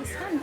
fun.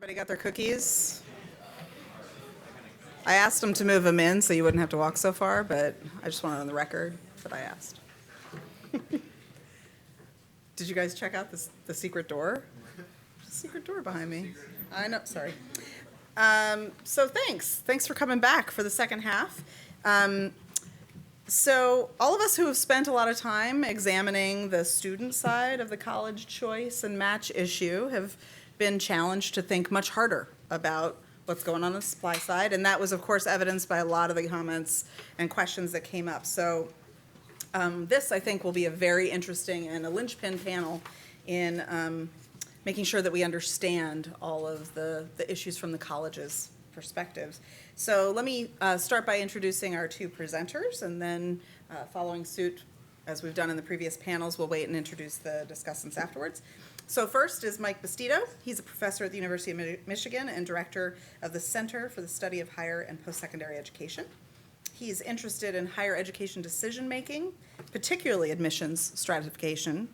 Everybody got their cookies? I asked them to move them in so you wouldn't have to walk so far, but I just wanted on the record that I asked. Did you guys check out the secret door? There's a secret door behind me. I know, sorry. So thanks for coming back for the second half. So all of us who have spent a lot of time examining the student side of the college choice and match issue have been challenged to think much harder about what's going on the supply side, and that was, of course, evidenced by a lot of the comments and questions that came up. So this, I think, will be a very interesting and a linchpin panel in making sure that we understand all of the issues from the college's perspectives. So let me start by introducing our two presenters, and then following suit, as we've done in the previous panels, we'll wait and introduce the discussants afterwards. So first is Mike Bastido. He's a professor at the University of Michigan and director of the Center for the Study of Higher and Postsecondary Education. He's interested in higher education decision-making, particularly admissions stratification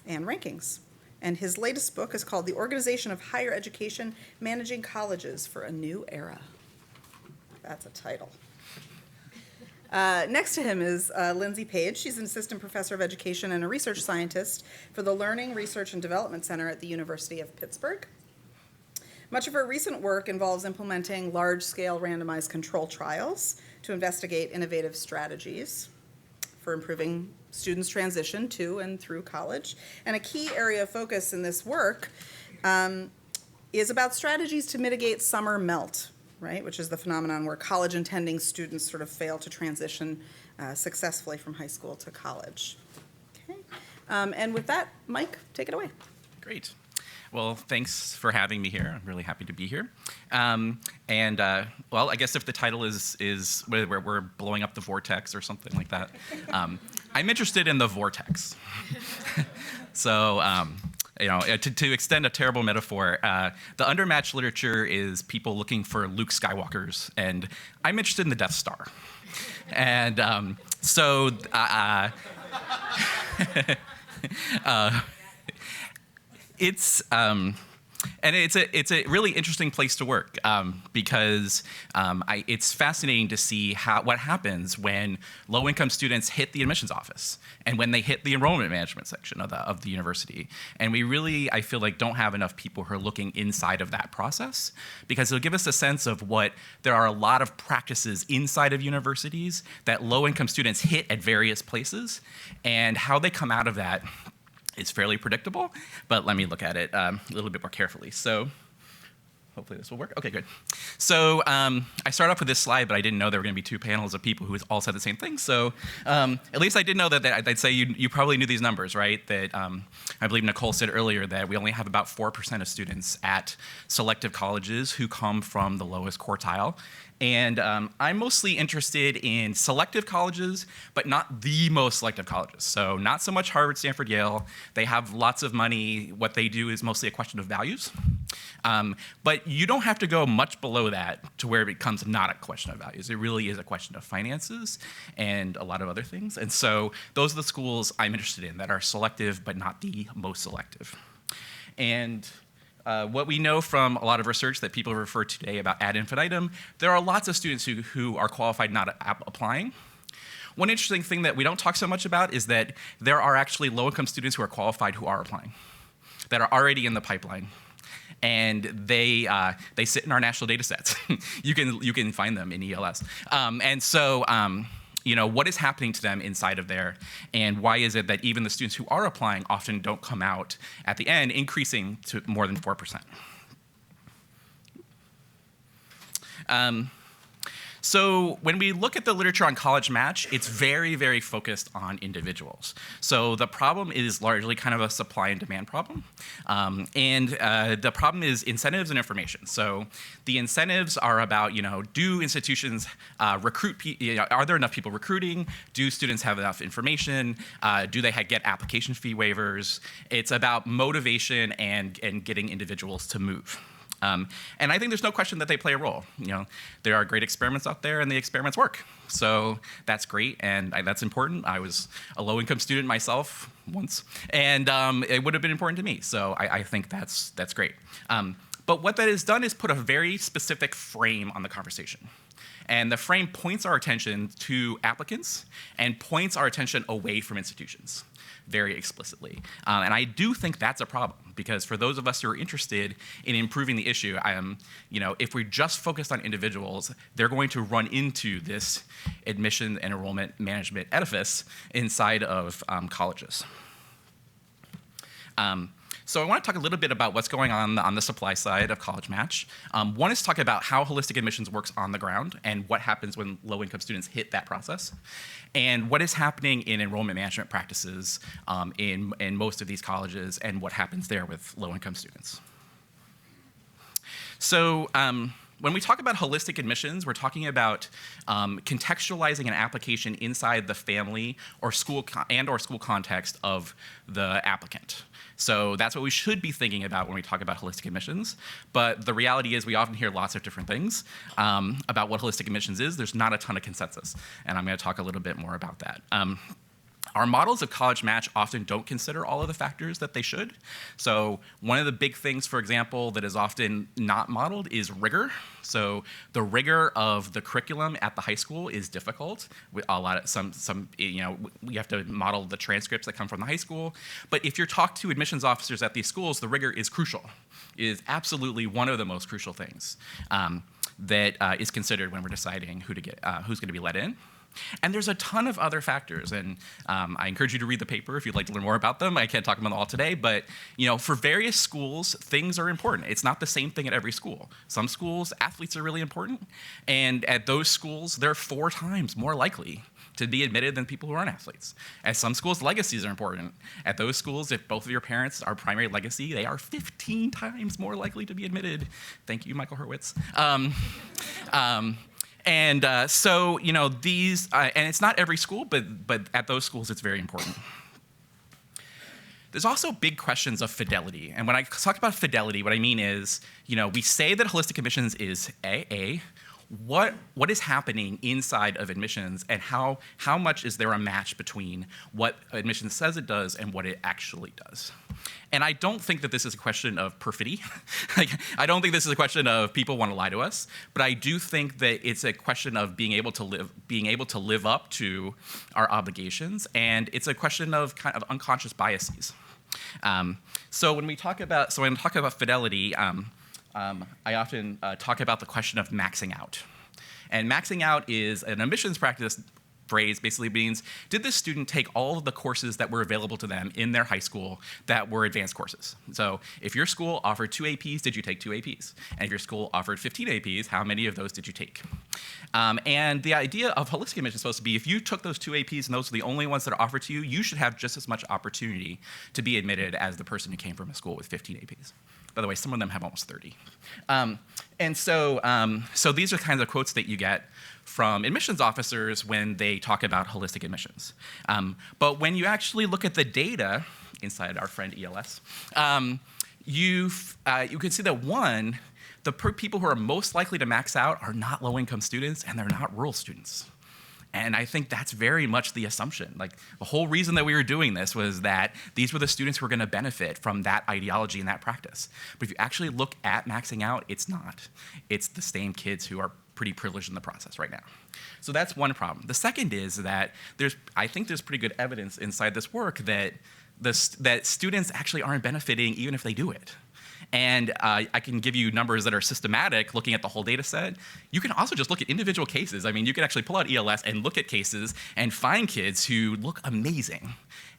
and rankings. And his latest book is called The Organization of Higher Education, Managing Colleges for a New Era. That's a title. Next to him is Lindsay Page. She's an assistant professor of education and a research scientist for the Learning, Research, and Development Center at the University of Pittsburgh. Much of her recent work involves implementing large-scale randomized control trials to investigate innovative strategies for improving students' transition to and through college. And a key area of focus in this work is about strategies to mitigate summer melt, right, which is the phenomenon where college-intending students sort of fail to transition successfully from high school to college. Okay. And with that, Mike, take it away. Great. Well, thanks for having me here. I'm really happy to be here. Well, I guess if the title is where we're blowing up the vortex or something like that, I'm interested in the vortex. So, to extend a terrible metaphor, the undermatched literature is people looking for Luke Skywalkers, and I'm interested in the Death Star. And it's a really interesting place to work because it's fascinating to see what happens when low-income students hit the admissions office and when they hit the enrollment management section of the university. And we really, I feel like, don't have enough people who are looking inside of that process, because it'll give us a sense of what there are a lot of practices inside of universities that low-income students hit at various places, and how they come out of that. It's fairly predictable, but let me look at it a little bit more carefully. So hopefully this will work. Okay, good. So I started off with this slide, but I didn't know there were going to be two panels of people who all said the same thing. So at least I did know that I'd say you probably knew these numbers, right? That I believe Nicole said earlier that we only have about 4% of students at selective colleges who come from the lowest quartile. And I'm mostly interested in selective colleges, but not the most selective colleges. So not so much Harvard, Stanford, Yale. They have lots of money. What they do is mostly a question of values. But you don't have to go much below that to where it becomes not a question of values. It really is a question of finances and a lot of other things. And so those are the schools I'm interested in that are selective, but not the most selective. And what we know from a lot of research that people refer to today about ad infinitum, there are lots of students who are qualified not applying. One interesting thing that we don't talk so much about is that there are actually low-income students who are qualified who are applying, that are already in the pipeline. And they sit in our national data sets. You can find them in ELS. What is happening to them inside of there, and why is it that even the students who are applying often don't come out at the end, increasing to more than 4%? So when we look at the literature on college match, it's very, very focused on individuals. So the problem is largely kind of a supply and demand problem. The problem is incentives and information. So the incentives are about, do institutions recruit people? Are there enough people recruiting? Do students have enough information? Do they get application fee waivers? It's about motivation and getting individuals to move. And I think there's no question that they play a role. There are great experiments out there, and the experiments work. So that's great, and that's important. I was a low-income student myself once, and it would have been important to me. So I think that's great. But what that has done is put a very specific frame on the conversation. And the frame points our attention to applicants and points our attention away from institutions very explicitly. And I do think that's a problem, because for those of us who are interested in improving the issue, if we just focused on individuals, they're going to run into this admission and enrollment management edifice inside of colleges. So I want to talk a little bit about what's going on the supply side of College Match. One is talk about how holistic admissions works on the ground and what happens when low-income students hit that process, and what is happening in enrollment management practices in most of these colleges, and what happens there with low-income students. So when we talk about holistic admissions, we're talking about contextualizing an application inside the family or school or school context of the applicant. So that's what we should be thinking about when we talk about holistic admissions. But the reality is we often hear lots of different things about what holistic admissions is. There's not a ton of consensus, and I'm going to talk a little bit more about that. Our models of College Match often don't consider all of the factors that they should. So one of the big things, for example, that is often not modeled is rigor. So the rigor of the curriculum at the high school is difficult. We have to model the transcripts that come from the high school. But if you talk to admissions officers at these schools, the rigor is crucial. It is absolutely one of the most crucial things that is considered when we're deciding who's going to be let in. And there's a ton of other factors, and I encourage you to read the paper if you'd like to learn more about them. I can't talk about them all today, but for various schools, things are important. It's not the same thing at every school. Some schools, athletes are really important, and at those schools, they're 4 times more likely to be admitted than people who aren't athletes. At some schools, legacies are important. At those schools, if both of your parents are primary legacy, they are 15 times more likely to be admitted. Thank you, Michael Hurwitz. And it's not every school, but at those schools, it's very important. There's also big questions of fidelity. And when I talk about fidelity, what I mean is, we say that holistic admissions is AA. What is happening inside of admissions, and how much is there a match between what admissions says it does and what it actually does? And I don't think that this is a question of perfidy. I don't think this is a question of people want to lie to us, but I do think that it's a question of being able to live up to our obligations, and it's a question of kind of unconscious biases. So when we talk about fidelity, I often talk about the question of maxing out. And maxing out is an admissions practice phrase, basically means, did this student take all of the courses that were available to them in their high school that were advanced courses? So if your school offered 2 APs, did you take 2 APs? And if your school offered 15 APs, how many of those did you take? And the idea of holistic admission is supposed to be, if you took those 2 APs and those are the only ones that are offered to you, you should have just as much opportunity to be admitted as the person who came from a school with 15 APs. By the way, some of them have almost 30. So these are kinds of quotes that you get from admissions officers when they talk about holistic admissions. But when you actually look at the data inside our friend ELS, you can see that the people who are most likely to max out are not low-income students, and they're not rural students. And I think that's very much the assumption. Like, the whole reason that we were doing this was that these were the students who were going to benefit from that ideology and that practice. But if you actually look at maxing out, it's not. It's the same kids who are pretty privileged in the process right now. So that's one problem. The second is that I think there's pretty good evidence inside this work that students actually aren't benefiting even if they do it. And I can give you numbers that are systematic, looking at the whole data set. You can also just look at individual cases. I mean, you can actually pull out ELS and look at cases and find kids who look amazing.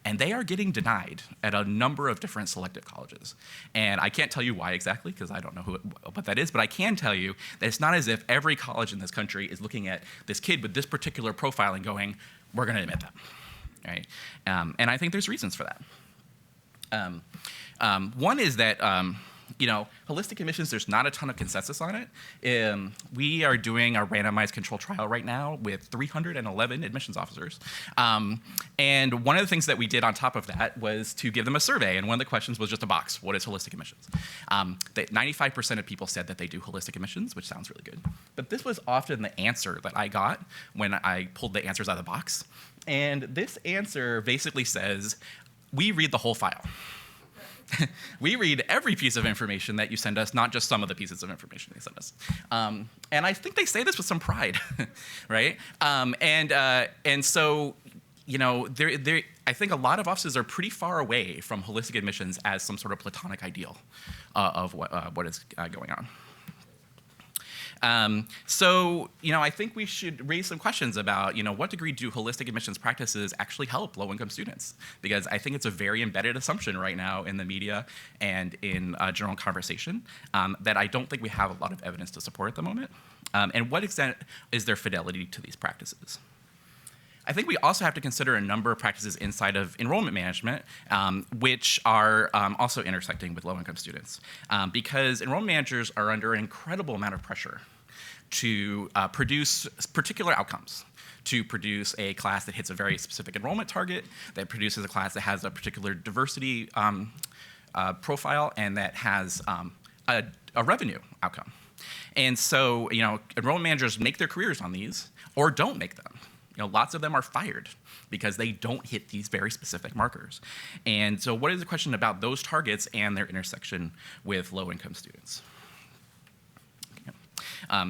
And they are getting denied at a number of different selective colleges. And I can't tell you why exactly, because I don't know what that is, but I can tell you that it's not as if every college in this country is looking at this kid with this particular profile and going, we're going to admit them. Right? And I think there's reasons for that. One is that holistic admissions, there's not a ton of consensus on it. We are doing a randomized control trial right now with 311 admissions officers. And one of the things that we did on top of that was to give them a survey, and one of the questions was just a box: what is holistic admissions? 95% of people said that they do holistic admissions, which sounds really good. But this was often the answer that I got when I pulled the answers out of the box. And this answer basically says, we read the whole file. We read every piece of information that you send us, not just some of the pieces of information they send us. And I think they say this with some pride, right? And so, you know, I think a lot of offices are pretty far away from holistic admissions as some sort of platonic ideal of what is going on. So, you know, I think we should raise some questions about, you know, what degree do holistic admissions practices actually help low-income students? Because I think it's a very embedded assumption right now in the media and in general conversation that I don't think we have a lot of evidence to support at the moment. And what extent is there fidelity to these practices? I think we also have to consider a number of practices inside of enrollment management, which are also intersecting with low-income students, because enrollment managers are under an incredible amount of pressure to produce particular outcomes, to produce a class that hits a very specific enrollment target, that produces a class that has a particular diversity profile, and that has a revenue outcome. And so, you know, enrollment managers make their careers on these or don't make them. You know, lots of them are fired because they don't hit these very specific markers. And so what is the question about those targets and their intersection with low-income students?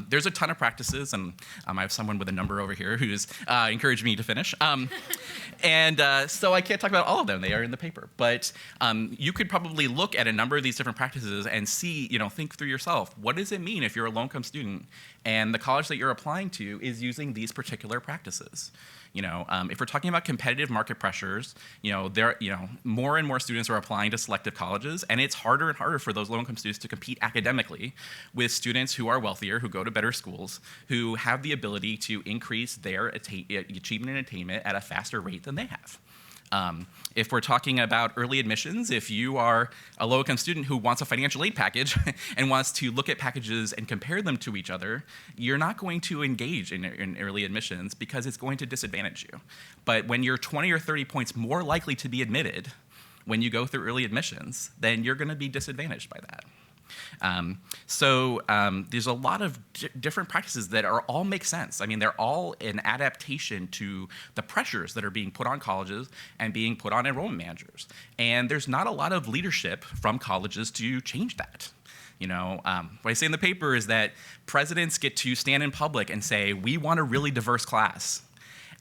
There's a ton of practices, and I have someone with a number over here who's encouraged me to finish. So I can't talk about all of them. They are in the paper. But you could probably look at a number of these different practices and see, you know, think through yourself, what does it mean if you're a low-income student and the college that you're applying to is using these particular practices? You know, if we're talking about competitive market pressures, you know, more and more students are applying to selective colleges, and it's harder and harder for those low-income students to compete academically with students who are wealthier, who go to better schools, who have the ability to increase their achievement and attainment at a faster rate than they have. If we're talking about early admissions, if you are a low-income student who wants a financial aid package and wants to look at packages and compare them to each other, you're not going to engage in early admissions because it's going to disadvantage you. But when you're 20 or 30 points more likely to be admitted when you go through early admissions, then you're going to be disadvantaged by that. There's a lot of different practices that all make sense. I mean, they're all an adaptation to the pressures that are being put on colleges and being put on enrollment managers. And there's not a lot of leadership from colleges to change that. You know, what I say in the paper is that presidents get to stand in public and say, we want a really diverse class.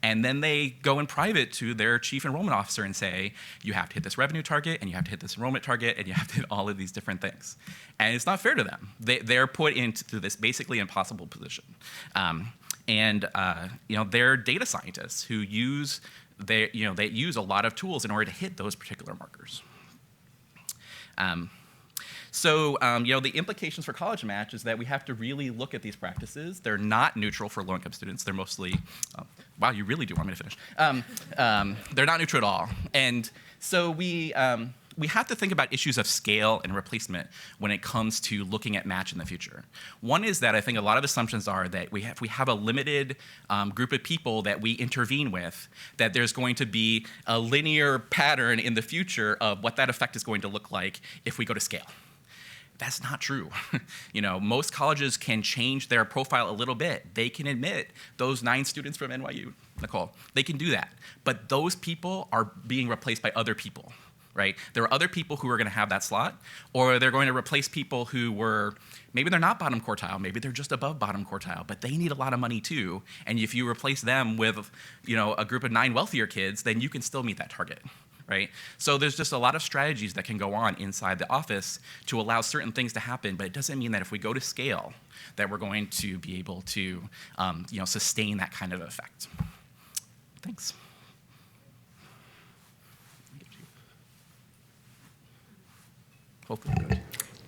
And then they go in private to their chief enrollment officer and say, you have to hit this revenue target, and you have to hit this enrollment target, and you have to hit all of these different things. And it's not fair to them. They're put into this basically impossible position. You know, they're data scientists who they use a lot of tools in order to hit those particular markers. You know, the implications for College Match is that we have to really look at these practices. They're not neutral for low-income students. They're mostly, wow, you really do want me to finish. They're not neutral at all. And so we have to think about issues of scale and replacement when it comes to looking at match in the future. One is that I think a lot of assumptions are that if we have a limited group of people that we intervene with, that there's going to be a linear pattern in the future of what that effect is going to look like if we go to scale. That's not true. You know, most colleges can change their profile a little bit. They can admit those 9 students from NYU, Nicole. They can do that. But those people are being replaced by other people, right? There are other people who are going to have that slot, or they're going to replace people who were, maybe they're not bottom quartile, maybe they're just above bottom quartile, but they need a lot of money too. And if you replace them with, you know, a group of 9 wealthier kids, then you can still meet that target. Right? So there's just a lot of strategies that can go on inside the office to allow certain things to happen, but it doesn't mean that if we go to scale that we're going to be able to you know, sustain that kind of effect. Thanks. Hopefully good.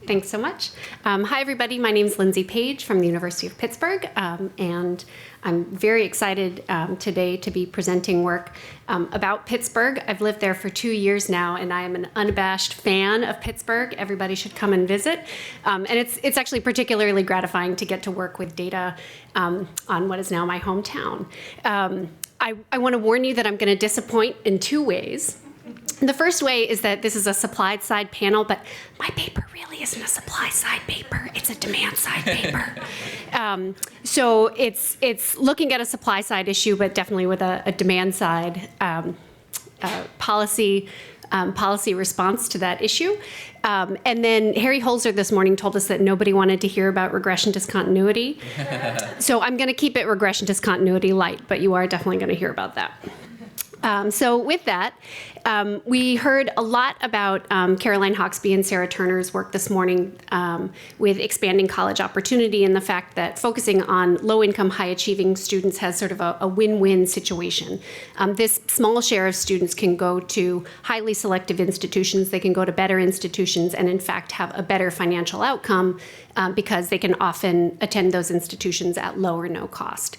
Thanks so much. Hi, everybody. My name is Lindsay Page from the University of Pittsburgh, and I'm very excited today to be presenting work about Pittsburgh. I've lived there for 2 years now, and I am an unabashed fan of Pittsburgh. Everybody should come and visit. And it's actually particularly gratifying to get to work with data on what is now my hometown. I want to warn you that I'm going to disappoint in 2 ways. The first way is that this is a supply side panel, but my paper really isn't a supply side paper. It's a demand side paper. So it's looking at a supply side issue, but definitely with a demand side policy policy response to that issue. And then Harry Holzer this morning told us that nobody wanted to hear about regression discontinuity. So I'm going to keep it regression discontinuity light, but you are definitely going to hear about that. So with that, we heard a lot about Caroline Hawksby and Sarah Turner's work this morning with expanding college opportunity and the fact that focusing on low-income, high-achieving students has sort of a win-win situation. This small share of students can go to highly selective institutions, they can go to better institutions, and in fact have a better financial outcome because they can often attend those institutions at low or no cost.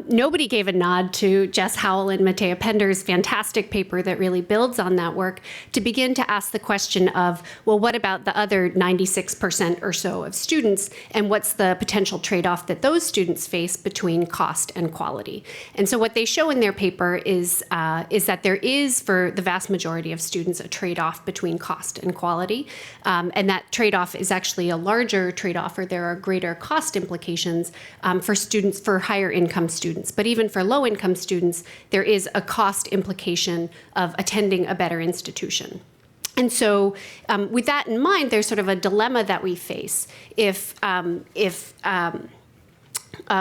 Nobody gave a nod to Jess Howell and Matea Pender's fantastic paper that really builds on that work to begin to ask the question of, well, what about the other 96% or so of students, and what's the potential trade-off that those students face between cost and quality? And so what they show in their paper is that there is, for the vast majority of students, a trade-off between cost and quality, and that trade-off is actually a larger trade-off, or there are greater cost implications for students, for higher income students. But even for low income students, there is a cost implication of attending a better institution. And so with that in mind, there's sort of a dilemma that we face. If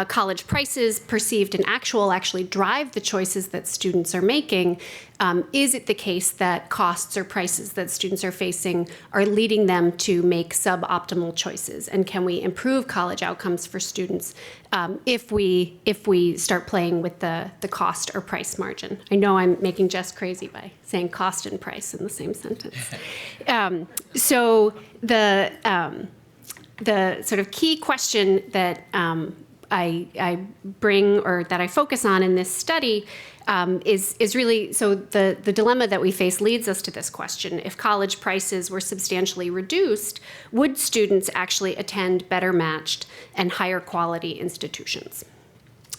college prices, perceived and actual, actually drive the choices that students are making, is it the case that costs or prices that students are facing are leading them to make suboptimal choices? And can we improve college outcomes for students if we start playing with the cost or price margin? I know I'm making Jess crazy by saying cost and price in the same sentence. So the sort of key question that I bring, or that I focus on in this study, is really, so the dilemma that we face leads us to this question. If college prices were substantially reduced, would students actually attend better matched and higher quality institutions?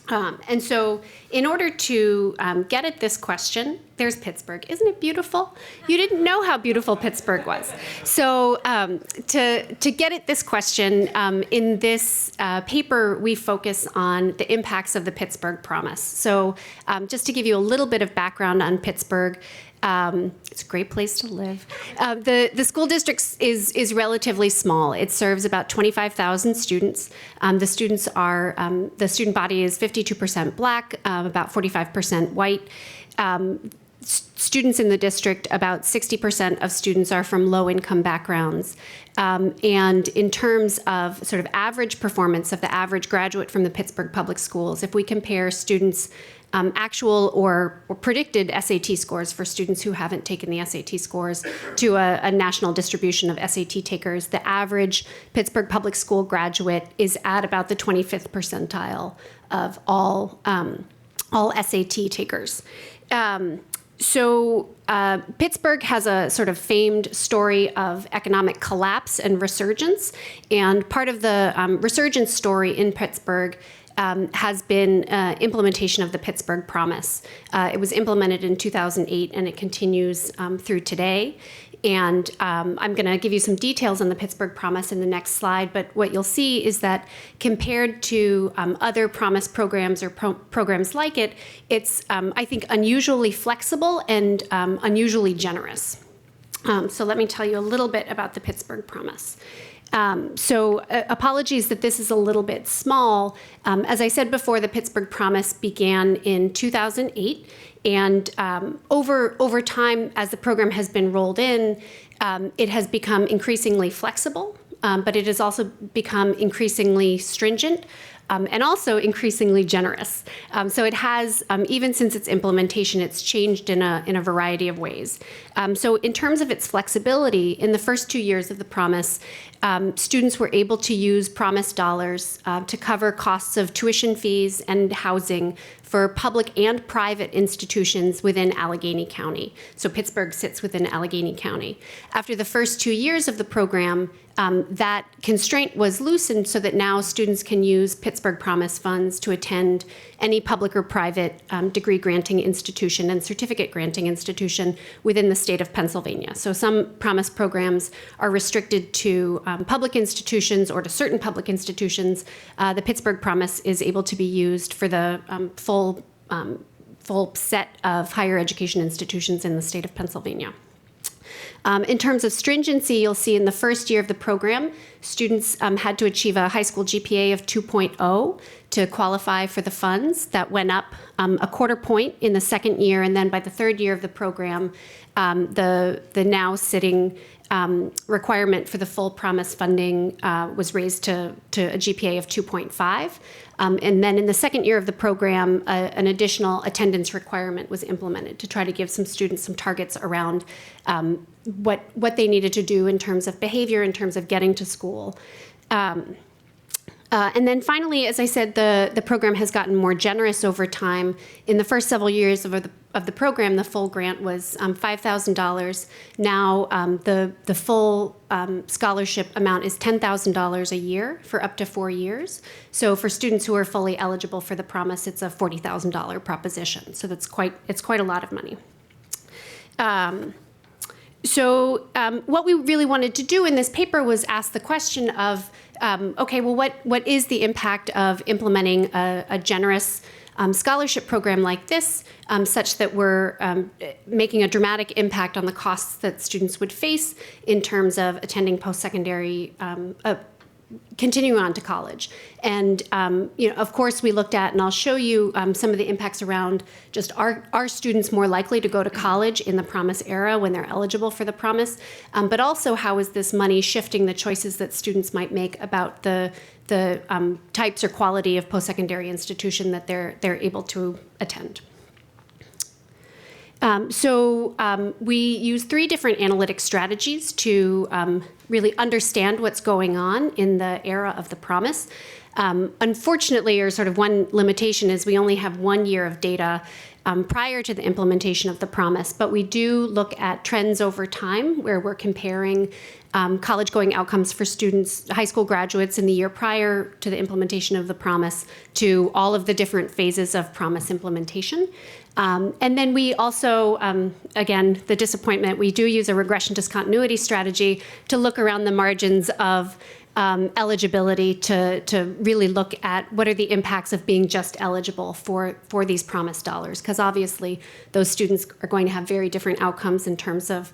And so in order to get at this question, there's Pittsburgh. Isn't it beautiful? You didn't know how beautiful Pittsburgh was. So to get at this question, in this paper, we focus on the impacts of the Pittsburgh Promise. So just to give you a little bit of background on Pittsburgh, it's a great place to live. The school district is relatively small. It serves about 25,000 students. The student body is 52% Black, about 45% white. Students in the district, about 60% of students are from low-income backgrounds. And in terms of sort of average performance of the average graduate from the Pittsburgh Public Schools, if we compare students' actual or predicted SAT scores for students who haven't taken the SAT scores to a national distribution of SAT takers, the average Pittsburgh Public School graduate is at about the 25th percentile of all SAT takers. So Pittsburgh has a sort of famed story of economic collapse and resurgence, and part of the resurgence story in Pittsburgh has been implementation of the Pittsburgh Promise. It was implemented in 2008, and it continues through today. And I'm going to give you some details on the Pittsburgh Promise in the next slide, but what you'll see is that compared to other Promise programs or programs like it, it's, I think, unusually flexible and unusually generous. So let me tell you a little bit about the Pittsburgh Promise. Apologies that this is a little bit small. As I said before, the Pittsburgh Promise began in 2008. And over time, as the program has been rolled in, it has become increasingly flexible, but it has also become increasingly stringent and also increasingly generous. So it has, even since its implementation, it's changed in a variety of ways. So in terms of its flexibility, in the first 2 years of the Promise, students were able to use Promise dollars to cover costs of tuition fees and housing for public and private institutions within Allegheny County. So Pittsburgh sits within Allegheny County. After the first 2 years of the program, that constraint was loosened so that now students can use Pittsburgh Promise funds to attend any public or private degree granting institution and certificate granting institution within the state of Pennsylvania. So some Promise programs are restricted to public institutions or to certain public institutions. The Pittsburgh Promise is able to be used for the full set of higher education institutions in the state of Pennsylvania. In terms of stringency, you'll see in the first year of the program, students had to achieve a high school GPA of 2.0 to qualify for the funds. That went up a quarter point in the second year, and then by the third year of the program, the now sitting requirement for the full promise funding was raised to a GPA of 2.5. And then in the second year of the program, an additional attendance requirement was implemented to try to give some students some targets around what they needed to do in terms of behavior, in terms of getting to school. And then finally, as I said, the program has gotten more generous over time. In the first several years of the program, the full grant was $5,000. Now the full scholarship amount is $10,000 a year for up to 4 years. So for students who are fully eligible for the promise, it's a $40,000 proposition. So it's quite a lot of money. So what we really wanted to do in this paper was ask the question of, okay, well, what is the impact of implementing a generous scholarship program like this, such that we're making a dramatic impact on the costs that students would face in terms of attending post-secondary, continuing on to college. And of course, we looked at, and I'll show you some of the impacts around just are students more likely to go to college in the promise era when they're eligible for the promise, but also how is this money shifting the choices that students might make about the types or quality of post-secondary institution that they're able to attend. We use 3 different analytic strategies to really understand what's going on in the era of the promise. Unfortunately, or sort of one limitation is we only have 1 year of data prior to the implementation of the promise, but we do look at trends over time where we're comparing college-going outcomes for students, high school graduates in the year prior to the implementation of the promise to all of the different phases of promise implementation. And then we also, again, the disappointment, we do use a regression discontinuity strategy to look around the margins of eligibility to really look at what are the impacts of being just eligible for these promised dollars, because obviously those students are going to have very different outcomes in terms of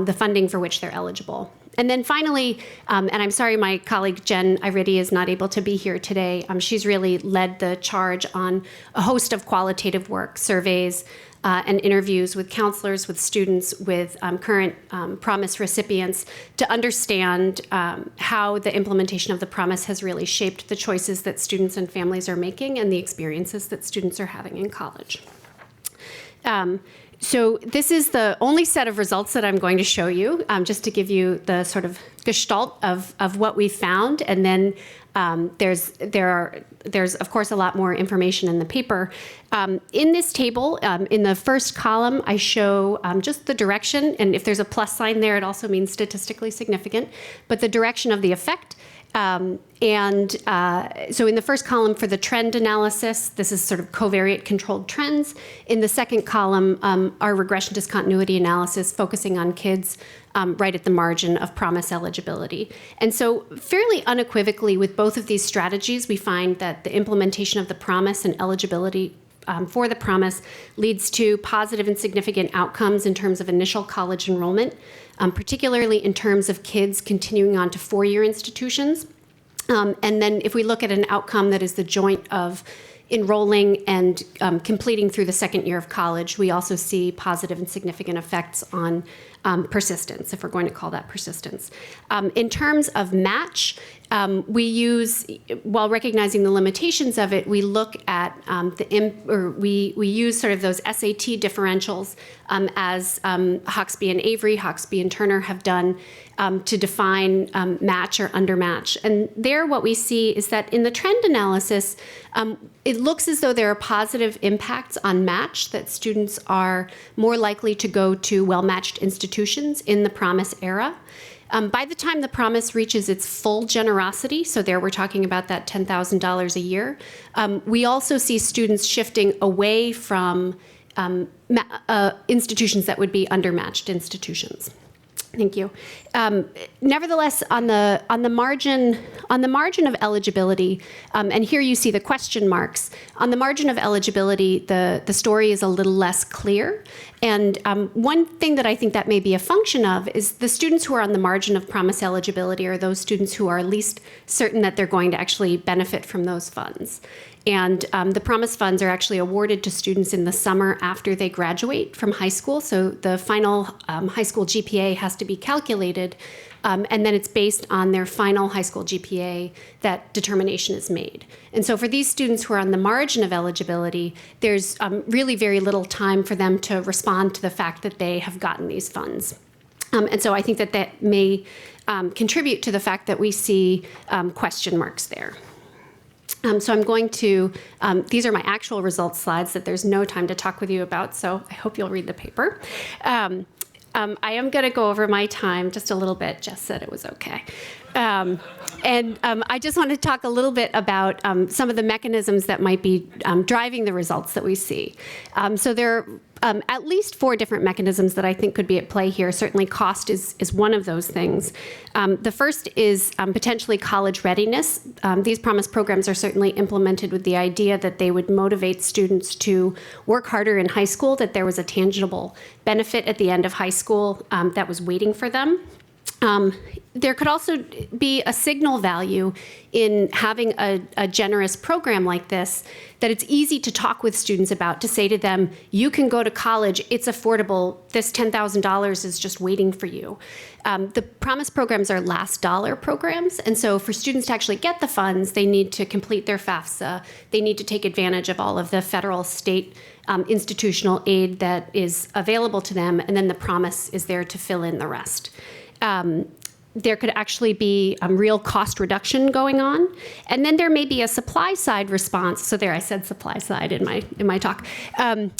the funding for which they're eligible. And then finally, and I'm sorry my colleague Jen Iridi is not able to be here today, she's really led the charge on a host of qualitative work, surveys, and interviews with counselors, with students, with current promise recipients to understand how the implementation of the promise has really shaped the choices that students and families are making and the experiences that students are having in college. So this is the only set of results that I'm going to show you, just to give you the sort of gestalt of what we found. And then there's of course a lot more information in the paper. In this table, in the first column, I show just the direction, and if there's a plus sign there, it also means statistically significant, but the direction of the effect. So in the first column for the trend analysis, this is sort of covariate controlled trends. In the second column, our regression discontinuity analysis focusing on kids right at the margin of promise eligibility. And so fairly unequivocally with both of these strategies, we find that the implementation of the promise and eligibility for the promise leads to positive and significant outcomes in terms of initial college enrollment, particularly in terms of kids continuing on to 4-year institutions. And then if we look at an outcome that is the joint of enrolling and completing through the second year of college, we also see positive and significant effects on persistence, if we're going to call that persistence. In terms of match, we use, while recognizing the limitations of it, we look at we use sort of those SAT differentials as Hawksby and Avery, Hawksby and Turner have done to define match or undermatch. And there what we see is that in the trend analysis, it looks as though there are positive impacts on match, that students are more likely to go to well-matched institutions in the promise era. By the time the promise reaches its full generosity, so there we're talking about that $10,000 a year, we also see students shifting away from institutions that would be undermatched institutions. Thank you. Nevertheless, on the margin of eligibility, and here you see the question marks. On the margin of eligibility, the story is a little less clear. And one thing that I think that may be a function of is the students who are on the margin of promise eligibility are those students who are least certain that they're going to actually benefit from those funds. And the promise funds are actually awarded to students in the summer after they graduate from high school. So the final high school GPA has to be calculated, and then it's based on their final high school GPA that determination is made. And so for these students who are on the margin of eligibility, there's really very little time for them to respond to the fact that they have gotten these funds. And so I think that may contribute to the fact that we see question marks there. So I'm going to, these are my actual results slides that there's no time to talk with you about, so I hope you'll read the paper. I am going to go over my time just a little bit. Jess said it was okay. I just want to talk a little bit about some of the mechanisms that might be driving the results that we see. So there are at least 4 different mechanisms that I think could be at play here. Certainly cost is one of those things. The first is potentially college readiness. These promise programs are certainly implemented with the idea that they would motivate students to work harder in high school, that there was a tangible benefit at the end of high school that was waiting for them. There could also be a signal value in having a generous program like this, that it's easy to talk with students about, to say to them, you can go to college, it's affordable, this $10,000 is just waiting for you. The promise programs are last dollar programs, and so for students to actually get the funds, they need to complete their FAFSA, they need to take advantage of all of the federal, state, institutional aid that is available to them, and then the promise is there to fill in the rest. There could actually be real cost reduction going on, and then there may be a supply side response. So there, I said supply side in my talk.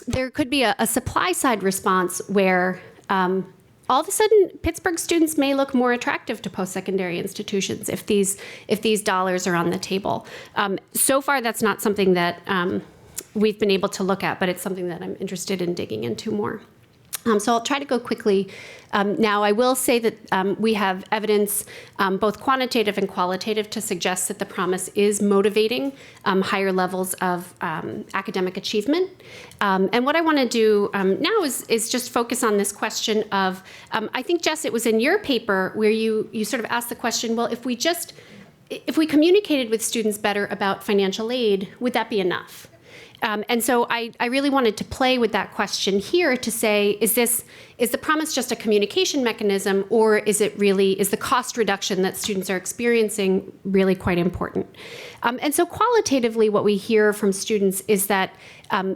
There could be a supply side response where all of a sudden Pittsburgh students may look more attractive to post-secondary institutions if these dollars are on the table. So far, that's not something that we've been able to look at, but it's something that I'm interested in digging into more. So I'll try to go quickly. Now, I will say that we have evidence, both quantitative and qualitative, to suggest that the promise is motivating higher levels of academic achievement. And what I want to do now is just focus on this question of, I think, Jess, it was in your paper where you sort of asked the question, well, if we communicated with students better about financial aid, would that be enough? And so I really wanted to play with that question here to say, is the promise just a communication mechanism, or is the cost reduction that students are experiencing really quite important? And so qualitatively, what we hear from students is that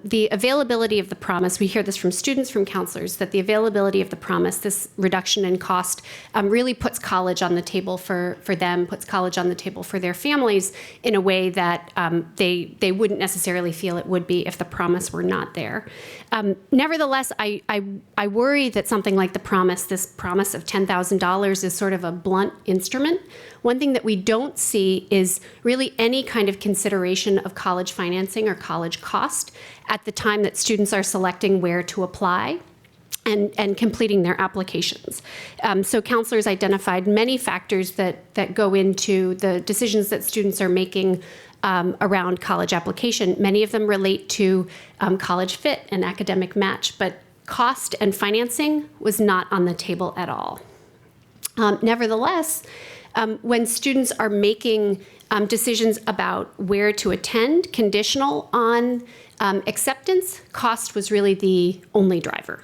the availability of the promise, we hear this from students, from counselors, that the availability of the promise, this reduction in cost, really puts college on the table for them, puts college on the table for their families in a way that they wouldn't necessarily feel it would be if the promise were not there. Nevertheless, I worry that something like the promise, this promise of $10,000, is sort of a blunt instrument. One thing that we don't see is really any kind of consideration of college financing or college cost at the time that students are selecting where to apply and completing their applications. So counselors identified many factors that go into the decisions that students are making around college application. Many of them relate to college fit and academic match, but cost and financing was not on the table at all. Nevertheless, when students are making decisions about where to attend, conditional on acceptance, cost was really the only driver.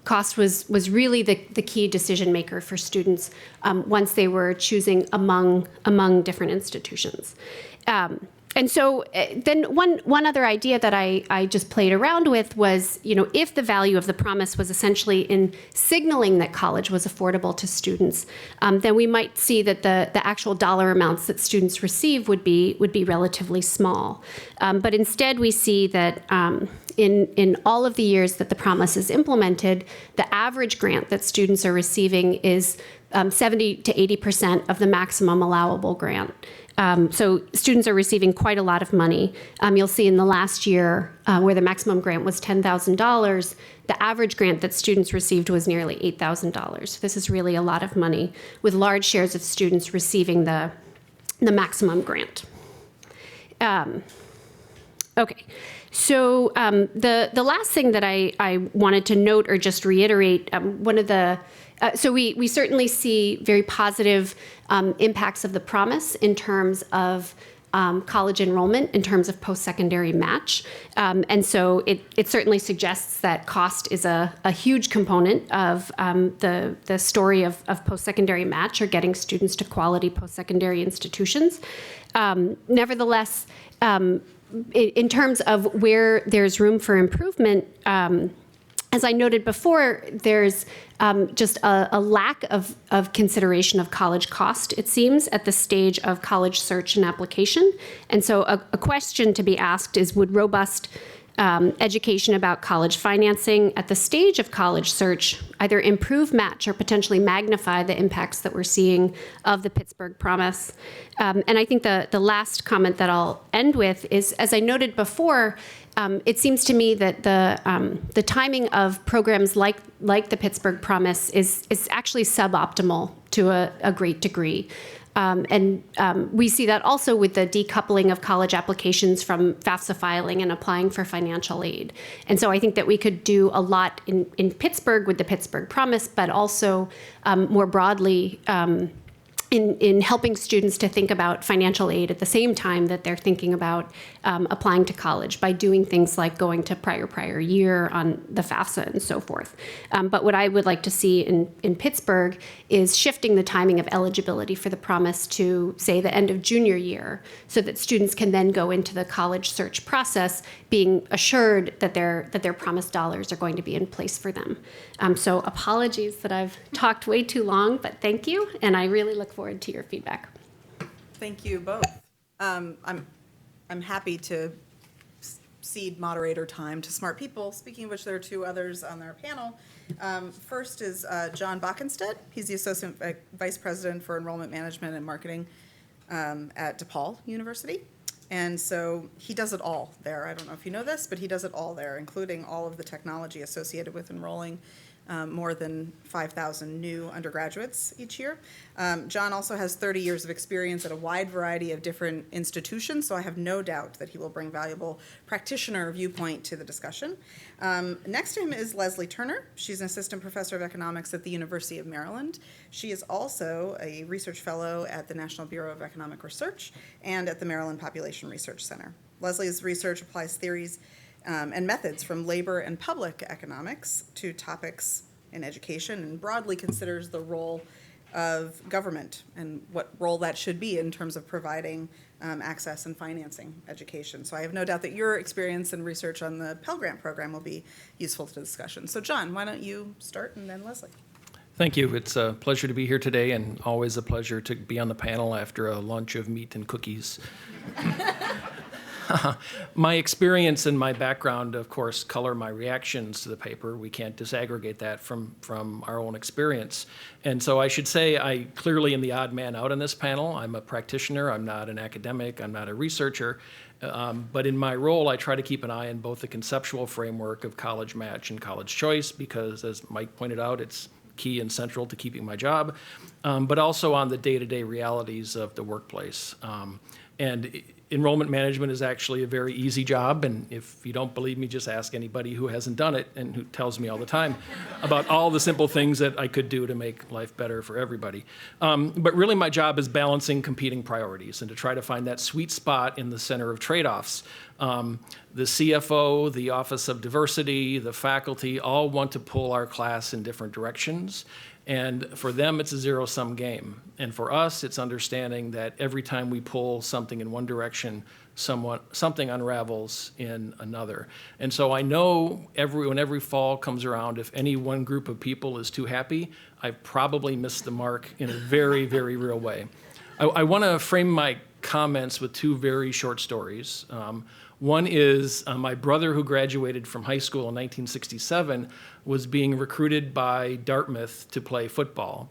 Cost was really the key decision maker for students once they were choosing among different institutions. And so then one other idea that I just played around with was, if the value of the promise was essentially in signaling that college was affordable to students, then we might see that the actual dollar amounts that students receive would be relatively small. But instead, we see that in all of the years that the promise is implemented, the average grant that students are receiving is 70 to 80% of the maximum allowable grant. So students are receiving quite a lot of money. You'll see in the last year where the maximum grant was $10,000, the average grant that students received was nearly $8,000. This is really a lot of money, with large shares of students receiving the maximum grant. Okay, so the last thing that I wanted to note or just reiterate, so we certainly see very positive impacts of the promise in terms of college enrollment, in terms of post-secondary match. And so it certainly suggests that cost is a huge component of the story of post-secondary match, or getting students to quality post-secondary institutions. Nevertheless, in terms of where there's room for improvement, as I noted before, there's just a lack of consideration of college cost, it seems, at the stage of college search and application. And so a question to be asked is, would robust education about college financing at the stage of college search either improve match or potentially magnify the impacts that we're seeing of the Pittsburgh promise? And I think the last comment that I'll end with is, as I noted before, it seems to me that the timing of programs like the Pittsburgh promise is actually suboptimal to a great degree. And we see that also with the decoupling of college applications from FAFSA filing and applying for financial aid. And so I think that we could do a lot in Pittsburgh with the Pittsburgh promise, but also more broadly in helping students to think about financial aid at the same time that they're thinking about applying to college, by doing things like going to prior year on the FAFSA and so forth. But what I would like to see in Pittsburgh is shifting the timing of eligibility for the promise to, say, the end of junior year, so that students can then go into the college search process being assured that their promised dollars are going to be in place for them. So apologies that I've talked way too long, but thank you, and I really look forward to your feedback. Thank you both. I'm happy to cede moderator time to smart people, speaking of which there are two others on our panel. First is John Bockenstedt. He's the Associate Vice President for Enrollment Management and Marketing at DePaul University. And so he does it all there. I don't know if you know this, but he does it all there, including all of the technology associated with enrolling more than 5,000 new undergraduates each year. John also has 30 years of experience at a wide variety of different institutions, so I have no doubt that he will bring valuable practitioner viewpoint to the discussion. Next to him is Leslie Turner. She's an assistant professor of economics at the University of Maryland. She is also a research fellow at the National Bureau of Economic Research and at the Maryland Population Research Center. Leslie's research applies theories and methods from labor and public economics to topics in education, and broadly considers the role of government and what role that should be in terms of providing access and financing education. So I have no doubt that your experience and research on the Pell Grant program will be useful to the discussion. So John, why don't you start, and then Leslie. Thank you. It's a pleasure to be here today, and always a pleasure to be on the panel after a lunch of meat and cookies. My experience and my background, of course, color my reactions to the paper. We can't disaggregate that from our own experience. And so I should say I clearly am the odd man out on this panel. I'm a practitioner. I'm not an academic. I'm not a researcher. But in my role, I try to keep an eye on both the conceptual framework of college match and college choice, because, as Mike pointed out, it's key and central to keeping my job, but also on the day-to-day realities of the workplace. And enrollment management is actually a very easy job, and if you don't believe me, just ask anybody who hasn't done it and who tells me all the time about all the simple things that I could do to make life better for everybody. But really my job is balancing competing priorities and to try to find that sweet spot in the center of trade-offs. The CFO, the Office of Diversity, the faculty all want to pull our class in different directions. And for them, it's a zero-sum game. And for us, it's understanding that every time we pull something in one direction, something unravels in another. And so I know when every fall comes around, if any one group of people is too happy, I've probably missed the mark in a very, very real way. I want to frame my comments with two very short stories. One is my brother, who graduated from high school in 1967, was being recruited by Dartmouth to play football.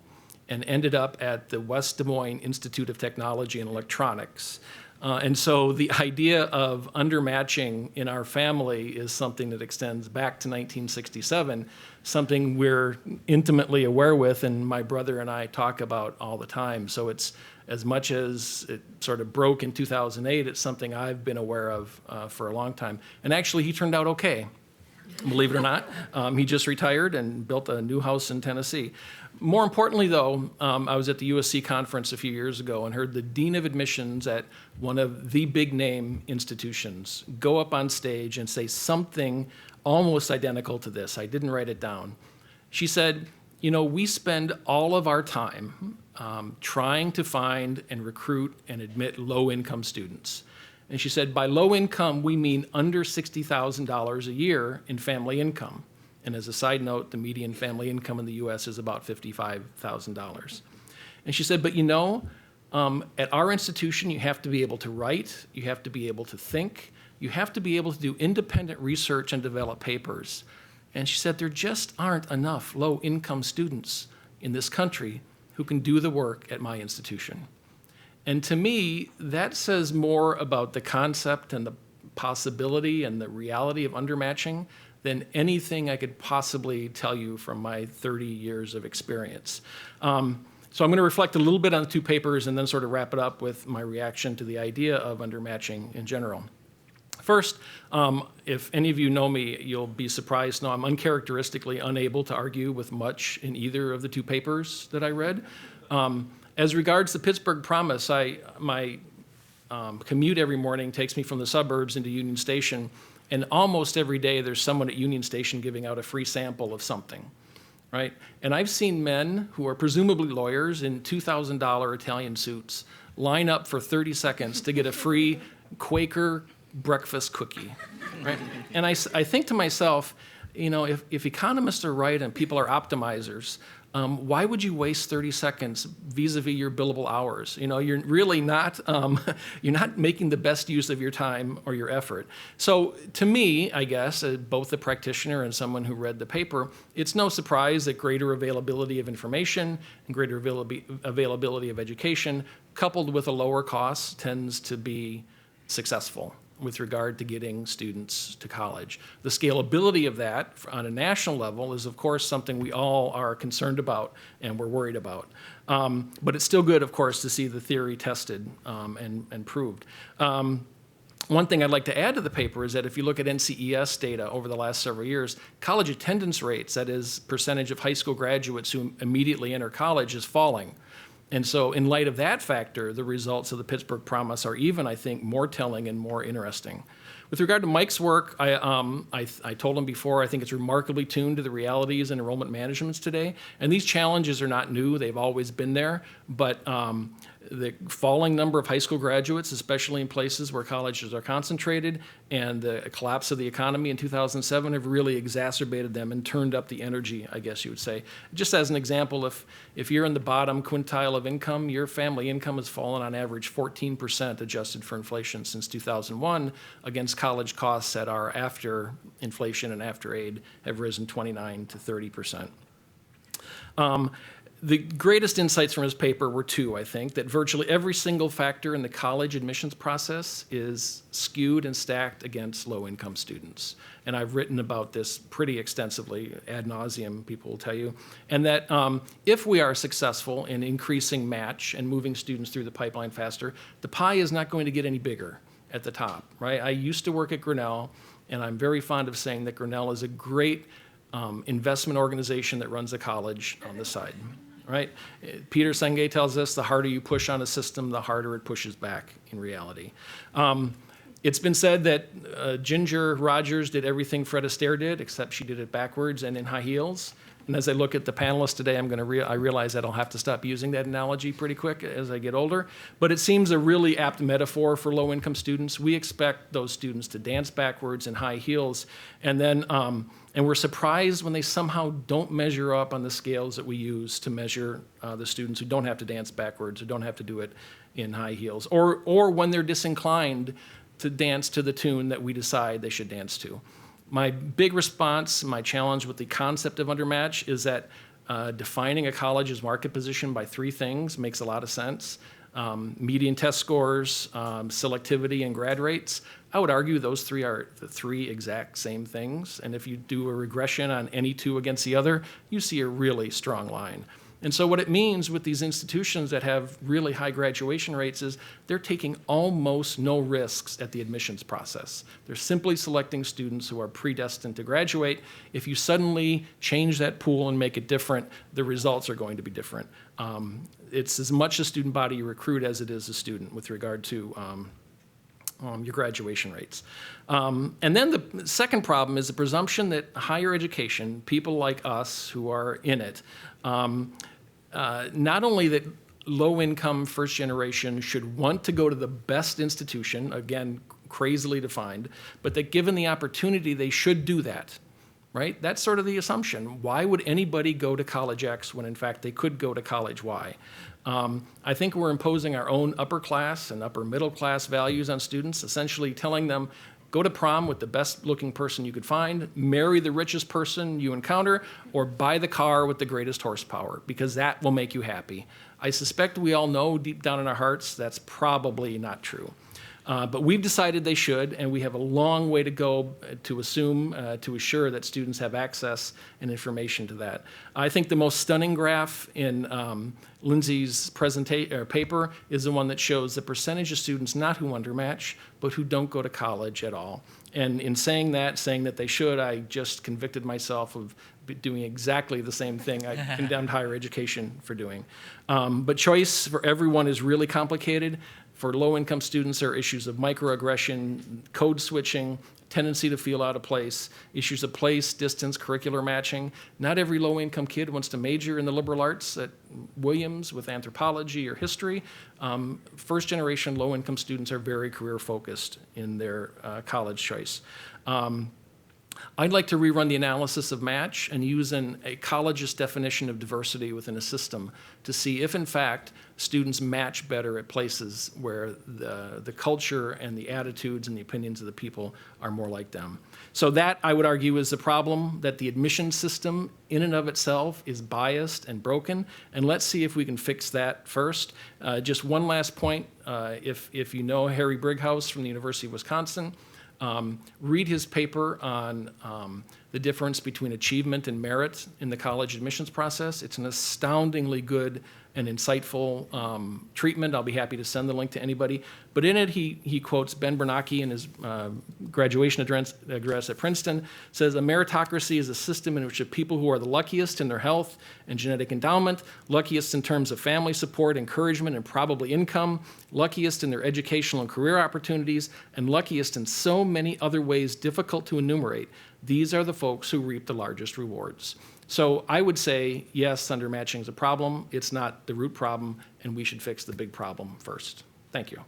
and ended up at the West Des Moines Institute of Technology and Electronics. And so the idea of undermatching in our family is something that extends back to 1967, something we're intimately aware with, and my brother and I talk about all the time. So it's, as much as it sort of broke in 2008, it's something I've been aware of for a long time. And actually, he turned out okay, believe it or not. He just retired and built a new house in Tennessee. More importantly, though, I was at the USC conference a few years ago and heard the dean of admissions at one of the big name institutions go up on stage and say something almost identical to this. I didn't write it down. She said, we spend all of our time trying to find and recruit and admit low-income students. And she said, by low income, we mean under $60,000 a year in family income. And as a side note, the median family income in the US is about $55,000. And she said, but at our institution, you have to be able to write, you have to be able to think, you have to be able to do independent research and develop papers. And she said, there just aren't enough low-income students in this country who can do the work at my institution. And to me, that says more about the concept and the possibility and the reality of undermatching than anything I could possibly tell you from my 30 years of experience. So I'm going to reflect a little bit on the two papers and then sort of wrap it up with my reaction to the idea of undermatching in general. First, if any of you know me, you'll be surprised to know I'm uncharacteristically unable to argue with much in either of the two papers that I read. As regards the Pittsburgh Promise, my commute every morning takes me from the suburbs into Union Station, and almost every day there's someone at Union Station giving out a free sample of something, right? And I've seen men who are presumably lawyers in $2,000 Italian suits line up for 30 seconds to get a free Quaker breakfast cookie, right? And I think to myself, if economists are right and people are optimizers, why would you waste 30 seconds vis-a-vis your billable hours? You're really not, you're not making the best use of your time or your effort. So to me, I guess, both a practitioner and someone who read the paper, it's no surprise that greater availability of information and greater availability of education, coupled with a lower cost, tends to be successful with regard to getting students to college. The scalability of that on a national level is, of course, something we all are concerned about and we're worried about. But it's still good, of course, to see the theory tested and proved. One thing I'd like to add to the paper is that if you look at NCES data over the last several years, college attendance rates, that is, percentage of high school graduates who immediately enter college, is falling. And so in light of that factor, the results of the Pittsburgh Promise are even, I think, more telling and more interesting. With regard to Mike's work, I told him before, I think it's remarkably tuned to the realities in enrollment management today. And these challenges are not new. They've always been there. But the falling number of high school graduates, especially in places where colleges are concentrated, and the collapse of the economy in 2007 have really exacerbated them and turned up the energy, I guess you would say. Just as an example, if you're in the bottom quintile of income, your family income has fallen on average 14% adjusted for inflation since 2001, against college costs that are after inflation and after aid have risen 29 to 30%. The greatest insights from his paper were two, I think, that virtually every single factor in the college admissions process is skewed and stacked against low-income students. And I've written about this pretty extensively, ad nauseum, people will tell you. And that if we are successful in increasing match and moving students through the pipeline faster, the pie is not going to get any bigger at the top, right? I used to work at Grinnell, and I'm very fond of saying that Grinnell is a great investment organization that runs a college on the side. Right? Peter Senge tells us the harder you push on a system, the harder it pushes back in reality. It's been said that Ginger Rogers did everything Fred Astaire did, except she did it backwards and in high heels. And as I look at the panelists today, I realize that I'll have to stop using that analogy pretty quick as I get older. But it seems a really apt metaphor for low-income students. We expect those students to dance backwards in high heels, and then and we're surprised when they somehow don't measure up on the scales that we use to measure the students who don't have to dance backwards, who don't have to do it in high heels, or when they're disinclined to dance to the tune that we decide they should dance to. My big response, my challenge with the concept of undermatch is that Defining a college's market position by three things makes a lot of sense. Median test scores, selectivity, and grad rates. I would argue those three are the three exact same things. And if you do a regression on any two against the other, you see a really strong line. And so what it means with these institutions that have really high graduation rates is they're taking almost no risks at the admissions process. They're simply selecting students who are predestined to graduate. If you suddenly change that pool and make it different, the results are going to be different. It's as much a student body you recruit as it is a student with regard to your graduation rates. And then the second problem is the presumption that higher education, people like us who are in it, not only that low-income first generation should want to go to the best institution, again, crazily defined, but that given the opportunity, they should do that, right? That's sort of the assumption. Why would anybody go to college X when in fact they could go to college Y? I think we're imposing our own upper class and upper middle class values on students, essentially telling them, go to prom with the best looking person you could find, marry the richest person you encounter, or buy the car with the greatest horsepower, because that will make you happy. I suspect we all know deep down in our hearts that's probably not true. But we've decided they should, and we have a long way to go to assure that students have access and information to that. I think the most stunning graph in Lindsay's paper is the one that shows the percentage of students not who undermatch, but who don't go to college at all. And in saying that they should, I just convicted myself of doing exactly the same thing I condemned higher education for doing. But choice for everyone is really complicated. For low-income students, there are issues of microaggression, code switching, tendency to feel out of place, issues of place, distance, curricular matching. Not every low-income kid wants to major in the liberal arts at Williams with anthropology or history. First-generation low-income students are very career-focused in their college choice. I'd like to rerun the analysis of match and use a college's definition of diversity within a system to see if, in fact, students match better at places where the culture and the attitudes and the opinions of the people are more like them. So that, I would argue, is the problem, that the admission system in and of itself is biased and broken, and let's see if we can fix that first. Just one last point, if you know Harry Brighouse from the University of Wisconsin, read his paper on the difference between achievement and merit in the college admissions process. It's an astoundingly good and insightful treatment. I'll be happy to send the link to anybody. But in it, he quotes Ben Bernanke in his graduation address at Princeton, says, "A meritocracy is a system in which the people who are the luckiest in their health and genetic endowment, luckiest in terms of family support, encouragement, and probably income, luckiest in their educational and career opportunities, and luckiest in so many other ways difficult to enumerate, these are the folks who reap the largest rewards." So I would say, yes, undermatching is a problem. It's not the root problem, and we should fix the big problem first. Thank you.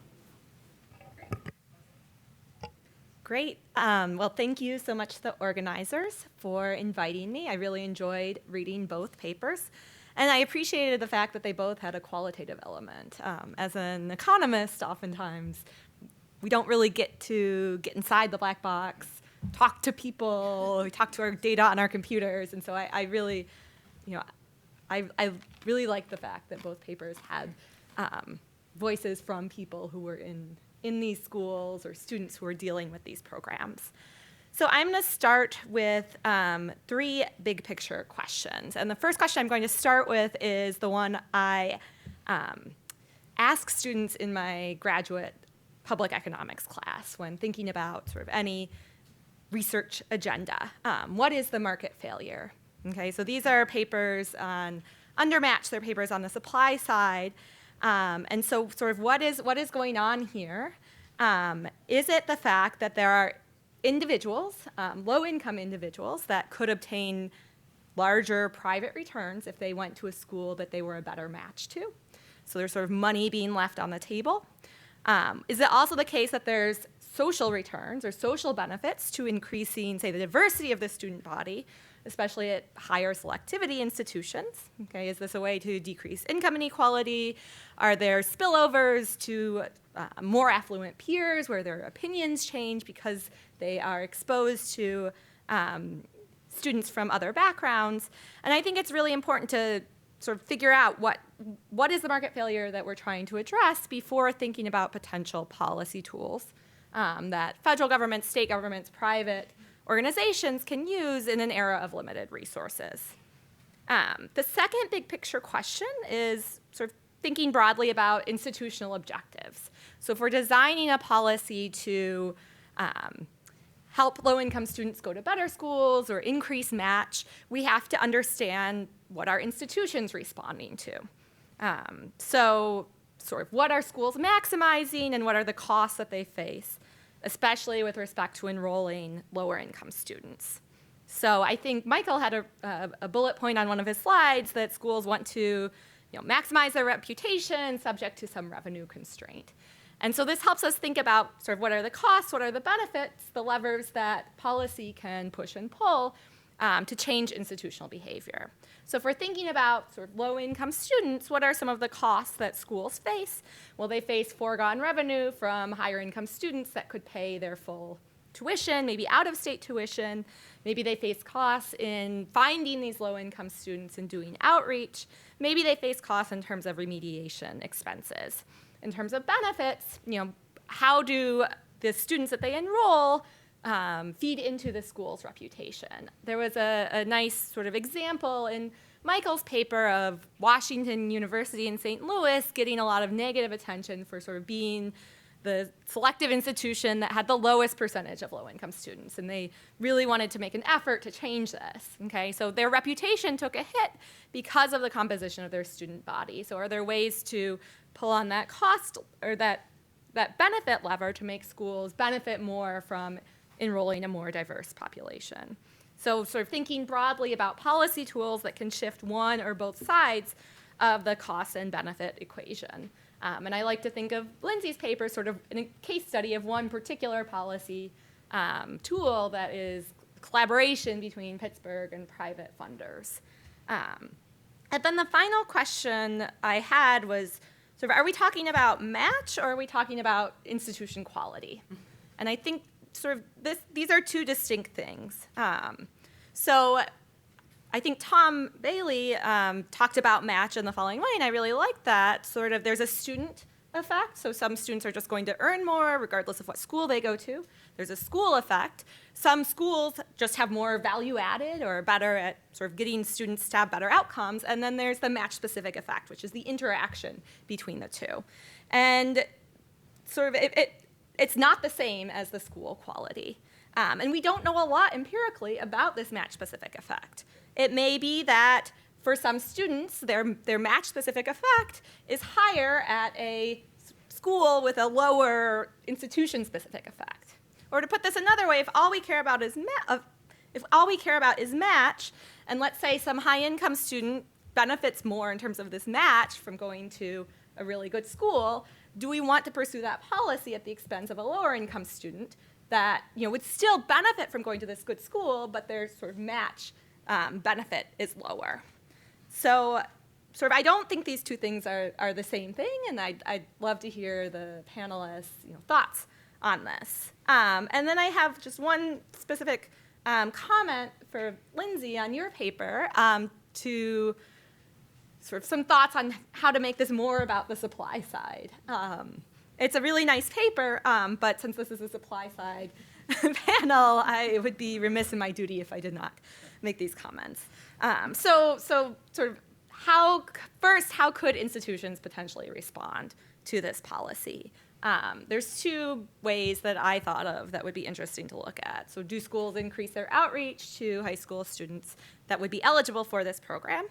Great. Well, thank you so much to the organizers for inviting me. I really enjoyed reading both papers. And I appreciated the fact that they both had a qualitative element. As an economist, oftentimes, we don't really get to get inside the black box, talk to people, we talk to our data on our computers. And so I really, I really like the fact that both papers had voices from people who were in these schools or students who are dealing with these programs. So I'm going to start with 3 big picture questions. And the first question I'm going to start with is the one I ask students in my graduate public economics class when thinking about sort of any research agenda. What is the market failure? Okay, so these are papers on undermatch, they're papers on the supply side. And so sort of what is going on here? Is it the fact that there are individuals, low-income individuals, that could obtain larger private returns if they went to a school that they were a better match to? So there's sort of money being left on the table. Is it also the case that there's social returns or social benefits to increasing, say, the diversity of the student body, especially at higher selectivity institutions? Okay, is this a way to decrease income inequality? Are there spillovers to more affluent peers where their opinions change because they are exposed to students from other backgrounds. And I think it's really important to sort of figure out what is the market failure that we're trying to address before thinking about potential policy tools that federal governments, state governments, private organizations can use in an era of limited resources. The second big picture question is sort of thinking broadly about institutional objectives. So if we're designing a policy to help low-income students go to better schools or increase match, we have to understand what our institutions responding to. So sort of what are schools maximizing and what are the costs that they face, especially with respect to enrolling lower-income students. So I think Michael had a bullet point on one of his slides that schools want to maximize their reputation subject to some revenue constraint. And so this helps us think about sort of what are the costs, what are the benefits, the levers that policy can push and pull to change institutional behavior. So if we're thinking about sort of low-income students, what are some of the costs that schools face? Well, they face foregone revenue from higher-income students that could pay their full tuition, maybe out-of-state tuition. Maybe they face costs in finding these low-income students and doing outreach. Maybe they face costs in terms of remediation expenses. In terms of benefits, how do the students that they enroll feed into the school's reputation? There was a nice sort of example in Michael's paper of Washington University in St. Louis getting a lot of negative attention for sort of being the selective institution that had the lowest percentage of low-income students, and they really wanted to make an effort to change this, okay? So their reputation took a hit because of the composition of their student body. So are there ways to pull on that cost or that benefit lever to make schools benefit more from enrolling a more diverse population? So sort of thinking broadly about policy tools that can shift one or both sides of the cost and benefit equation. And I like to think of Lindsay's paper sort of in a case study of one particular policy tool that is collaboration between Pittsburgh and private funders. And then the final question I had was sort of, are we talking about match or are we talking about institution quality? And I think sort of these are two distinct things. So I think Tom Bailey talked about match in the following way, and I really like that. Sort of there's a student effect, so some students are just going to earn more regardless of what school they go to. There's a school effect. Some schools just have more value added or better at sort of getting students to have better outcomes. And then there's the match-specific effect, which is the interaction between the two. And sort of it's not the same as the school quality. And we don't know a lot empirically about this match-specific effect. It may be that for some students, their match-specific effect is higher at a school with a lower institution-specific effect. Or to put this another way, if all we care about is match, and let's say some high-income student benefits more in terms of this match from going to a really good school, do we want to pursue that policy at the expense of a lower-income student that would still benefit from going to this good school, but their sort of match benefit is lower? So sort of I don't think these two things are the same thing, and I'd love to hear the panelists' thoughts on this. And then I have just one specific comment for Lindsay on your paper to sort of some thoughts on how to make this more about the supply side. It's a really nice paper, but since this is a supply side panel, I would be remiss in my duty if I did not make these comments. So sort of how could institutions potentially respond to this policy? There's two ways that I thought of that would be interesting to look at. So do schools increase their outreach to high school students that would be eligible for this program?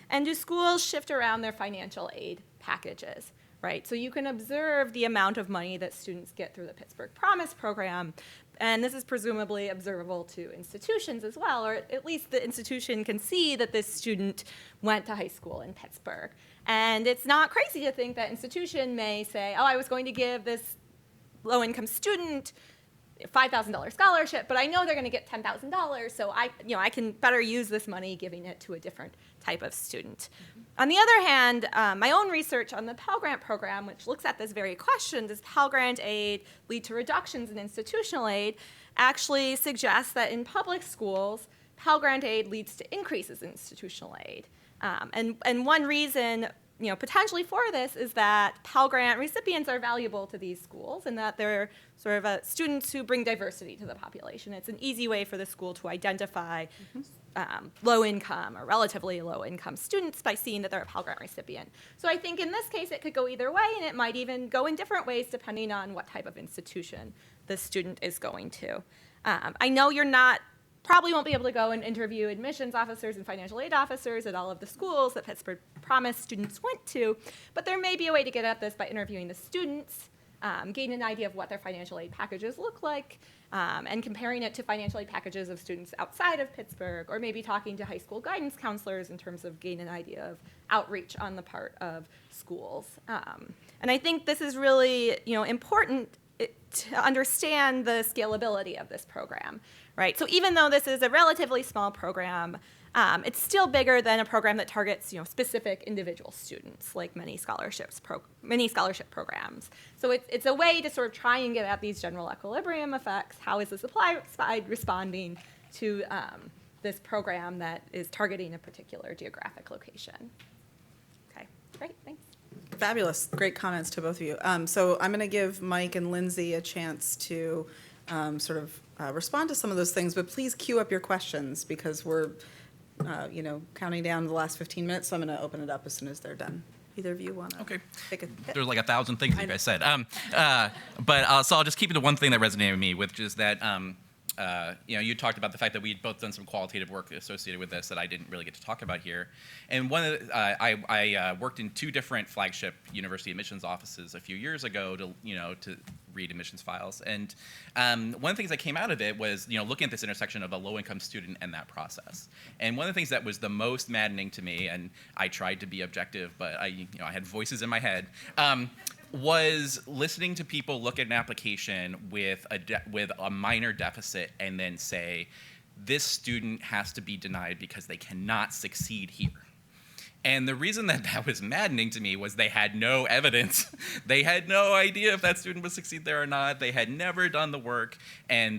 And do schools shift around their financial aid packages? Right, so you can observe the amount of money that students get through the Pittsburgh Promise program, and this is presumably observable to institutions as well, or at least the institution can see that this student went to high school in Pittsburgh. And it's not crazy to think that institution may say, oh, I was going to give this low-income student a $5,000 scholarship, but I know they're going to get $10,000, so I can better use this money giving it to a different type of student. On the other hand, my own research on the Pell Grant program, which looks at this very question, does Pell Grant aid lead to reductions in institutional aid, actually suggests that in public schools, Pell Grant aid leads to increases in institutional aid. And one reason, potentially for this is that Pell Grant recipients are valuable to these schools and that they're sort of students who bring diversity to the population. It's an easy way for the school to identify low-income or relatively low-income students by seeing that they're a Pell Grant recipient. So I think in this case it could go either way, and it might even go in different ways depending on what type of institution the student is going to. I know probably won't be able to go and interview admissions officers and financial aid officers at all of the schools that Pittsburgh Promise students went to, but there may be a way to get at this by interviewing the students, gain an idea of what their financial aid packages look like, and comparing it to financial aid packages of students outside of Pittsburgh, or maybe talking to high school guidance counselors in terms of gain an idea of outreach on the part of schools. And I think this is really important to understand the scalability of this program, right? So even though this is a relatively small program, it's still bigger than a program that targets specific individual students, like many scholarship programs. So it's a way to sort of try and get at these general equilibrium effects. How is the supply side responding to this program that is targeting a particular geographic location? Okay, great, thanks. Fabulous. Great comments to both of you. So I'm going to give Mike and Lindsay a chance to respond to some of those things, but please queue up your questions because we're counting down the last 15 minutes, so I'm going to open it up as soon as they're done. Either of you want to take a hit? There's like 1,000 things you guys said. But so I'll just keep it to one thing that resonated with me, which is that you talked about the fact that we had both done some qualitative work associated with this that I didn't really get to talk about here. And I worked in 2 different flagship university admissions offices a few years ago to read admissions files. And one of the things that came out of it was looking at this intersection of a low-income student and that process. And one of the things that was the most maddening to me, and I tried to be objective, but I had voices in my head. Was listening to people look at an application with a minor deficit and then say, this student has to be denied because they cannot succeed here. And the reason that was maddening to me was they had no evidence. They had no idea if that student would succeed there or not. They had never done the work,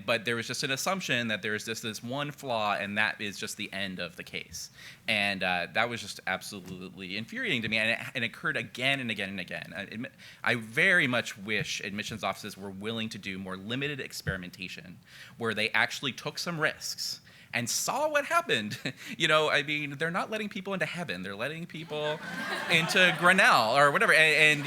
but there was just an assumption that there's just this one flaw, and that is just the end of the case. And that was just absolutely infuriating to me, and it occurred again and again and again. I very much wish admissions offices were willing to do more limited experimentation, where they actually took some risks and saw what happened. They're not letting people into heaven. They're letting people into Grinnell or whatever. And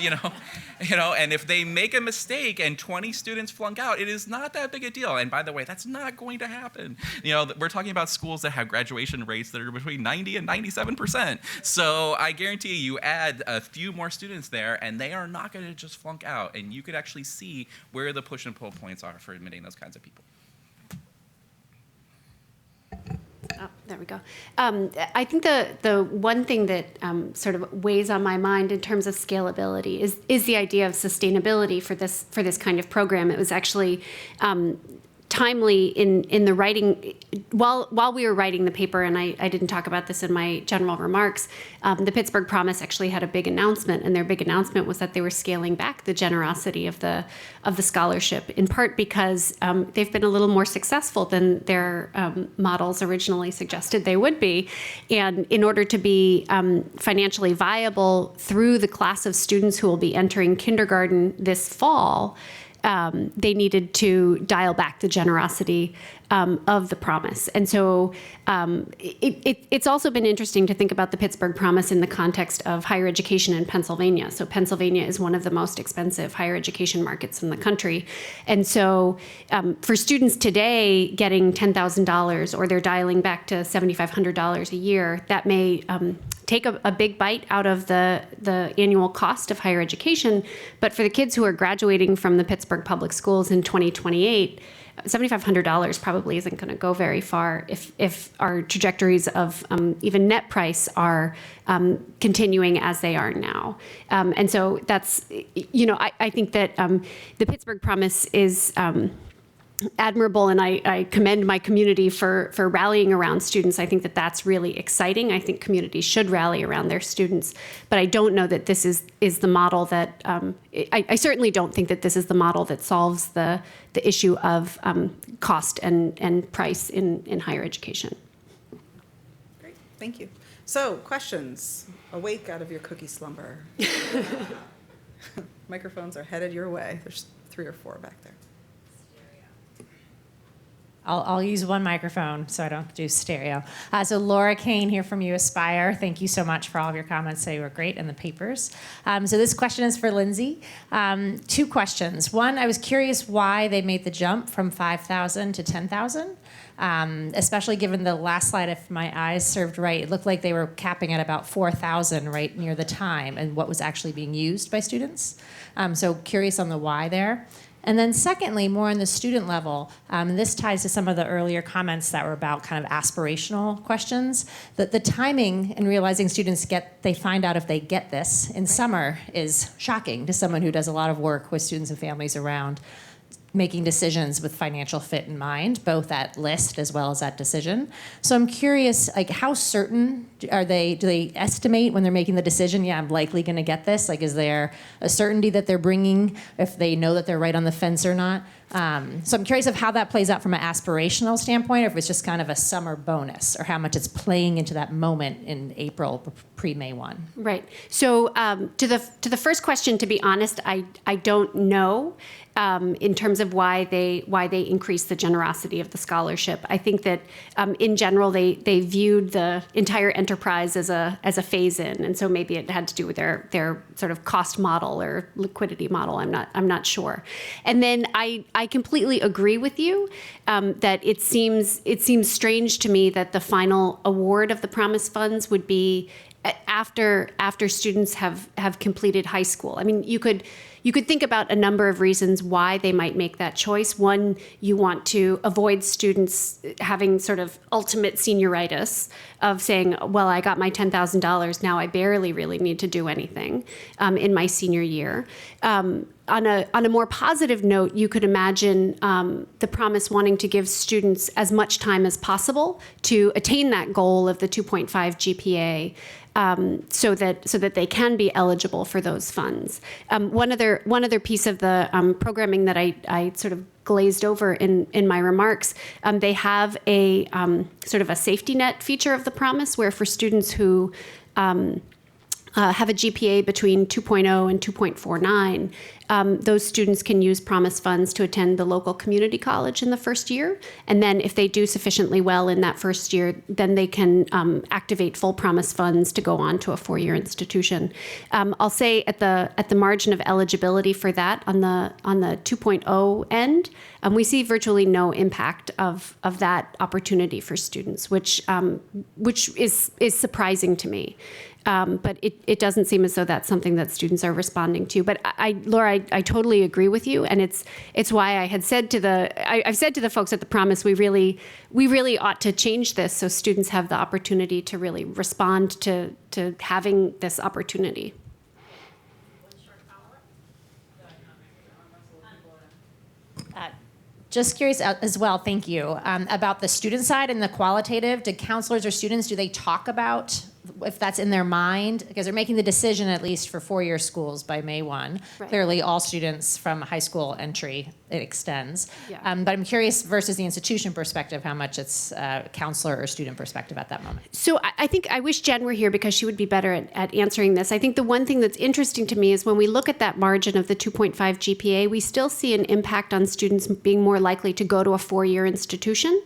if they make a mistake and 20 students flunk out, it is not that big a deal. And by the way, that's not going to happen. We're talking about schools that have graduation rates that are between 90 and 97%. So I guarantee you add a few more students there, and they are not going to just flunk out. And you could actually see where the push and pull points are for admitting those kinds of people. Oh, there we go. I think the one thing that sort of weighs on my mind in terms of scalability is the idea of sustainability for this kind of program. It was actually timely in the writing while we were writing the paper, and I didn't talk about this in my general remarks. The Pittsburgh Promise actually had a big announcement, and their big announcement was that they were scaling back the generosity of the scholarship, in part because they've been a little more successful than their models originally suggested they would be. And in order to be financially viable through the class of students who will be entering kindergarten this fall, they needed to dial back the generosity of the promise. And so it's also been interesting to think about the Pittsburgh Promise in the context of higher education in Pennsylvania. So Pennsylvania is one of the most expensive higher education markets in the country. And so for students today getting $10,000 or they're dialing back to $7,500 a year, that may take a big bite out of the annual cost of higher education. But for the kids who are graduating from the Pittsburgh Public Schools in 2028, $7,500 probably isn't going to go very far if our trajectories of even net price are continuing as they are now. And so that's, I think that the Pittsburgh Promise is admirable, and I commend my community for rallying around students. I think that that's really exciting. I think communities should rally around their students, but I don't know that this is the model that, I certainly don't think that this is the model that solves the issue of cost and price in higher education. Thank you. So, questions. Awake out of your cookie slumber. Microphones are headed your way. There's 3 or 4 back there. I'll use one microphone so I don't do stereo. So Laura Kane here from Aspire. Thank you so much for all of your comments. They were great in the papers. So this question is for Lindsay. 2 questions. One, I was curious why they made the jump from 5,000 to 10,000, especially given the last slide, if my eyes served right, it looked like they were capping at about 4,000 right near the time and what was actually being used by students. So curious on the why there. And then secondly, more on the student level, this ties to some of the earlier comments that were about kind of aspirational questions. That the timing in realizing students they find out if they get this in summer is shocking to someone who does a lot of work with students and families around making decisions with financial fit in mind, both at list as well as at decision. So I'm curious, like, how certain are they? Do they estimate when they're making the decision, yeah, I'm likely going to get this? Like, is there a certainty that they're bringing if they know that they're right on the fence or not? So I'm curious of how that plays out from an aspirational standpoint, or if it's just kind of a summer bonus, or how much it's playing into that moment in April, pre-May 1. Right. So to the first question, to be honest, I don't know in terms of why they increased the generosity of the scholarship. I think that in general they viewed the entire enterprise as a phase in, and so maybe it had to do with their sort of cost model or liquidity model. I'm not sure. And then I completely agree with you that it seems strange to me that the final award of the Promise funds would be after students have completed high school. I mean, you could think about a number of reasons why they might make that choice. One, you want to avoid students having sort of ultimate senioritis of saying, well, I got my $10,000, now I barely really need to do anything in my senior year. On a more positive note, you could imagine the Promise wanting to give students as much time as possible to attain that goal of the 2.5 GPA. So that they can be eligible for those funds. One other piece of the programming that I sort of glazed over in my remarks, they have a sort of a safety net feature of the Promise, where for students who have a GPA between 2.0 and 2.49, those students can use Promise funds to attend the local community college in the first year. And then if they do sufficiently well in that first year, then they can activate full Promise funds to go on to a 4-year institution. I'll say at the margin of eligibility for that on the 2.0 end, we see virtually no impact of that opportunity for students, which is surprising to me. But it doesn't seem as though that's something that students are responding to. But Laura, I totally agree with you, and it's why I had said I've said to the folks at the Promise, we really ought to change this so students have the opportunity to really respond to having this opportunity. Just curious as well, thank you, about the student side and the qualitative. Do counselors or students, do they talk about if that's in their mind? Because they're making the decision, at least for 4-year schools, by May 1. Right. Clearly, all students from high school entry, it extends. Yeah. But I'm curious, versus the institution perspective, how much it's counselor or student perspective at that moment. So I think I wish Jen were here because she would be better at answering this. I think the one thing that's interesting to me is when we look at that margin of the 2.5 GPA, we still see an impact on students being more likely to go to a 4-year institution.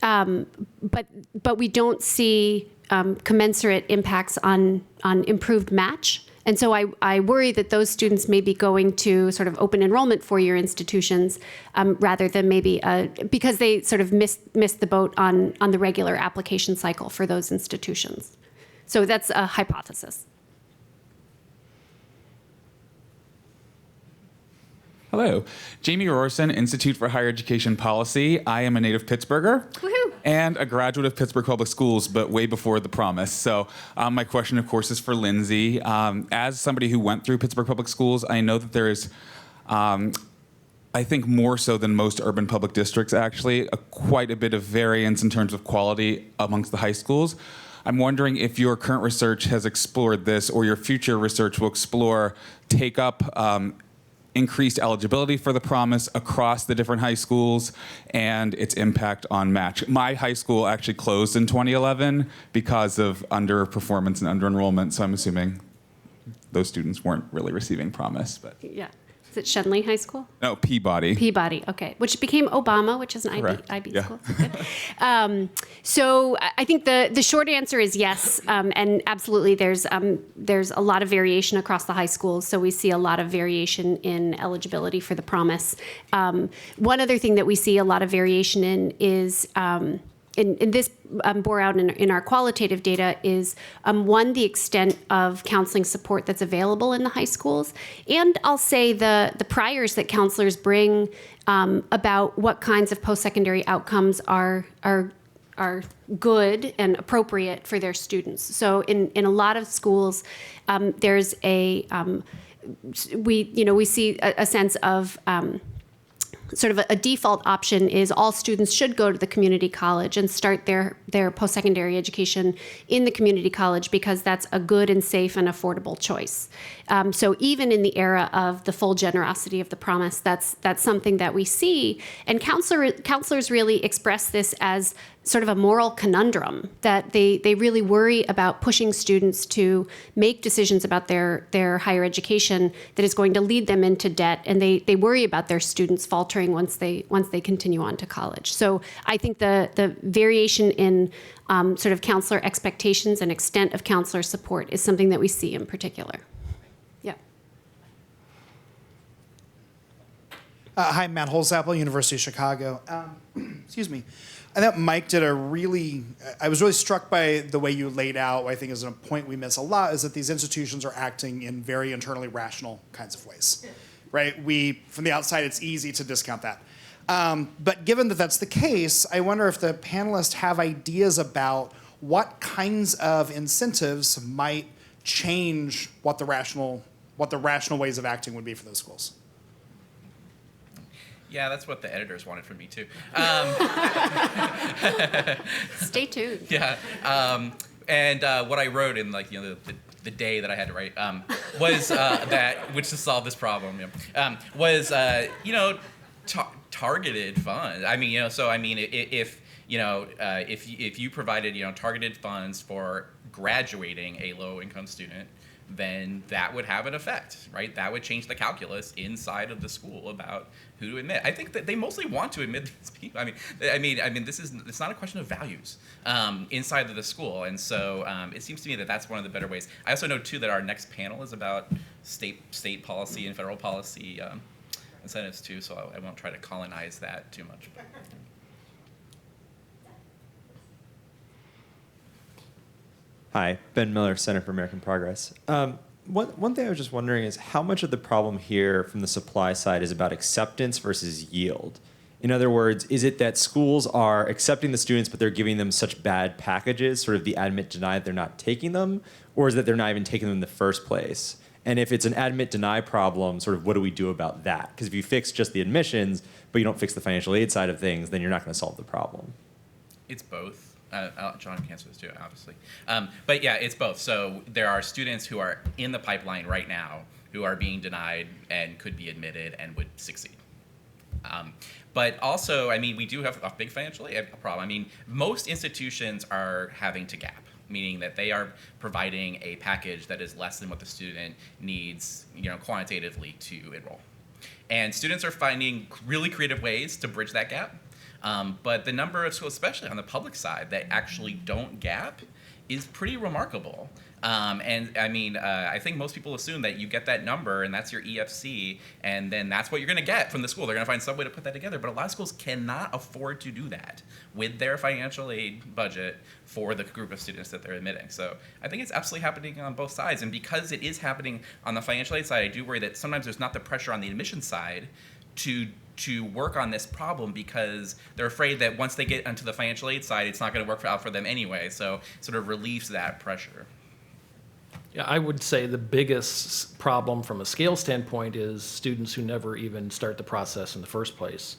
But we don't see commensurate impacts on improved match. And so I worry that those students may be going to sort of open enrollment 4-year institutions rather than maybe because they sort of missed the boat on the regular application cycle for those institutions. So that's a hypothesis. Hello, Jamie Rorson, Institute for Higher Education Policy. I am a native Pittsburgher. Woohoo! And a graduate of Pittsburgh Public Schools, but way before the Promise. So my question, of course, is for Lindsay. As somebody who went through Pittsburgh Public Schools, I know that there is, I think more so than most urban public districts, actually, quite a bit of variance in terms of quality amongst the high schools. I'm wondering if your current research has explored this, or your future research will explore take-up increased eligibility for the promise across the different high schools and its impact on match. My high school actually closed in 2011 because of underperformance and under-enrollment, so I'm assuming those students weren't really receiving promise. But Yeah. Is it Shenley High School? no, Peabody. Peabody, okay. Which became Obama, which is an Correct. IB Yeah. school. Good. So I think the short answer is yes, and absolutely there's a lot of variation across the high schools. So we see a lot of variation in eligibility for the promise. One other thing that we see a lot of variation in is in this bore out in our qualitative data is one, the extent of counseling support that's available in the high schools, and I'll say the priors that counselors bring about what kinds of post-secondary outcomes are good and appropriate for their students. So in a lot of schools, there's we see a sense of sort of a default option is all students should go to the community college and start their post-secondary education in the community college because that's a good and safe and affordable choice. So even in the era of the full generosity of the promise, that's something that we see. And counselors really express this as sort of a moral conundrum, that they really worry about pushing students to make decisions about their higher education that is going to lead them into debt, and they worry about their students faltering once they continue on to college. So I think the variation in sort of counselor expectations and extent of counselor support is something that we see in particular. Yeah. Hi, Matt Holzapfel, University of Chicago. Excuse me. I thought Mike did I was really struck by the way you laid out what I think is a point we miss a lot, is that these institutions are acting in very internally rational kinds of ways, right? From the outside, it's easy to discount that. But given that that's the case, I wonder if the panelists have ideas about what kinds of incentives might change what the rational ways of acting would be for those schools. Yeah, that's what the editors wanted from me too. Stay tuned. Yeah, and what I wrote in the day that I had to write was which to solve this problem was targeted funds. I mean, if you provided targeted funds for graduating a low-income student, then that would have an effect, right? That would change the calculus inside of the school about who to admit. I think that they mostly want to admit these people. I mean, it's not a question of values inside of the school, and so it seems to me that that's one of the better ways. I also know too that our next panel is about state policy and federal policy incentives too, so I won't try to colonize that too much. Hi, Ben Miller, Center for American Progress. One thing I was just wondering is how much of the problem here from the supply side is about acceptance versus yield? In other words, is it that schools are accepting the students but they're giving them such bad packages, sort of the admit deny that they're not taking them, or is that they're not even taking them in the first place? And if it's an admit deny problem, sort of what do we do about that? Because if you fix just the admissions but you don't fix the financial aid side of things, then you're not going to solve the problem. It's both. John can answer this too, obviously. But yeah, it's both. So there are students who are in the pipeline right now who are being denied and could be admitted and would succeed. But also, we do have a big financial aid problem. Most institutions are having to gap, meaning that they are providing a package that is less than what the student needs, quantitatively to enroll. And students are finding really creative ways to bridge that gap. But the number of schools, especially on the public side, that actually don't gap is pretty remarkable. I think most people assume that you get that number and that's your EFC, and then that's what you're going to get from the school. They're going to find some way to put that together. But a lot of schools cannot afford to do that with their financial aid budget for the group of students that they're admitting. So I think it's absolutely happening on both sides. And because it is happening on the financial aid side, I do worry that sometimes there's not the pressure on the admission side to work on this problem because they're afraid that once they get onto the financial aid side, it's not going to work out for them anyway. So it sort of relieves that pressure. Yeah, I would say the biggest problem from a scale standpoint is students who never even start the process in the first place.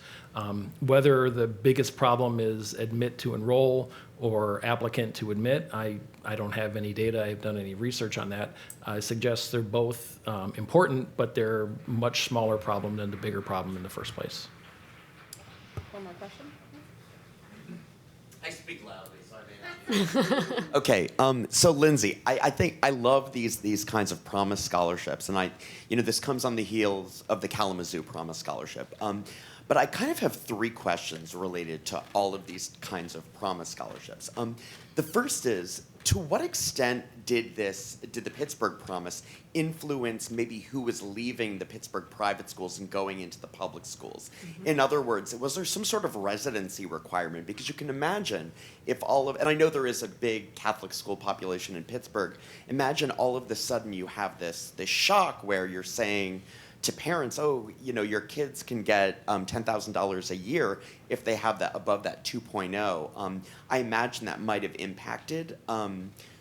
Whether the biggest problem is admit to enroll or applicant to admit, I don't have any data, I haven't done any research on that. I suggest they're both important, but they're a much smaller problem than the bigger problem in the first place. One more question? I speak loudly, so I may not. Okay, so Lindsay, I think I love these kinds of Promise scholarships, and this comes on the heels of the Kalamazoo Promise Scholarship. But I kind of have three questions related to all of these kinds of Promise scholarships. The first is, to what extent did the Pittsburgh Promise influence maybe who was leaving the Pittsburgh private schools and going into the public schools? Mm-hmm. In other words, was there some sort of residency requirement? Because you can imagine if and I know there is a big Catholic school population in Pittsburgh, imagine all of a sudden you have this shock where you're saying to parents, oh, your kids can get $10,000 a year if they have that above that 2.0. I imagine that might have impacted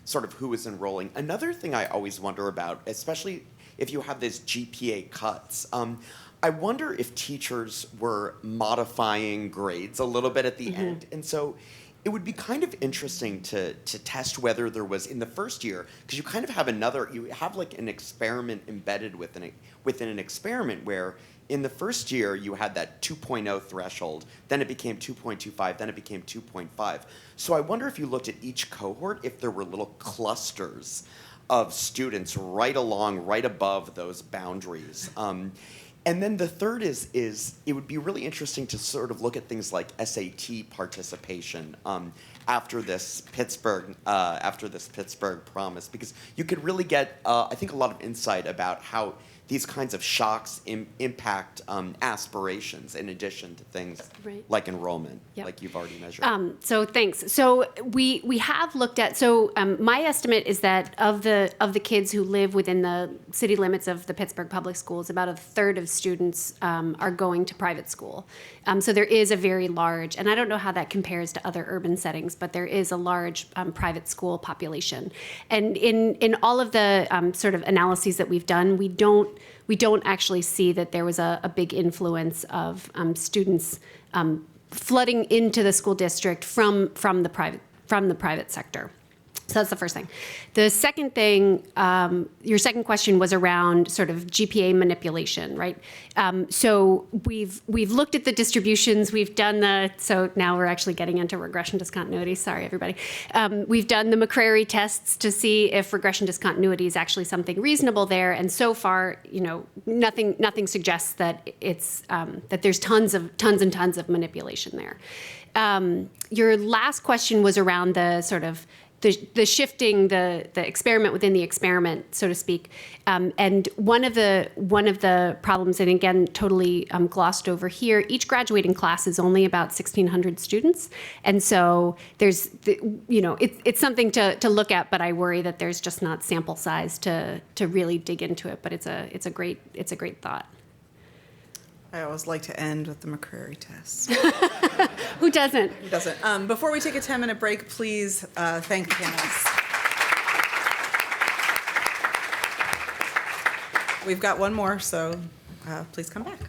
sort of who is enrolling. Another thing I always wonder about, especially if you have these GPA cuts, I wonder if teachers were modifying grades a little bit at the end. And so it would be kind of interesting to test whether there was in the first year, because you kind of have you have like an experiment embedded within an experiment where in the first year you had that 2.0 threshold, then it became 2.25, then it became 2.5. So I wonder if you looked at each cohort, if there were little clusters of students right above those boundaries. And then the third is it would be really interesting to sort of look at things like SAT participation after this Pittsburgh Promise, because you could really get I think a lot of insight about how these kinds of shocks impact aspirations in addition to things like enrollment, like you've already measured. So thanks. So we have looked at. So my estimate is that of the kids who live within the city limits of the Pittsburgh Public Schools, about a third of students are going to private school. So there is a very large, and I don't know how that compares to other urban settings, but there is a large private school population. And in all of the sort of analyses that we've done, we don't actually see that there was a big influence of students flooding into the school district from the private sector. So that's the first thing. The second thing, your second question was around sort of GPA manipulation, right? So we've looked at the distributions. We've done so now we're actually getting into regression discontinuity. Sorry, everybody. We've done the McCrary tests to see if regression discontinuity is actually something reasonable there. And so far, nothing suggests that it's that there's tons and tons of manipulation there. Your last question was around the sort of the shifting, the experiment within the experiment, so to speak. And one of the problems, and again, totally glossed over here, each graduating class is only about 1,600 students. And so there's, it's something to look at, but I worry that there's just not sample size to really dig into it. But it's a great thought. I always like to end with the McCrary test. Who doesn't? Who doesn't? Before we take a 10-minute break, please thank the panelists. We've got one more, so please come back.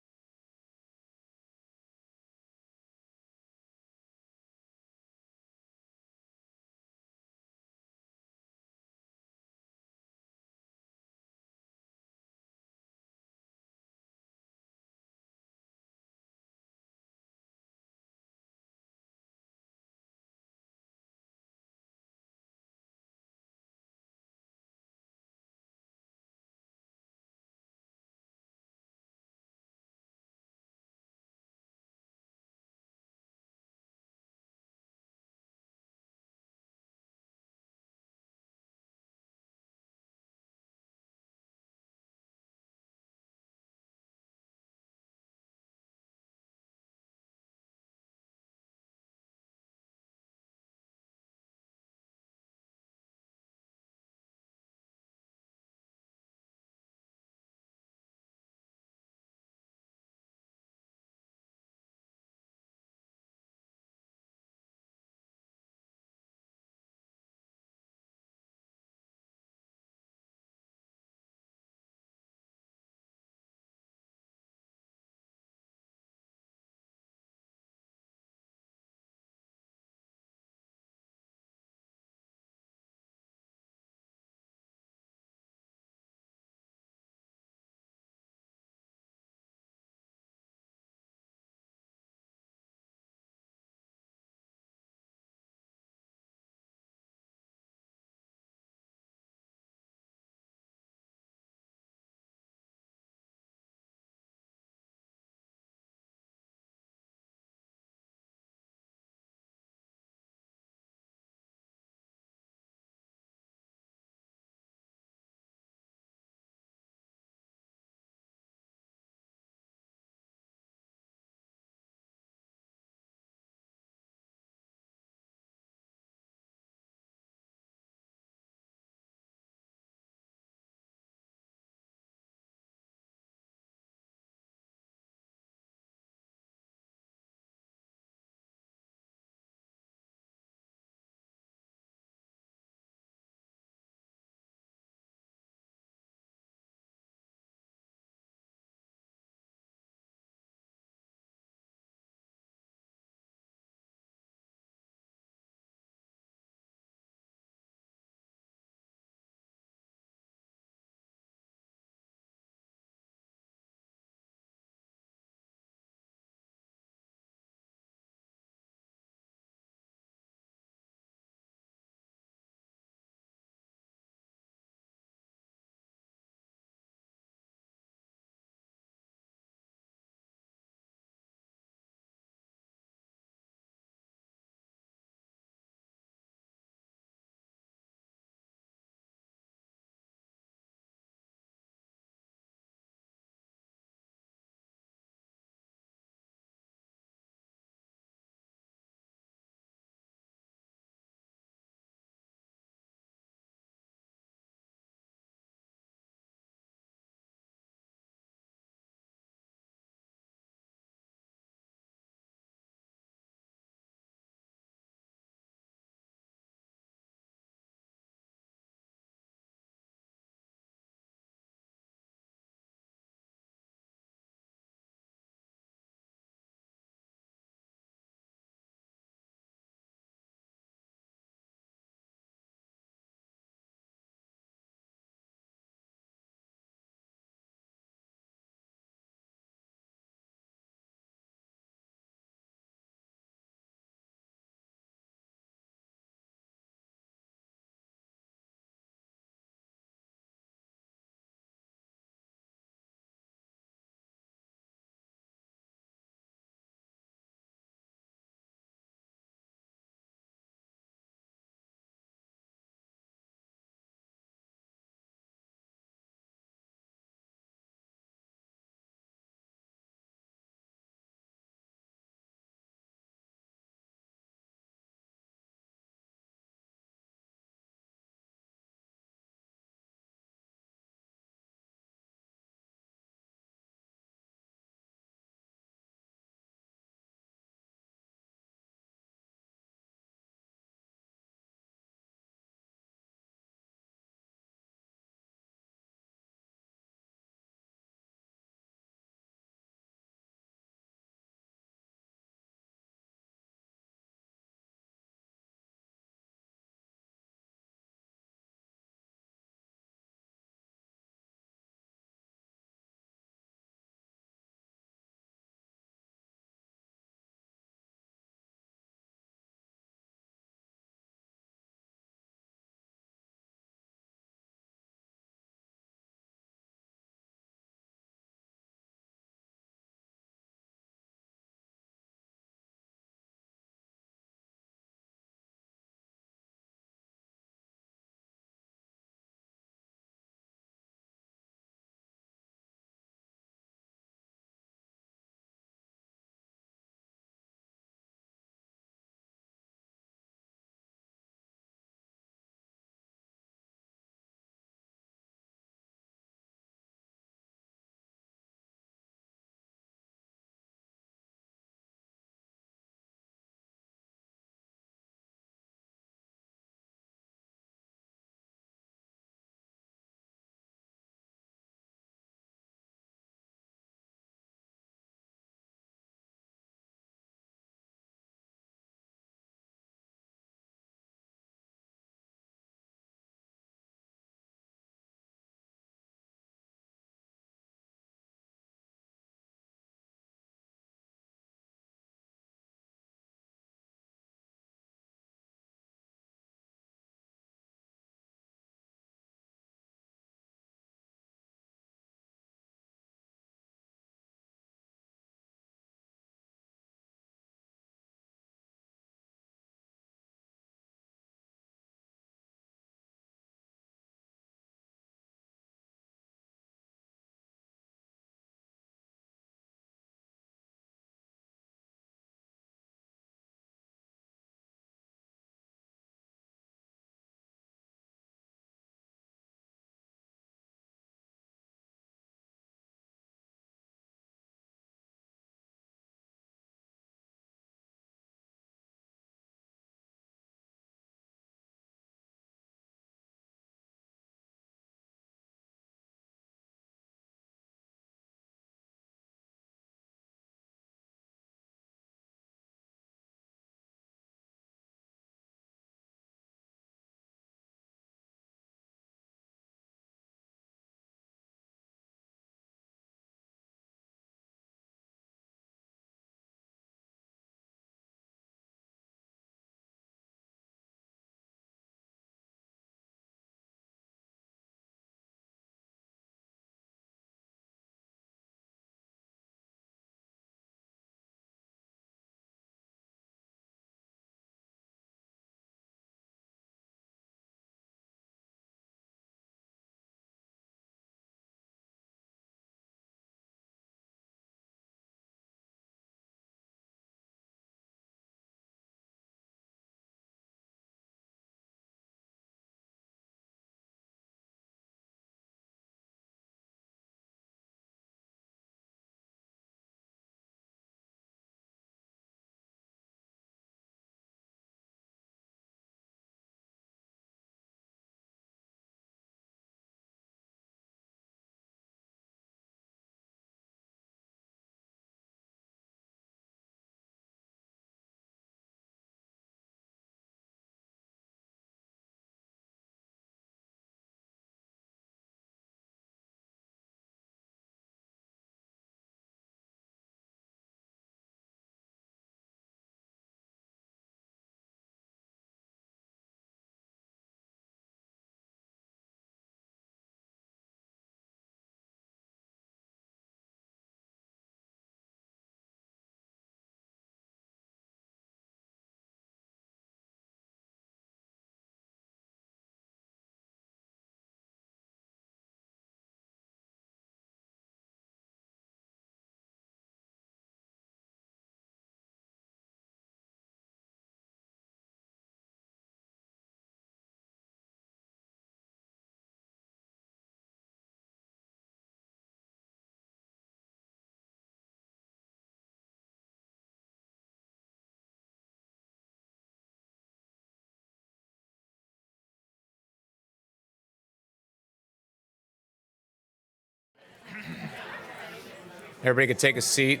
Everybody could take a seat.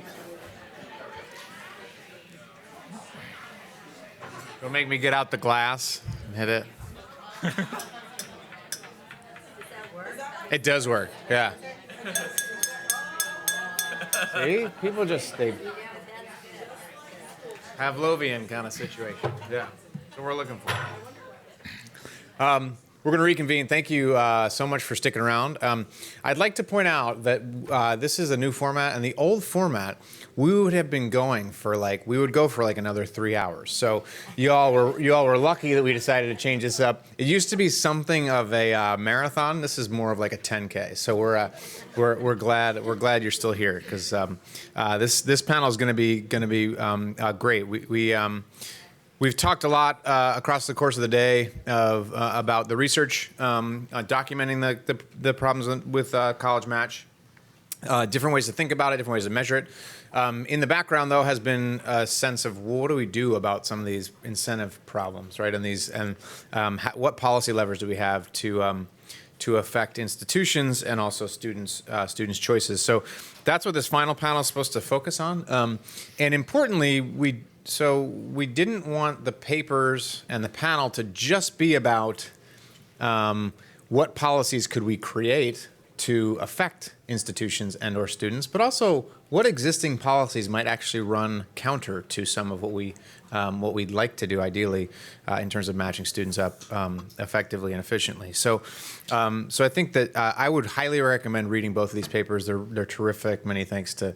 Don't make me get out the glass and hit it. It does work, yeah. See, people they Pavlovian kind of situation. Yeah, that's what we're looking for. We're going to reconvene. Thank you so much for sticking around. I'd like to point out that this is a new format, and the old format, we would have been going for we would go for another 3 hours. So you all were lucky that we decided to change this up. It used to be something of a marathon. This is more of like a 10K. So we're glad you're still here, because this panel is going to be great. We've talked a lot across the course of the day about the research documenting the problems with college match, different ways to think about it, different ways to measure it. In the background, though, has been a sense of what do we do about some of these incentive problems, right? And what policy levers do we have to affect institutions and also students' choices? So that's what this final panel is supposed to focus on. And importantly, we didn't want the papers and the panel to just be about what policies could we create to affect institutions and/or students, but also what existing policies might actually run counter to some of what we'd like to do ideally in terms of matching students up effectively and efficiently. So I think that I would highly recommend reading both of these papers. They're terrific. Many thanks to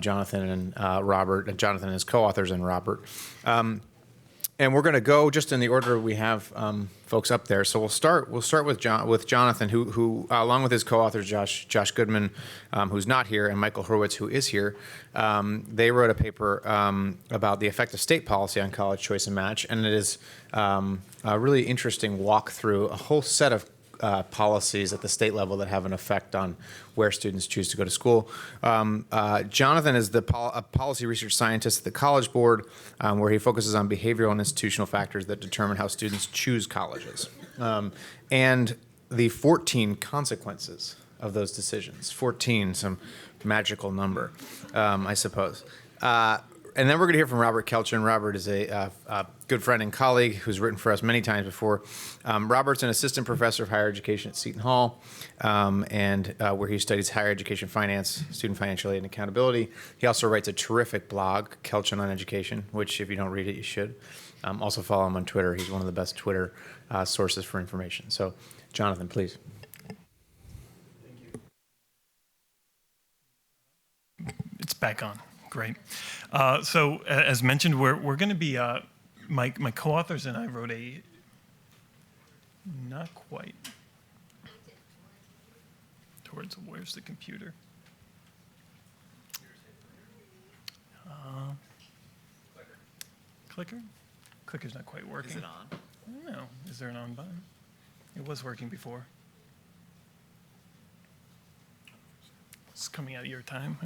Jonathan and Robert, Jonathan and his co-authors, and Robert. And we're going to go just in the order we have folks up there. So we'll start with Jonathan, who along with his co-authors Josh Goodman, who's not here, and Michael Hurwitz, who is here. They wrote a paper about the effect of state policy on college choice and match, and it is a really interesting walk through a whole set of policies at the state level that have an effect on where students choose to go to school. Jonathan is a policy research scientist at the College Board, where he focuses on behavioral and institutional factors that determine how students choose colleges, and the 14 consequences of those decisions. 14, some magical number, I suppose. And then we're going to hear from Robert Kelchen. Robert is a good friend and colleague who's written for us many times before. Robert's an assistant professor of higher education at Seton Hall, and where he studies higher education finance, student financial aid, and accountability. He also writes a terrific blog, Kelchen on Education, which if you don't read it, you should. Also follow him on Twitter. He's one of the best Twitter sources for information. So, Jonathan, please. It's back on. Great. So as mentioned, we're going to be, my co-authors and I wrote not quite, towards, where's the computer? Clicker? Clicker's not quite working. Is it on? I don't know. Is there an on button? It was working before. It's coming out of your time.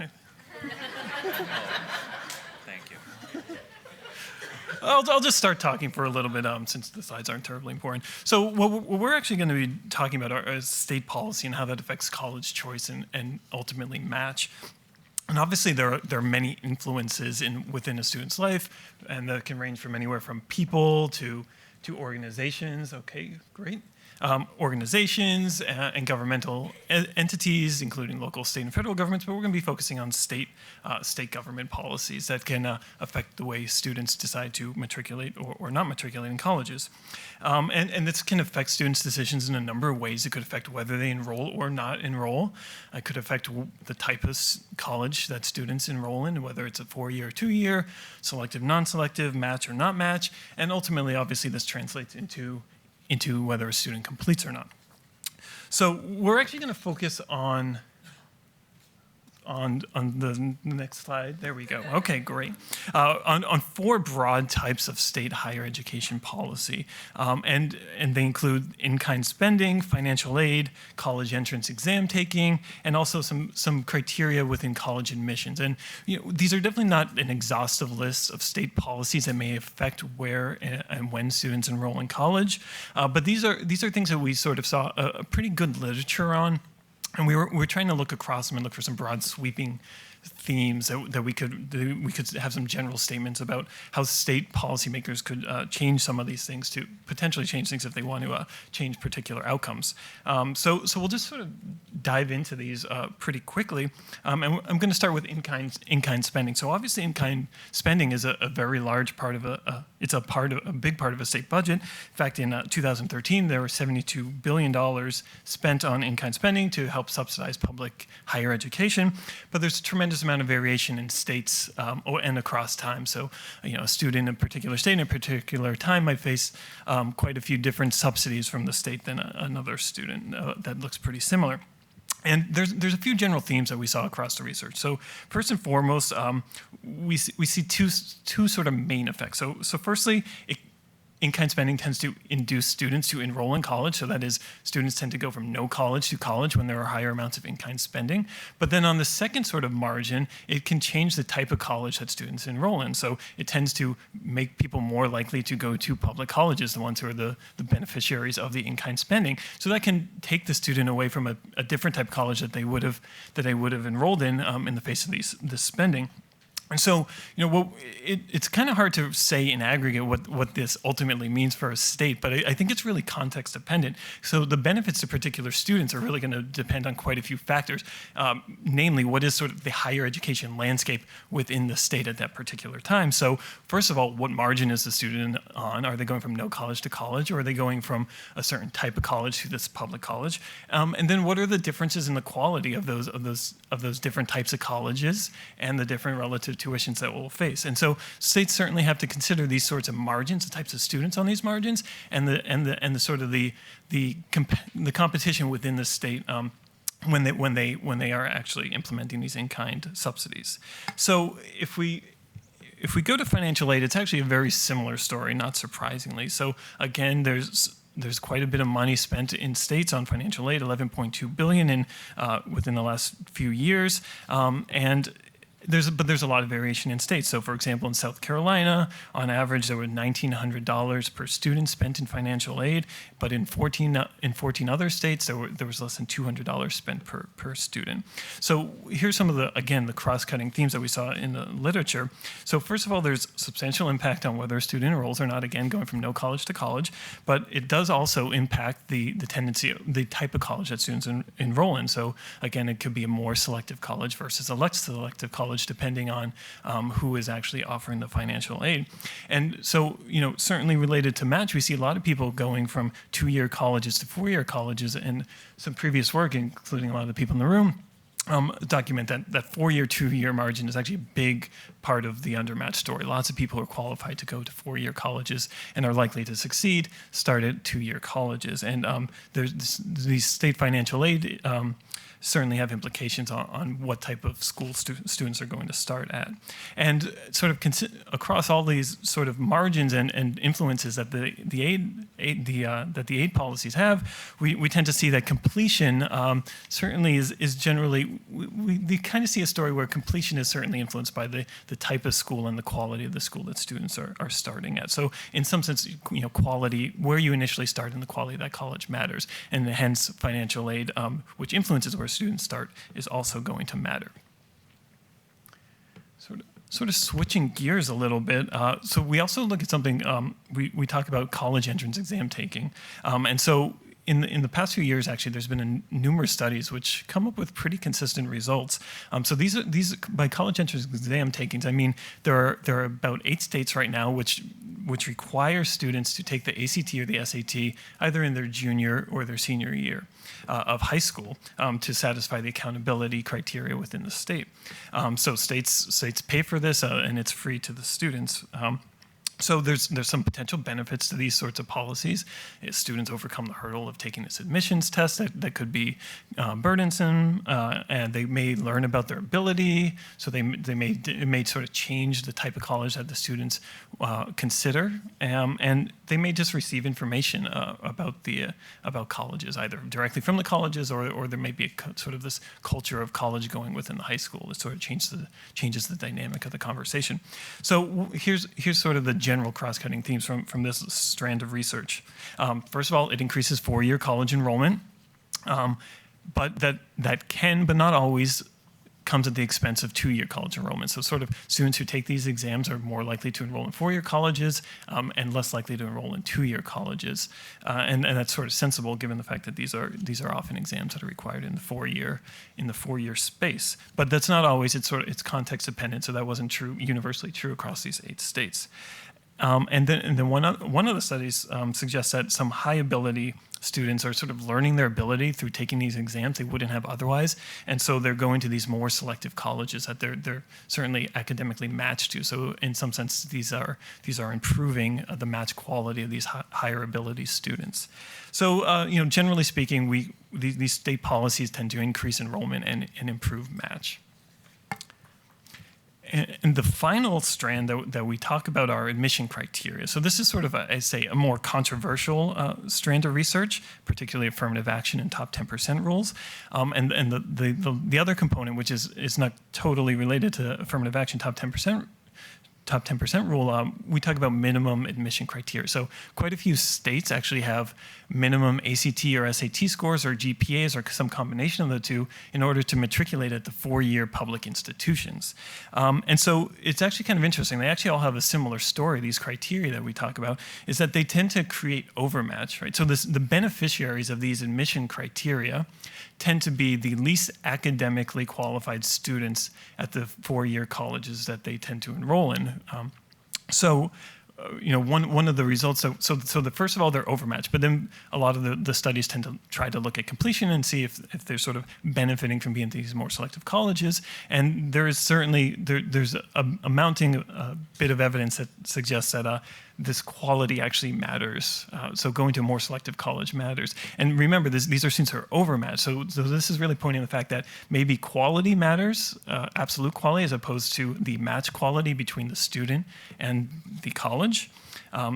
Thank you. I'll just start talking for a little bit since the slides aren't terribly important. So what we're actually going to be talking about is state policy and how that affects college choice and ultimately match. And obviously there are many influences within a student's life, and that can range from anywhere from people to organizations. Okay, great. Organizations and governmental entities, including local, state, and federal governments, but we're going to be focusing on state government policies that can affect the way students decide to matriculate or not matriculate in colleges. And this can affect students' decisions in a number of ways. It could affect whether they enroll or not enroll. It could affect the type of college that students enroll in, whether it's a 4-year or 2-year, selective, non-selective, match or not match, and ultimately, obviously, this translates into whether a student completes or not. So we're actually going to focus on the next slide. There we go. Okay, great. On 4 broad types of state higher education policy, and they include in-kind spending, financial aid, college entrance exam taking, and also some criteria within college admissions. And these are definitely not an exhaustive list of state policies that may affect where and when students enroll in college, but these are things that we sort of saw a pretty good literature on. And we're trying to look across them and look for some broad sweeping themes that we could have some general statements about how state policymakers could change some of these things, to potentially change things if they want to change particular outcomes. So we'll just sort of dive into these pretty quickly. And I'm going to start with in-kind spending. So obviously in-kind spending is a very large part of a big part of a state budget. In fact, in 2013, there were $72 billion spent on in-kind spending to help subsidize public higher education. But there's a tremendous amount of variation in states and across time. So, a student in a particular state in a particular time might face quite a few different subsidies from the state than another student that looks pretty similar. And there's a few general themes that we saw across the research. So first and foremost, we see two sort of main effects. So firstly, in-kind spending tends to induce students to enroll in college. So that is, students tend to go from no college to college when there are higher amounts of in-kind spending. But then on the second sort of margin, it can change the type of college that students enroll in. So it tends to make people more likely to go to public colleges, the ones who are the beneficiaries of the in-kind spending. So that can take the student away from a different type of college that they would have enrolled in the face of this spending. And so, it's kind of hard to say in aggregate what this ultimately means for a state, but I think it's really context dependent. So the benefits to particular students are really going to depend on quite a few factors, namely what is sort of the higher education landscape within the state at that particular time. So first of all, what margin is the student on? Are they going from no college to college, or are they going from a certain type of college to this public college? And then what are the differences in the quality of those different types of colleges and the different relative tuitions that we'll face? And so states certainly have to consider these sorts of margins, the types of students on these margins, and the sort of the competition within the state when they are actually implementing these in-kind subsidies. So if we go to financial aid, it's actually a very similar story, not surprisingly. So again, there's quite a bit of money spent in states on financial aid, $11.2 billion within the last few years, and there's a lot of variation in states. So, for example, in South Carolina, on average, there were $1,900 per student spent in financial aid, but in 14 other states, there was less than $200 spent per student. So here's some of the cross-cutting themes that we saw in the literature. So first of all, there's substantial impact on whether a student enrolls or not, again, going from no college to college, but it does also impact the type of college that students enroll in. So again, it could be a more selective college versus a less selective college, depending on who is actually offering the financial aid. And so, certainly related to match, we see a lot of people going from 2-year colleges to 4-year colleges, and some previous work, including a lot of the people in the room, document that 4-year, 2-year margin is actually a big part of the undermatched story. Lots of people who are qualified to go to 4-year colleges and are likely to succeed start at 2-year colleges. And there's these state financial aid certainly have implications on what type of school students are going to start at. And sort of across all these sort of margins and influences that the aid policies have, we tend to see that completion certainly is generally, we kind of see a story where completion is certainly influenced by the type of school and the quality of the school that students are starting at. So in some sense, quality, where you initially start and the quality of that college matters, and hence financial aid, which influences where students start, is also going to matter. Sort of switching gears a little bit. So we also look at something, we talk about college entrance exam taking. And so in the past few years, actually, there's been numerous studies which come up with pretty consistent results. So these by college entrance exam takings, I mean there are about 8 states right now which require students to take the ACT or the SAT either in their junior or their senior year of high school to satisfy the accountability criteria within the state. So states pay for this, and it's free to the students. So there's some potential benefits to these sorts of policies. If students overcome the hurdle of taking this admissions test that could be burdensome, and they may learn about their ability. So it may sort of change the type of college that the students consider, and they may just receive information about colleges, either directly from the colleges, or there may be sort of this culture of college going within the high school that sort of changes the dynamic of the conversation. So here's sort of the general cross-cutting themes from this strand of research. First of all, it increases 4-year college enrollment, but that can, but not always, comes at the expense of two-year college enrollment. So sort of students who take these exams are more likely to enroll in four-year colleges and less likely to enroll in two-year colleges. And that's sort of sensible given the fact that these are often exams that are required in the four-year space. But that's not always, it's context dependent, so that wasn't universally true across these 8 states. And then one of the studies suggests that some high ability students are sort of learning their ability through taking these exams they wouldn't have otherwise, and so they're going to these more selective colleges that they're certainly academically matched to. So in some sense, these are improving the match quality of these higher ability students. So generally speaking, these state policies tend to increase enrollment and improve match. And the final strand that we talk about are admission criteria. So this is sort of, a more controversial strand of research, particularly affirmative action and top 10% rules. And the other component, which is not totally related to affirmative action, top 10% rule, we talk about minimum admission criteria. So quite a few states actually have minimum ACT or SAT scores or GPAs or some combination of the two in order to matriculate at the four-year public institutions. And so it's actually kind of interesting. They actually all have a similar story. These criteria that we talk about is that they tend to create overmatch, right? So the beneficiaries of these admission criteria tend to be the least academically qualified students at the four-year colleges that they tend to enroll in. One of the results, first of all, they're overmatched, but then a lot of the studies tend to try to look at completion and see if they're sort of benefiting from being at these more selective colleges. And there is certainly, there's a mounting bit of evidence that suggests that this quality actually matters. So going to a more selective college matters. And remember, these are students who are overmatched. So this is really pointing to the fact that maybe quality matters, absolute quality, as opposed to the match quality between the student and the college.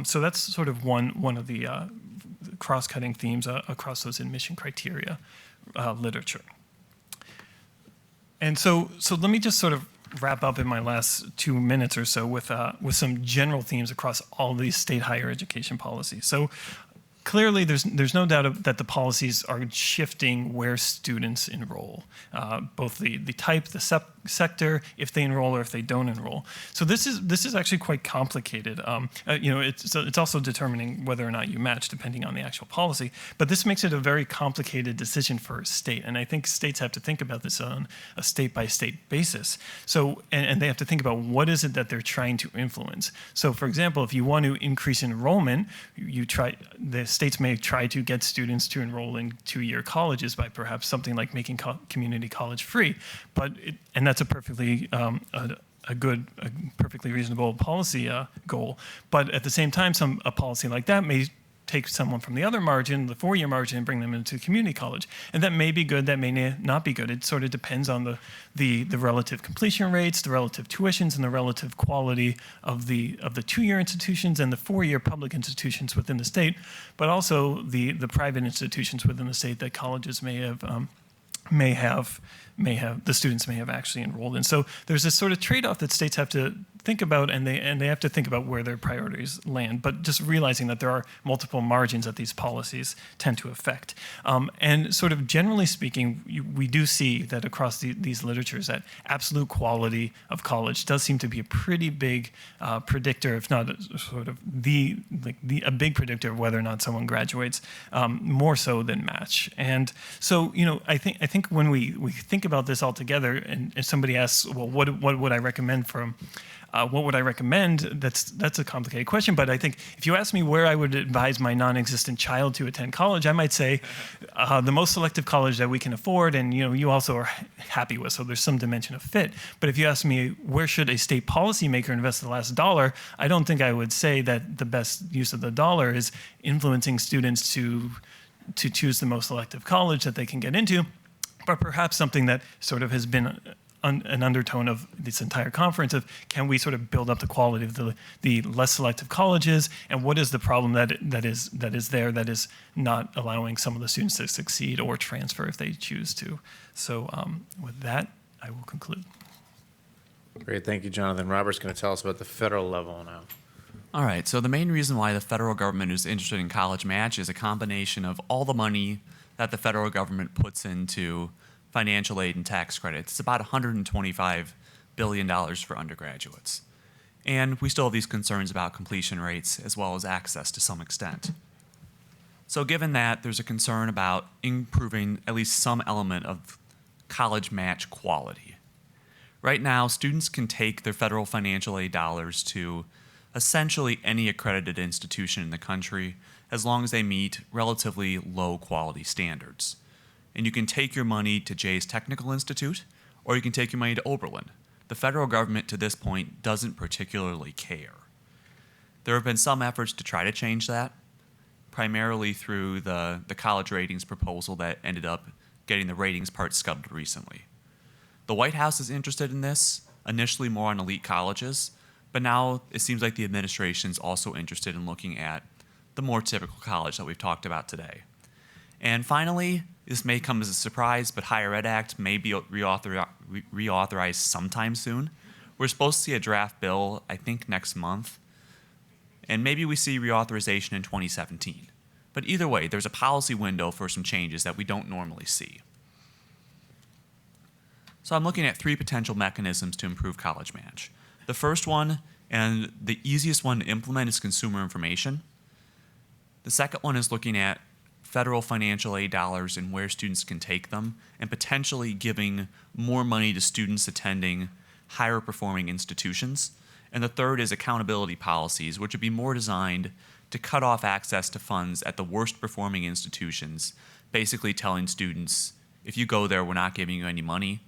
So that's sort of one of the cross-cutting themes across those admission criteria literature. And so let me just sort of wrap up in my last 2 minutes or so with some general themes across all these state higher education policies. So clearly, there's no doubt that the policies are shifting where students enroll, both the type, the sector, if they enroll or if they don't enroll. So this is actually quite complicated. It's also determining whether or not you match depending on the actual policy. But this makes it a very complicated decision for a state, and I think states have to think about this on a state-by-state basis. So and they have to think about what is it that they're trying to influence. So for example, if you want to increase enrollment, the states may try to get students to enroll in two-year colleges by perhaps something like making community college free, and that's a perfectly perfectly reasonable policy goal. But at the same time, a policy like that may take someone from the other margin, the four-year margin, and bring them into community college. And that may be good, that may not be good. It sort of depends on the relative completion rates, the relative tuitions, and the relative quality of the two-year institutions and the four-year public institutions within the state, but also the private institutions within the state that colleges may have the students may have actually enrolled in. So there's this sort of trade-off that states have to think about, and they have to think about where their priorities land, but just realizing that there are multiple margins that these policies tend to affect. And sort of generally speaking, we do see that across these literatures that absolute quality of college does seem to be a pretty big predictor, if not sort of a big predictor of whether or not someone graduates, more so than match. And so, I think when we think about this all together, and if somebody asks, well, what would I recommend what would I recommend? That's a complicated question, but I think if you ask me where I would advise my non-existent child to attend college, I might say the most selective college that we can afford, and you also are happy with. So there's some dimension of fit. But if you ask me where should a state policymaker invest the last dollar, I don't think I would say that the best use of the dollar is influencing students to choose the most selective college that they can get into, but perhaps something that sort of has been an undertone of this entire conference of can we sort of build up the quality of the less selective colleges, and what is the problem that is not allowing some of the students to succeed or transfer if they choose to. So with that, I will conclude. Great, thank you, Jonathan. Robert's going to tell us about the federal level now. All right, so the main reason why the federal government is interested in college match is a combination of all the money that the federal government puts into financial aid and tax credits. It's about $125 billion for undergraduates. And we still have these concerns about completion rates as well as access to some extent. So given that, there's a concern about improving at least some element of college match quality. Right now, students can take their federal financial aid dollars to essentially any accredited institution in the country as long as they meet relatively low quality standards. And you can take your money to Jay's Technical Institute, or you can take your money to Oberlin. The federal government to this point doesn't particularly care. There have been some efforts to try to change that, primarily through the college ratings proposal that ended up getting the ratings part scuttled recently. The White House is interested in this, initially more on elite colleges, but now it seems like the administration is also interested in looking at the more typical college that we've talked about today. And finally, this may come as a surprise, but Higher Ed Act may be reauthorized sometime soon. We're supposed to see a draft bill, I think, next month, and maybe we see reauthorization in 2017. But either way, there's a policy window for some changes that we don't normally see. So I'm looking at 3 potential mechanisms to improve college match. The first one, and the easiest one to implement, is consumer information. The second one is looking at federal financial aid dollars and where students can take them, and potentially giving more money to students attending higher performing institutions. And the third is accountability policies, which would be more designed to cut off access to funds at the worst performing institutions, basically telling students, if you go there, we're not giving you any money,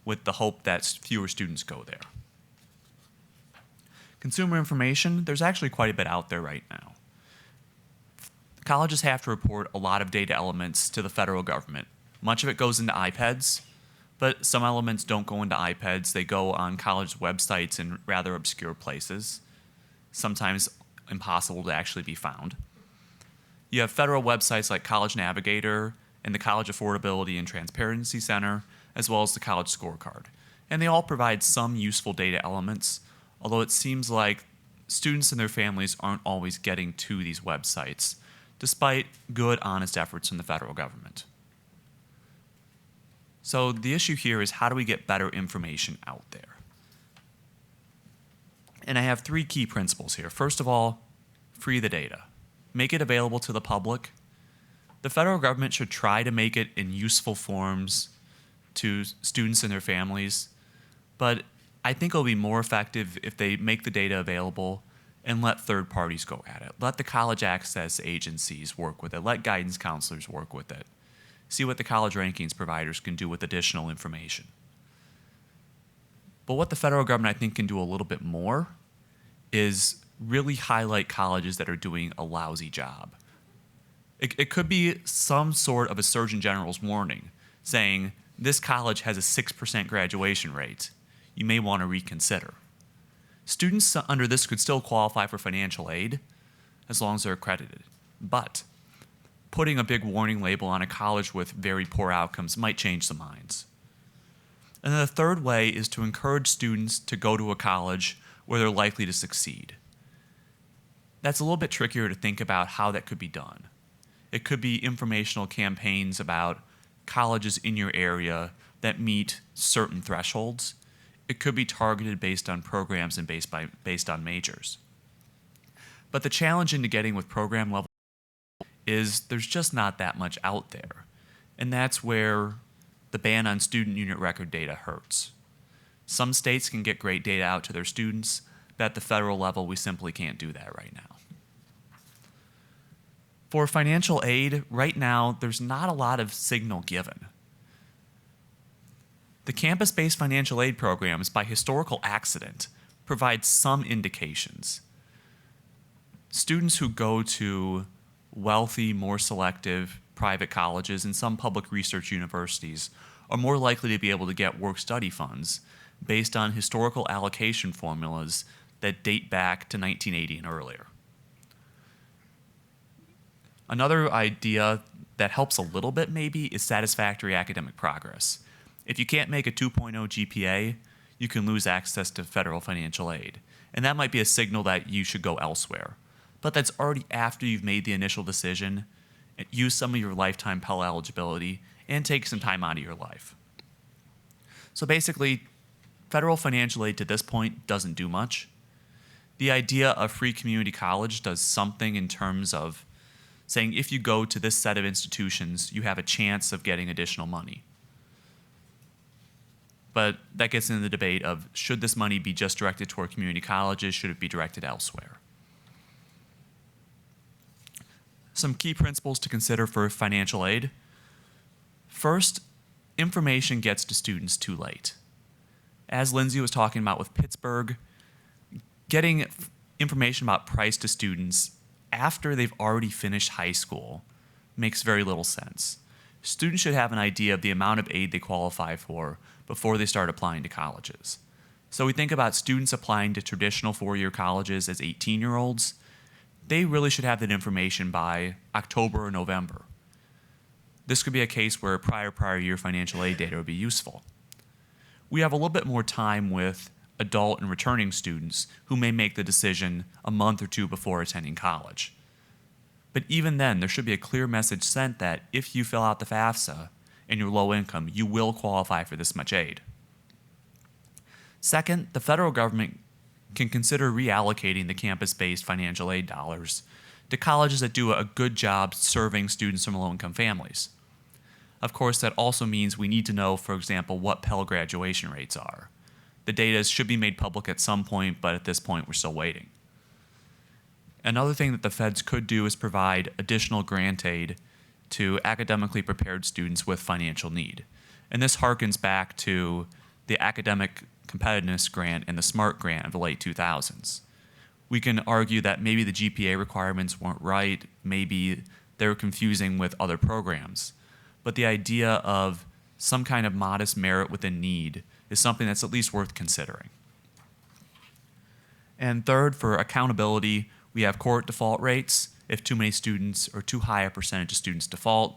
with the hope that fewer students go there. Consumer information, there's actually quite a bit out there right now. Colleges have to report a lot of data elements to the federal government. Much of it goes into iPads, but some elements don't go into iPads. They go on college websites in rather obscure places, sometimes impossible to actually be found. You have federal websites like College Navigator and the College Affordability and Transparency Center, as well as the College Scorecard. And they all provide some useful data elements, although it seems like students and their families aren't always getting to these websites, despite good, honest efforts from the federal government. So the issue here is, how do we get better information out there? And I have 3 key principles here. First of all, free the data. Make it available to the public. The federal government should try to make it in useful forms to students and their families, but I think it'll be more effective if they make the data available and let third parties go at it. Let the college access agencies work with it. Let guidance counselors work with it. See what the college rankings providers can do with additional information. But what the federal government, I think, can do a little bit more is really highlight colleges that are doing a lousy job. It could be some sort of a Surgeon General's warning saying, this college has a 6% graduation rate. You may want to reconsider. Students under this could still qualify for financial aid as long as they're accredited. But putting a big warning label on a college with very poor outcomes might change some minds. And then the third way is to encourage students to go to a college where they're likely to succeed. That's a little bit trickier to think about how that could be done. It could be informational campaigns about colleges in your area that meet certain thresholds. It could be targeted based on programs and based on majors. But the challenge into getting with program level is there's just not that much out there. And that's where the ban on student unit record data hurts. Some states can get great data out to their students, but at the federal level, we simply can't do that right now. For financial aid, right now, there's not a lot of signal given. The campus-based financial aid programs, by historical accident, provide some indications. Students who go to wealthy, more selective private colleges and some public research universities are more likely to be able to get work-study funds based on historical allocation formulas that date back to 1980 and earlier. Another idea that helps a little bit maybe is satisfactory academic progress. If you can't make a 2.0 GPA, you can lose access to federal financial aid. And that might be a signal that you should go elsewhere. But that's already after you've made the initial decision, use some of your lifetime Pell eligibility, and take some time out of your life. So basically, federal financial aid to this point doesn't do much. The idea of free community college does something in terms of saying if you go to this set of institutions, you have a chance of getting additional money. But that gets into the debate of should this money be just directed toward community colleges, should it be directed elsewhere? Some key principles to consider for financial aid. First, information gets to students too late. As Lindsay was talking about with Pittsburgh, getting information about price to students after they've already finished high school makes very little sense. Students should have an idea of the amount of aid they qualify for before they start applying to colleges. So we think about students applying to traditional four-year colleges as 18-year-olds. They really should have that information by October or November. This could be a case where prior year financial aid data would be useful. We have a little bit more time with adult and returning students who may make the decision a month or two before attending college. But even then, there should be a clear message sent that if you fill out the FAFSA and you're low income, you will qualify for this much aid. Second, the federal government can consider reallocating the campus-based financial aid dollars to colleges that do a good job serving students from low-income families. Of course, that also means we need to know, for example, what Pell graduation rates are. The data should be made public at some point, but at this point, we're still waiting. Another thing that the feds could do is provide additional grant aid to academically prepared students with financial need. And this harkens back to the academic competitiveness grant and the SMART grant of the late 2000s. We can argue that maybe the GPA requirements weren't right, maybe they were confusing with other programs. But the idea of some kind of modest merit within need is something that's at least worth considering. And third, for accountability, we have court default rates. If too many students or too high a percentage of students default,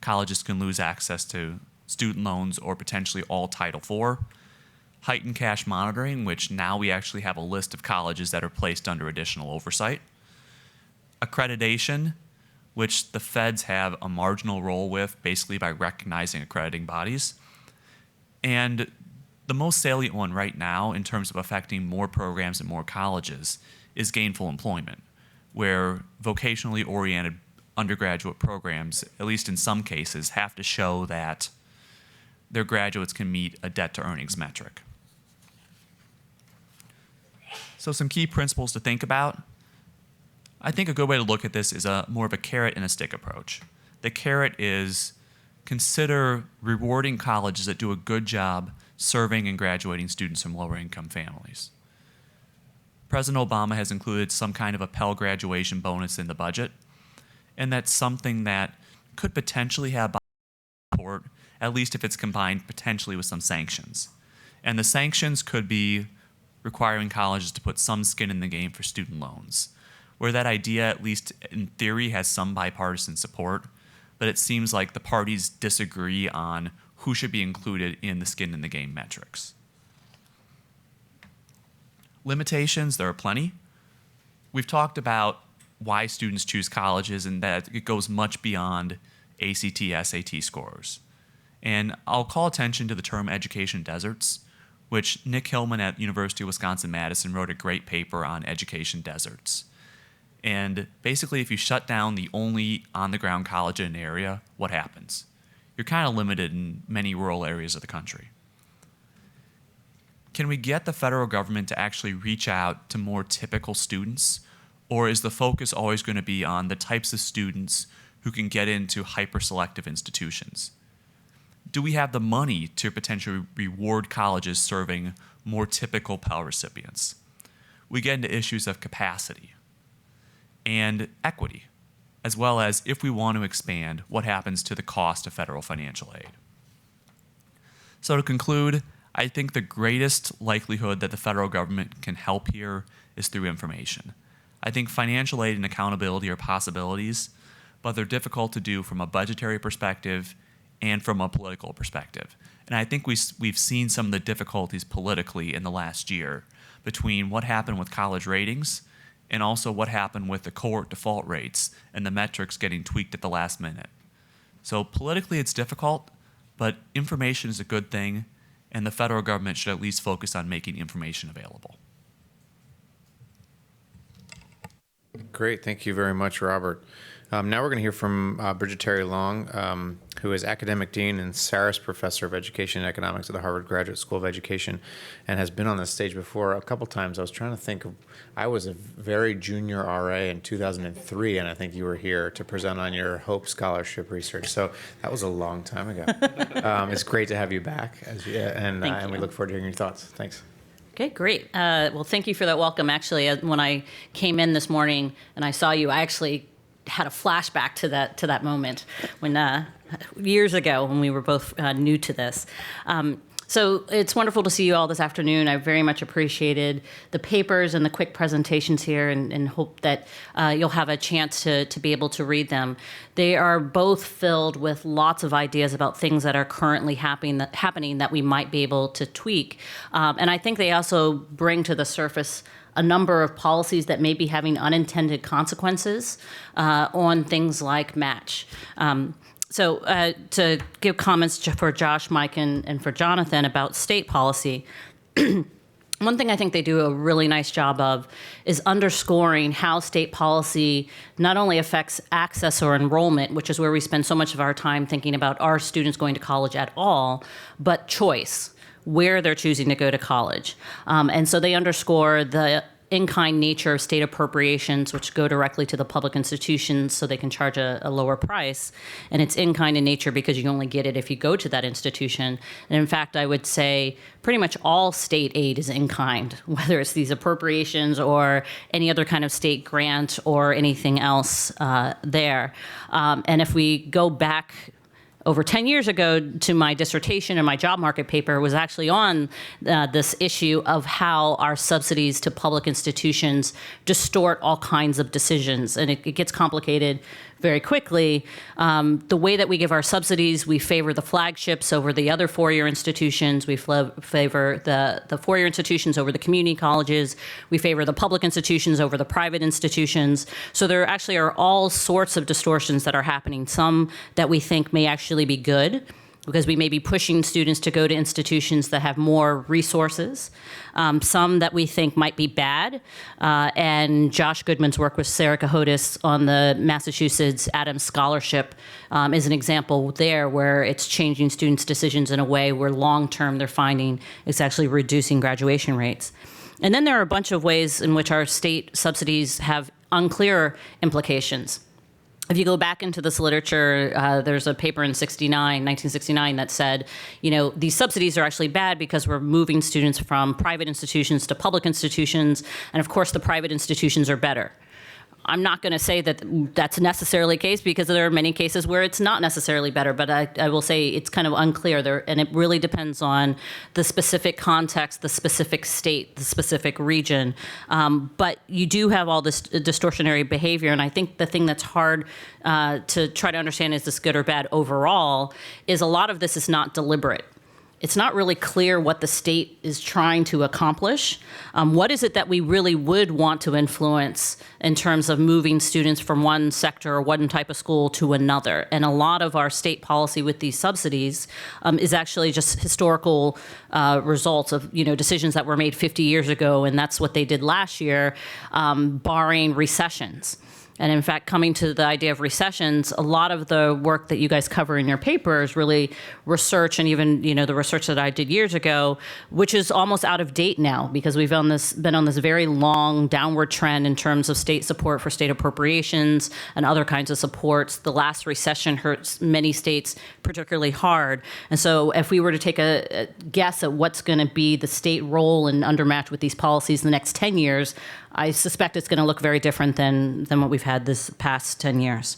colleges can lose access to student loans or potentially all Title IV. Heightened cash monitoring, which now we actually have a list of colleges that are placed under additional oversight. Accreditation, which the feds have a marginal role with, basically by recognizing accrediting bodies. And the most salient one right now in terms of affecting more programs and more colleges is gainful employment, where vocationally oriented undergraduate programs, at least in some cases, have to show that their graduates can meet a debt to earnings metric. So some key principles to think about. I think a good way to look at this is more of a carrot and a stick approach. The carrot is consider rewarding colleges that do a good job serving and graduating students from lower income families. President Obama has included some kind of a Pell graduation bonus in the budget, and that's something that could potentially have support, at least if it's combined potentially with some sanctions. And the sanctions could be requiring colleges to put some skin in the game for student loans, where that idea, at least in theory, has some bipartisan support, but it seems like the parties disagree on who should be included in the skin in the game metrics. Limitations, there are plenty. We've talked about why students choose colleges and that it goes much beyond ACT, SAT scores. And I'll call attention to the term education deserts, which Nick Hillman at University of Wisconsin-Madison wrote a great paper on education deserts. And basically, if you shut down the only on-the-ground college in an area, what happens? You're kind of limited in many rural areas of the country. Can we get the federal government to actually reach out to more typical students? Or is the focus always going to be on the types of students who can get into hyper-selective institutions? Do we have the money to potentially reward colleges serving more typical Pell recipients? We get into issues of capacity and equity, as well as if we want to expand, what happens to the cost of federal financial aid. So to conclude, I think the greatest likelihood that the federal government can help here is through information. I think financial aid and accountability are possibilities, but they're difficult to do from a budgetary perspective and from a political perspective. And I think we've seen some of the difficulties politically in the last year between what happened with college ratings and also what happened with the cohort default rates and the metrics getting tweaked at the last minute. So politically it's difficult, but information is a good thing, and the federal government should at least focus on making information available. Great, thank you very much, Robert. Now we're going to hear from Bridget Terry Long, who is Academic Dean and Saris Professor of Education and Economics at the Harvard Graduate School of Education, and has been on this stage before a couple times. I was trying to think of, I was a very junior RA in 2003, and I think you were here to present on your Hope Scholarship research. So that was a long time ago. It's great to have you back, and we look forward to hearing your thoughts. Thanks. Okay, great. Well, thank you for that welcome. Actually, when I came in this morning and I saw you, I actually had a flashback to that moment when years ago when we were both new to this. So it's wonderful to see you all this afternoon. I very much appreciated the papers and the quick presentations here, and hope that you'll have a chance to be able to read them. They are both filled with lots of ideas about things that are currently happening that we might be able to tweak. And I think they also bring to the surface a number of policies that may be having unintended consequences on things like match. So to give comments for Josh, Mike, and for Jonathan about state policy, one thing I think they do a really nice job of is underscoring how state policy not only affects access or enrollment, which is where we spend so much of our time thinking about are students going to college at all, but choice, where they're choosing to go to college. And so they underscore the in-kind nature of state appropriations, which go directly to the public institutions so they can charge a lower price. And it's in-kind in nature because you only get it if you go to that institution. And in fact, I would say pretty much all state aid is in-kind, whether it's these appropriations or any other kind of state grant or anything else there. And if we go back over 10 years ago to my dissertation and my job market paper was actually on this issue of how our subsidies to public institutions distort all kinds of decisions. And it gets complicated very quickly. The way that we give our subsidies, we favor the flagships over the other four-year institutions. We favor the four-year institutions over the community colleges. We favor the public institutions over the private institutions. So there actually are all sorts of distortions that are happening, some that we think may actually be good, because we may be pushing students to go to institutions that have more resources, some that we think might be bad. And Josh Goodman's work with Sarah Cahotis on the Massachusetts Adams Scholarship is an example there where it's changing students' decisions in a way where long-term they're finding it's actually reducing graduation rates. And then there are a bunch of ways in which our state subsidies have unclear implications. If you go back into this literature, there's a paper in 1969 that said, these subsidies are actually bad because we're moving students from private institutions to public institutions, and of course the private institutions are better. I'm not going to say that that's necessarily the case because there are many cases where it's not necessarily better, but I will say it's kind of unclear there, and it really depends on the specific context, the specific state, the specific region. But you do have all this distortionary behavior, and I think the thing that's hard to try to understand is this good or bad overall is a lot of this is not deliberate. It's not really clear what the state is trying to accomplish. What is it that we really would want to influence in terms of moving students from one sector or one type of school to another? And a lot of our state policy with these subsidies is actually just historical results of decisions that were made 50 years ago, and that's what they did last year, barring recessions. And in fact, coming to the idea of recessions, a lot of the work that you guys cover in your paper is really research, and even the research that I did years ago, which is almost out of date now because we've been on this very long downward trend in terms of state support for state appropriations and other kinds of supports. The last recession hurt many states particularly hard. And so if we were to take a guess at what's going to be the state role in undermatch with these policies in the next 10 years, I suspect it's going to look very different than what we've had this past 10 years.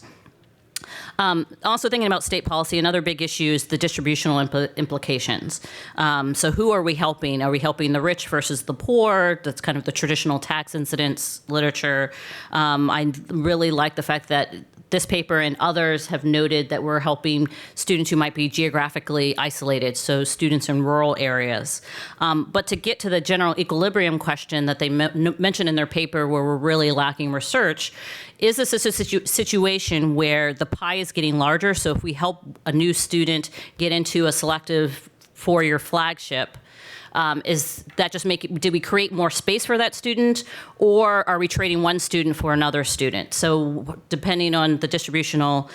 Also thinking about state policy, another big issue is the distributional implications. So who are we helping? Are we helping the rich versus the poor? That's kind of the traditional tax incidence literature. I really like the fact that this paper and others have noted that we're helping students who might be geographically isolated, so students in rural areas. But to get to the general equilibrium question that they mentioned in their paper where we're really lacking research, is this a situation where the pie is getting larger? So if we help a new student get into a selective four-year flagship, is that just did we create more space for that student, or are we trading one student for another student? So depending on the distributional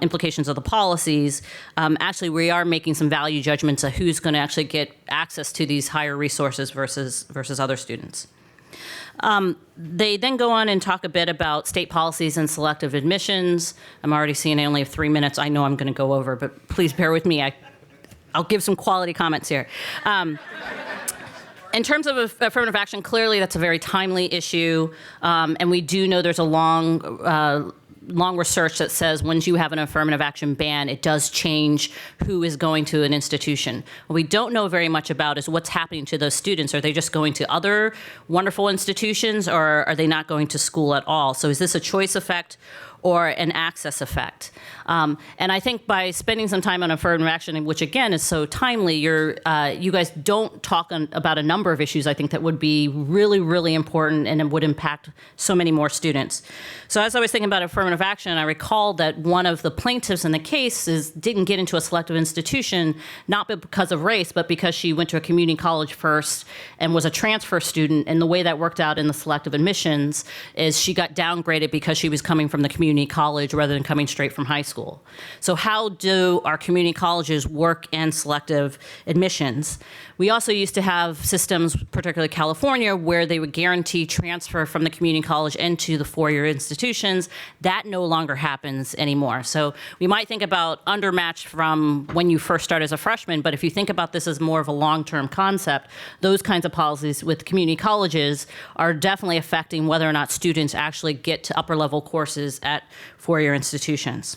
implications of the policies, actually we are making some value judgments of who's going to actually get access to these higher resources versus other students. They then go on and talk a bit about state policies and selective admissions. I'm already seeing I only have 3 minutes. I know I'm going to go over, but please bear with me. I'll give some quality comments here. In terms of affirmative action, clearly that's a very timely issue, and we do know there's a long research that says once you have an affirmative action ban, it does change who is going to an institution. What we don't know very much about is what's happening to those students. Are they just going to other wonderful institutions, or are they not going to school at all? So is this a choice effect or an access effect? And I think by spending some time on affirmative action, which again is so timely, you guys don't talk about a number of issues I think that would be really, really important and it would impact so many more students. So as I was thinking about affirmative action, I recalled that one of the plaintiffs in the case didn't get into a selective institution, not because of race, but because she went to a community college first and was a transfer student. And the way that worked out in the selective admissions is she got downgraded because she was coming from the community college rather than coming straight from high school. So how do our community colleges work in selective admissions? We also used to have systems, particularly California, where they would guarantee transfer from the community college into the four-year institutions. That no longer happens anymore. So we might think about undermatch from when you first start as a freshman, but if you think about this as more of a long-term concept, those kinds of policies with community colleges are definitely affecting whether or not students actually get to upper-level courses at four-year institutions.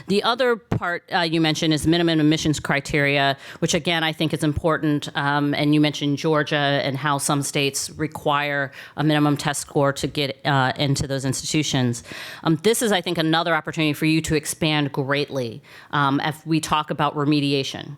The other part you mentioned is minimum admissions criteria, which again I think is important. And you mentioned Georgia and how some states require a minimum test score to get into those institutions. This is, I think, another opportunity for you to expand greatly if we talk about remediation.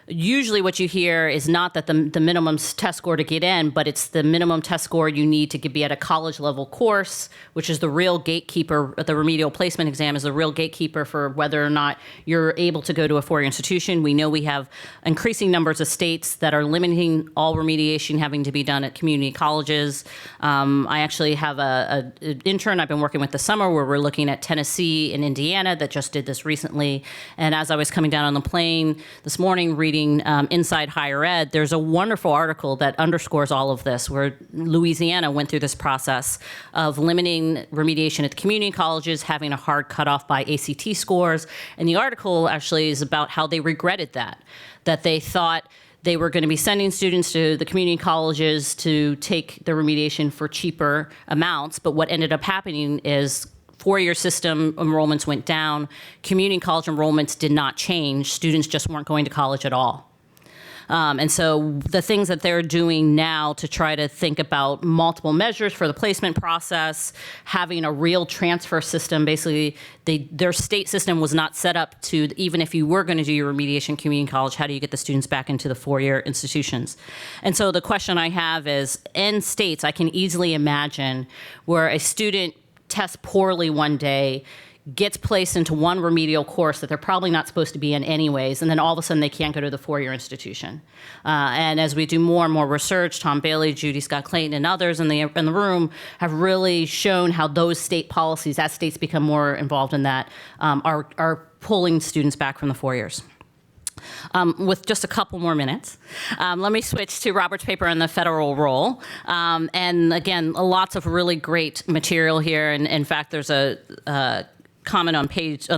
Usually what you hear is not that the minimum test score to get in, but it's the minimum test score you need to be at a college level course, which is the real gatekeeper. The remedial placement exam is the real gatekeeper for whether or not you're able to go to a four-year institution. We know we have increasing numbers of states that are limiting all remediation having to be done at community colleges. I actually have an intern I've been working with this summer where we're looking at Tennessee and Indiana that just did this recently. And as I was coming down on the plane this morning reading Inside Higher Ed, there's a wonderful article that underscores all of this, where Louisiana went through this process of limiting remediation at the community colleges, having a hard cutoff by ACT scores. And the article actually is about how they regretted that they thought they were going to be sending students to the community colleges to take the remediation for cheaper amounts. But what ended up happening is four-year system enrollments went down. Community college enrollments did not change. Students just weren't going to college at all. And so the things that they're doing now to try to think about multiple measures for the placement process, having a real transfer system, basically their state system was not set up to, even if you were going to do your remediation community college, how do you get the students back into the four-year institutions? And so the question I have is, in states, I can easily imagine where a student tests poorly one day, gets placed into one remedial course that they're probably not supposed to be in anyways, and then all of a sudden they can't go to the four-year institution. And as we do more and more research, Tom Bailey, Judy Scott-Clayton, and others in the room have really shown how those state policies, as states become more involved in that, are pulling students back from the 4 years. With just a couple more minutes, let me switch to Robert's paper on the federal role. And again, lots of really great material here. And in fact, there's a comment on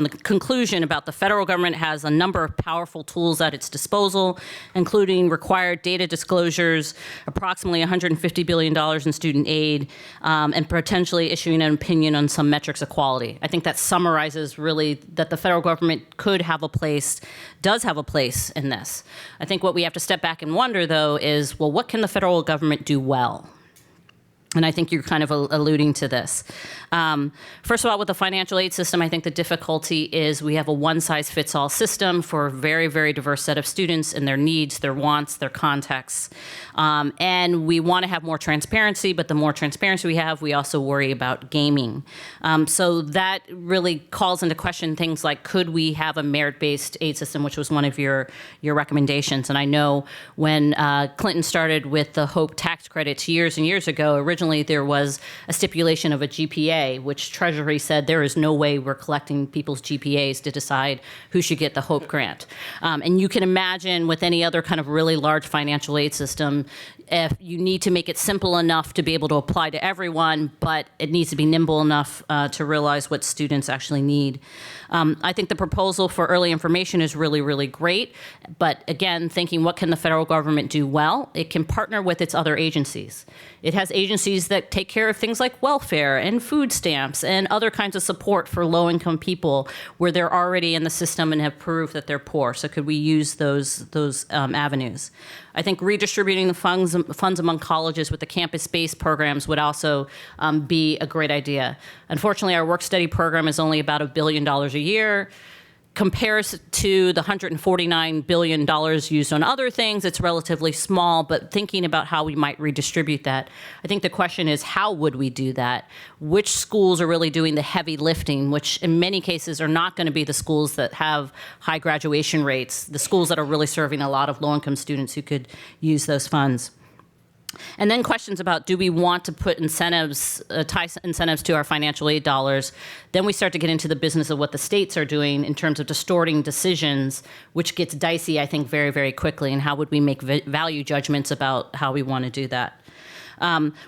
the conclusion about the federal government has a number of powerful tools at its disposal, including required data disclosures, approximately $150 billion in student aid, and potentially issuing an opinion on some metrics of quality. I think that summarizes really that the federal government does have a place in this. I think what we have to step back and wonder, though, is, well, what can the federal government do well? And I think you're kind of alluding to this. First of all, with the financial aid system, I think the difficulty is we have a one-size-fits-all system for a very, very diverse set of students and their needs, their wants, their contexts. And we want to have more transparency, but the more transparency we have, we also worry about gaming. So that really calls into question things like, could we have a merit-based aid system, which was one of your recommendations. And I know when Clinton started with the Hope tax credits years and years ago, originally there was a stipulation of a GPA, which Treasury said there is no way we're collecting people's GPAs to decide who should get the Hope grant. And you can imagine with any other kind of really large financial aid system, if you need to make it simple enough to be able to apply to everyone, but it needs to be nimble enough to realize what students actually need. I think the proposal for early information is really, really great. But again, thinking what can the federal government do well? It can partner with its other agencies. It has agencies that take care of things like welfare and food stamps and other kinds of support for low-income people where they're already in the system and have proved that they're poor. So could we use those avenues? I think redistributing the funds among colleges with the campus-based programs would also be a great idea. Unfortunately, our work-study program is only about $1 billion a year. Compares to the $149 billion used on other things, it's relatively small, but thinking about how we might redistribute that, I think the question is, how would we do that? Which schools are really doing the heavy lifting, which in many cases are not going to be the schools that have high graduation rates, the schools that are really serving a lot of low-income students who could use those funds. And then questions about, do we want to put incentives, tie incentives to our financial aid dollars? Then we start to get into the business of what the states are doing in terms of distorting decisions, which gets dicey, I think, very, very quickly. And how would we make value judgments about how we want to do that?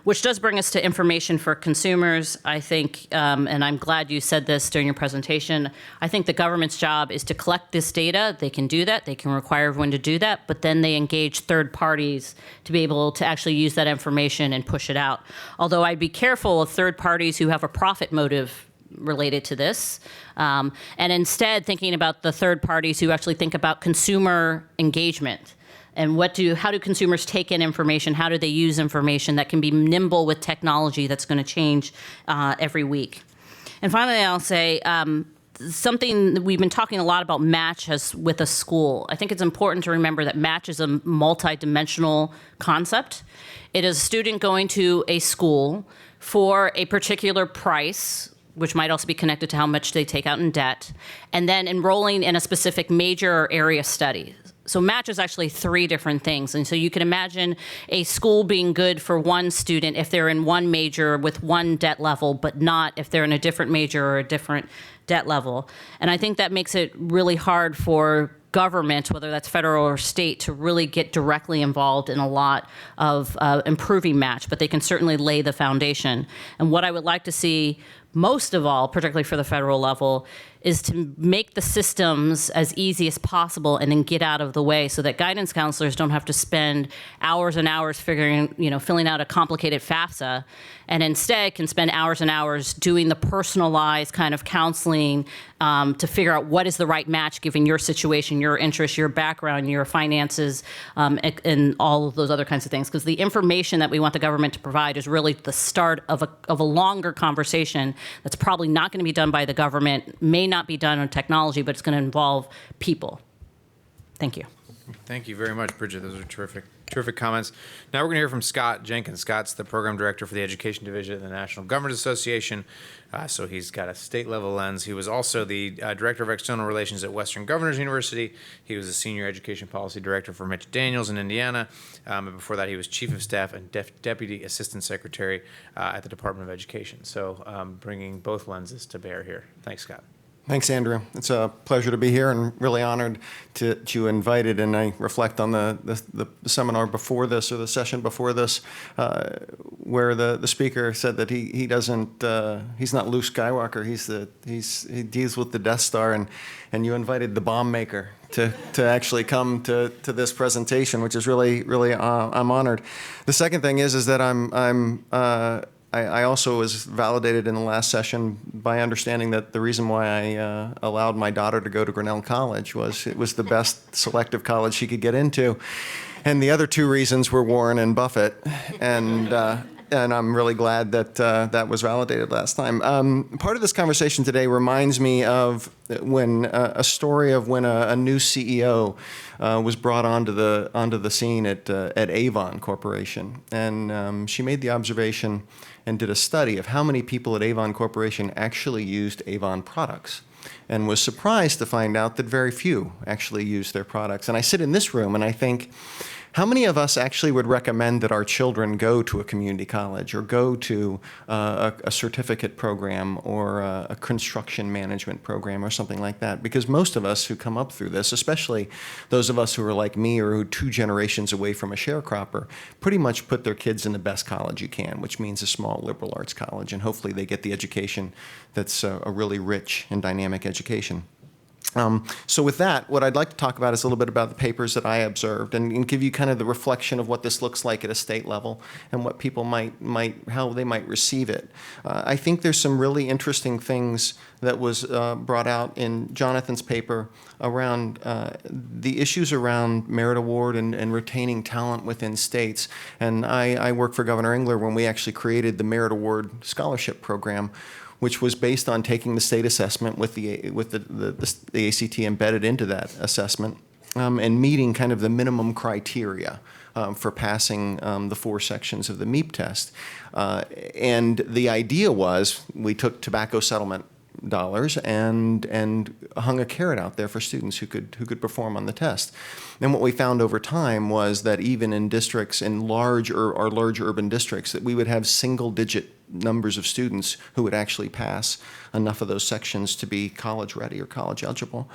Which does bring us to information for consumers. I think, and I'm glad you said this during your presentation, I think the government's job is to collect this data. They can do that. They can require everyone to do that. But then they engage third parties to be able to actually use that information and push it out. Although I'd be careful of third parties who have a profit motive related to this. And instead thinking about the third parties who actually think about consumer engagement. And how do consumers take in information? How do they use information that can be nimble with technology that's going to change every week? And finally, I'll say something that we've been talking a lot about match as with a school. I think it's important to remember that match is a multi-dimensional concept. It is a student going to a school for a particular price, which might also be connected to how much they take out in debt, and then enrolling in a specific major or area study. So match is actually 3 different things. And so you can imagine a school being good for one student if they're in one major with one debt level, but not if they're in a different major or a different debt level. And I think that makes it really hard for government, whether that's federal or state, to really get directly involved in a lot of improving match, but they can certainly lay the foundation. And what I would like to see most of all, particularly for the federal level, is to make the systems as easy as possible and then get out of the way so that guidance counselors don't have to spend hours and hours filling out a complicated FAFSA, and instead can spend hours and hours doing the personalized kind of counseling to figure out what is the right match given your situation, your interests, your background, your finances, and all of those other kinds of things. Because the information that we want the government to provide is really the start of a longer conversation that's probably not going to be done by the government, may not be done on technology, but it's going to involve people. Thank you. Thank you very much, Bridget. Those are terrific comments. Now we're going to hear from Scott Jenkins. Scott's the program director for the Education Division at the National Governors Association. So he's got a state-level lens. He was also the director of external relations at Western Governors University. He was a senior education policy director for Mitch Daniels in Indiana. And before that, he was chief of staff and deputy assistant secretary at the Department of Education. So bringing both lenses to bear here. Thanks, Scott. Thanks, Andrew. It's a pleasure to be here and really honored that you invited. And I reflect on the seminar before this, or the session before this, where the speaker said that he doesn't, he's not Luke Skywalker. He deals with the Death Star, and you invited the bomb maker to actually come to this presentation, which is really I'm honored. The second thing is that I also was validated in the last session by understanding that the reason why I allowed my daughter to go to Grinnell College was it was the best selective college she could get into. And the other 2 reasons were Warren and Buffett. And And I'm really glad that that was validated last time. Part of this conversation today reminds me of when a story of when a new CEO was brought onto the scene at Avon Corporation, and she made the observation and did a study of how many people at Avon Corporation actually used Avon products, and was surprised to find out that very few actually used their products. And I sit in this room and I think, how many of us actually would recommend that our children go to a community college or go to a certificate program or a construction management program or something like that? Because most of us who come up through this, especially those of us who are like me or who 2 generations away from a sharecropper, pretty much put their kids in the best college you can, which means a small liberal arts college, and hopefully they get the education that's a really rich and dynamic education. So with that, what I'd like to talk about is a little bit about the papers that I observed and give you kind of the reflection of what this looks like at a state level and what people how they might receive it. I think there's some really interesting things that was brought out in Jonathan's paper around the issues around merit award and retaining talent within states. And I worked for Governor Engler when we actually created the Merit Award Scholarship Program, which was based on taking the state assessment with the ACT embedded into that assessment and meeting kind of the minimum criteria for passing the 4 sections of the MEP test. And the idea was we took tobacco settlement dollars and hung a carrot out there for students who could perform on the test. And what we found over time was that even in districts, in large urban districts, that we would have single-digit numbers of students who would actually pass enough of those sections to be college ready or college eligible.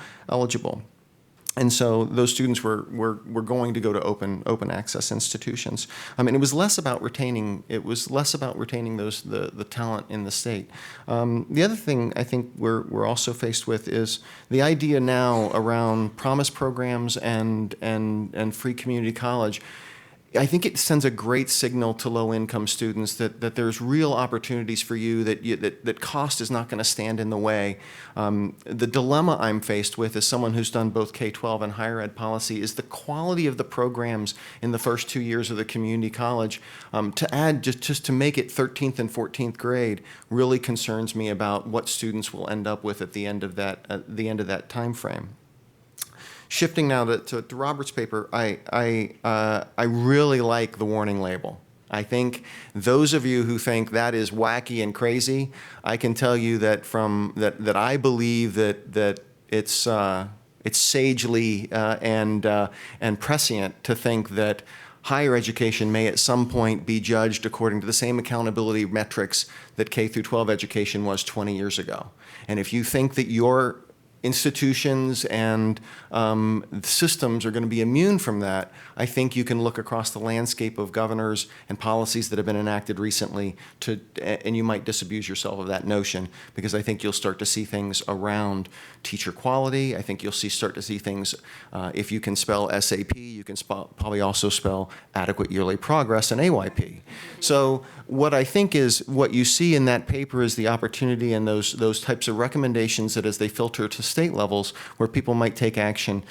And so those students were going to go to open access institutions. And it was less about retaining the talent in the state. The other thing I think we're also faced with is the idea now around promise programs and free community college. I think it sends a great signal to low-income students that there's real opportunities for you, that cost is not going to stand in the way. The dilemma I'm faced with as someone who's done both K-12 and higher ed policy is the quality of the programs in the first 2 years of the community college. To add, just to make it 13th and 14th grade really concerns me about what students will end up with at the end of that time frame. Shifting now to Robert's paper, I really like the warning label. I think those of you who think that is wacky and crazy, I can tell you that that I believe that it's sagely and prescient to think that higher education may at some point be judged according to the same accountability metrics that K through 12 education was 20 years ago. And if you think that your institutions and systems are going to be immune from that, I think you can look across the landscape of governors and policies that have been enacted recently and you might disabuse yourself of that notion, because I think you'll start to see things around teacher quality. I think you'll start to see things, if you can spell SAP, you can probably also spell adequate yearly progress and AYP. So what I think is what you see in that paper is the opportunity and those types of recommendations that as they filter to state levels where people might take action.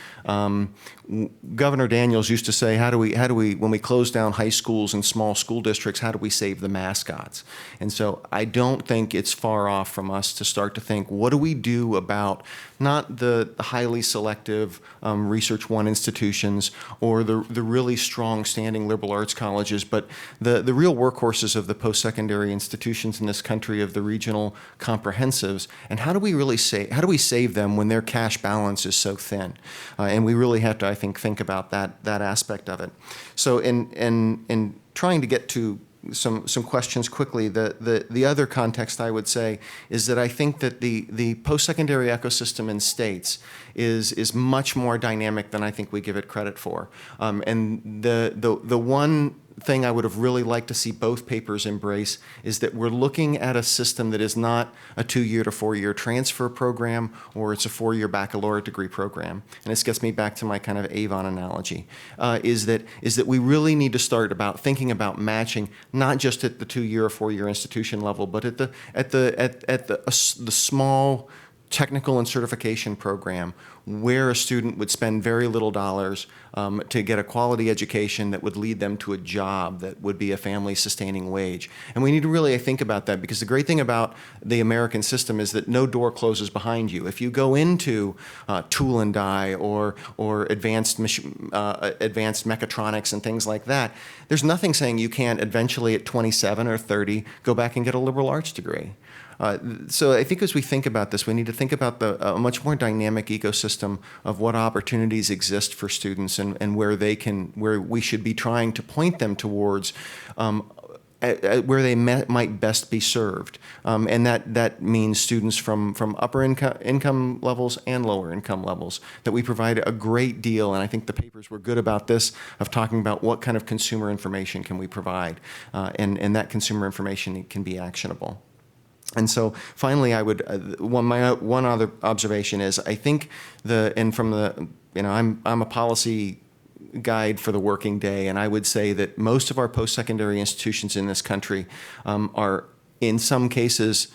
Governor Daniels used to say, how do we, when we close down high schools and small school districts, how do we save the mascots? And so I don't think it's far off from us to start to think, what do we do about not the highly selective Research One institutions or the really strong standing liberal arts colleges, but the real workhorses of the post-secondary institutions in this country, of the regional comprehensives, and how do we save them when their cash balance is so thin? And we really have to, I think about that aspect of it. So in trying to get to some questions quickly, the other context I would say is that I think that the post-secondary ecosystem in states is much more dynamic than I think we give it credit for. And the one thing I would have really liked to see both papers embrace is that we're looking at a system that is not a 2-year to 4-year transfer program, or it's a 4-year baccalaureate degree program. And this gets me back to my kind of Avon analogy, is that we really need to start thinking about matching, not just at the 2-year or 4-year institution level, but at the small technical and certification program where a student would spend very little dollars to get a quality education that would lead them to a job that would be a family-sustaining wage. And we need to really think about that, because the great thing about the American system is that no door closes behind you. If you go into tool and die or advanced mechatronics and things like that, there's nothing saying you can't eventually at 27 or 30 go back and get a liberal arts degree. So I think as we think about this, we need to think about a much more dynamic ecosystem of what opportunities exist for students and where we should be trying to point them towards where they might best be served. And that means students from upper income levels and lower income levels, that we provide a great deal, and I think the papers were good about this, of talking about what kind of consumer information can we provide, and that consumer information can be actionable. And so finally, I would one other observation is, I think I'm a policy guide for the working day, and I would say that most of our post-secondary institutions in this country are in some cases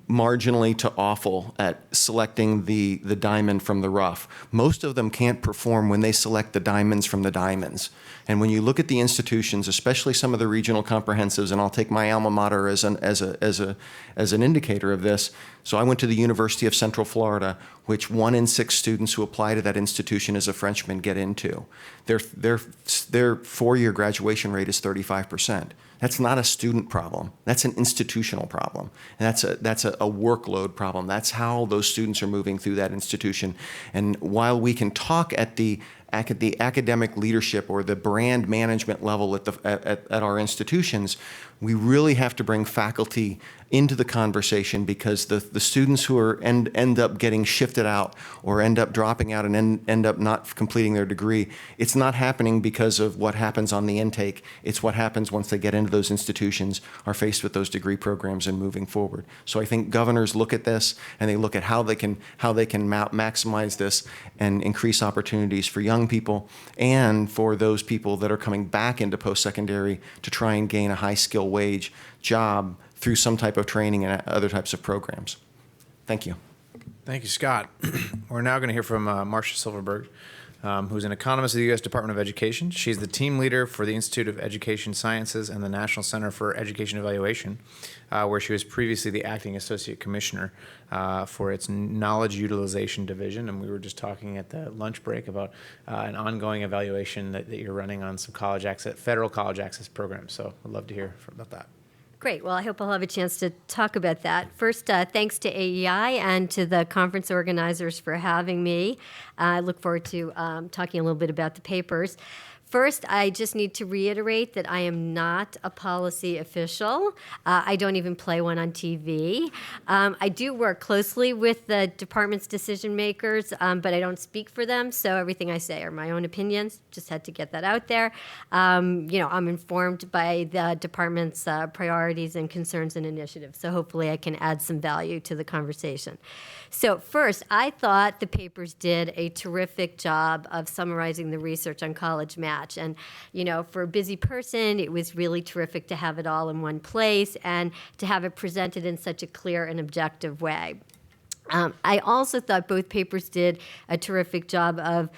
marginally to awful at selecting the diamond from the rough. Most of them can't perform when they select the diamonds from the diamonds. And when you look at the institutions, especially some of the regional comprehensives, and I'll take my alma mater as an indicator of this. So I went to the University of Central Florida, which 1 in 6 students who apply to that institution as a freshman get into. Their 4-year graduation rate is 35%. That's not a student problem. That's an institutional problem. And that's a workload problem. That's how those students are moving through that institution. And while we can talk at the academic leadership or the brand management level at our institutions, we really have to bring faculty into the conversation, because the students who end up getting shifted out or end up dropping out and end up not completing their degree, it's not happening because of what happens on the intake. It's what happens once they get into those institutions, are faced with those degree programs and moving forward. So I think governors look at this, and they look at how they can maximize this and increase opportunities for young people and for those people that are coming back into post-secondary to try and gain a high skill wage job through some type of training and other types of programs. Thank you. Thank you, Scott. We're now going to hear from Marcia Silverberg, who's an economist at the U.S. Department of Education. She's the team leader for the Institute of Education Sciences and the National Center for Education Evaluation, where she was previously the acting associate commissioner for its knowledge utilization division. And we were just talking at the lunch break about an ongoing evaluation that you're running on some federal college access programs. So I'd love to hear about that. Great. Well, I hope I'll have a chance to talk about that. First, thanks to AEI and to the conference organizers for having me. I look forward to talking a little bit about the papers. First, I just need to reiterate that I am not a policy official. I don't even play one on TV. I do work closely with the department's decision makers, but I don't speak for them, so everything I say are my own opinions. Just had to get that out there. I'm informed by the department's priorities and concerns and initiatives, so hopefully I can add some value to the conversation. So first, I thought the papers did a terrific job of summarizing the research on college match. And, for a busy person, it was really terrific to have it all in one place and to have it presented in such a clear and objective way. I also thought both papers did a terrific job of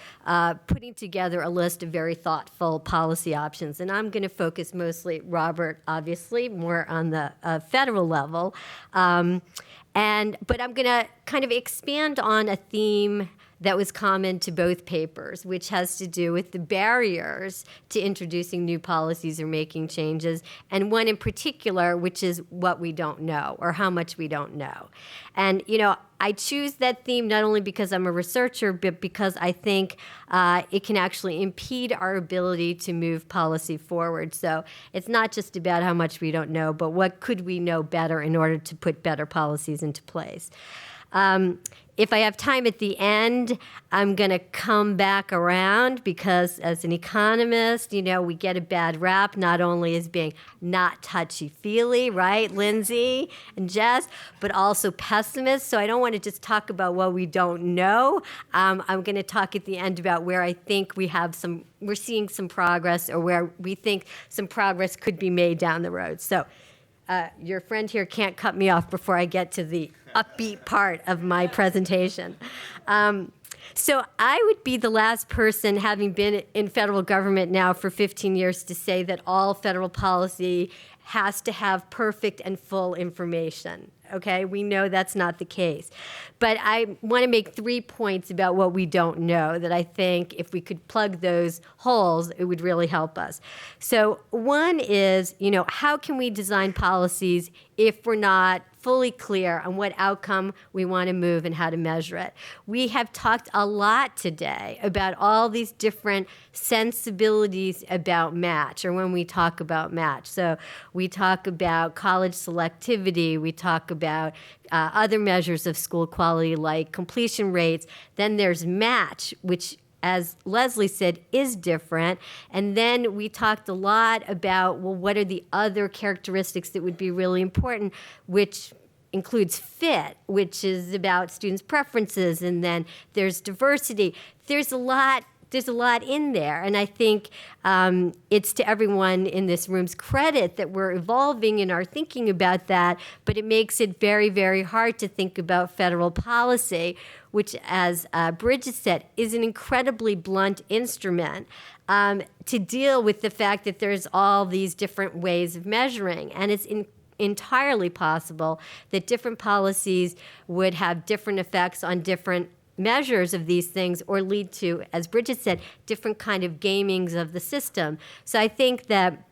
putting together a list of very thoughtful policy options. And I'm going to focus mostly, Robert, obviously, more on the federal level. But I'm going to kind of expand on a theme that was common to both papers, which has to do with the barriers to introducing new policies or making changes, and one in particular, which is what we don't know or how much we don't know. And, I choose that theme not only because I'm a researcher, but because I think it can actually impede our ability to move policy forward. So it's not just about how much we don't know, but what could we know better in order to put better policies into place. If I have time at the end, I'm going to come back around because as an economist, we get a bad rap not only as being not touchy-feely, right, Lindsay and Jess, but also pessimists. So I don't want to just talk about what we don't know. I'm going to talk at the end about where I think we're seeing some progress, or where we think some progress could be made down the road. So your friend here can't cut me off before I get to the upbeat part of my presentation. So I would be the last person, having been in federal government now for 15 years, to say that all federal policy has to have perfect and full information. Okay, we know that's not the case. But I want to make 3 points about what we don't know that I think if we could plug those holes, it would really help us. So one is, how can we design policies if we're not fully clear on what outcome we want to move and how to measure it? We have talked a lot today about all these different sensibilities about match, or when we talk about match. So we talk about college selectivity, we talk about other measures of school quality like completion rates. Then there's match, which, as Leslie said, is different. And then we talked a lot about, well, what are the other characteristics that would be really important, which includes fit, which is about students' preferences, and then there's diversity. There's a lot in there, and I think it's to everyone in this room's credit that we're evolving in our thinking about that, but it makes it very, very hard to think about federal policy, which, as Bridget said, is an incredibly blunt instrument to deal with the fact that there's all these different ways of measuring, and it's entirely possible that different policies would have different effects on different measures of these things, or lead to, as Bridget said, different kind of gamings of the system. So I think that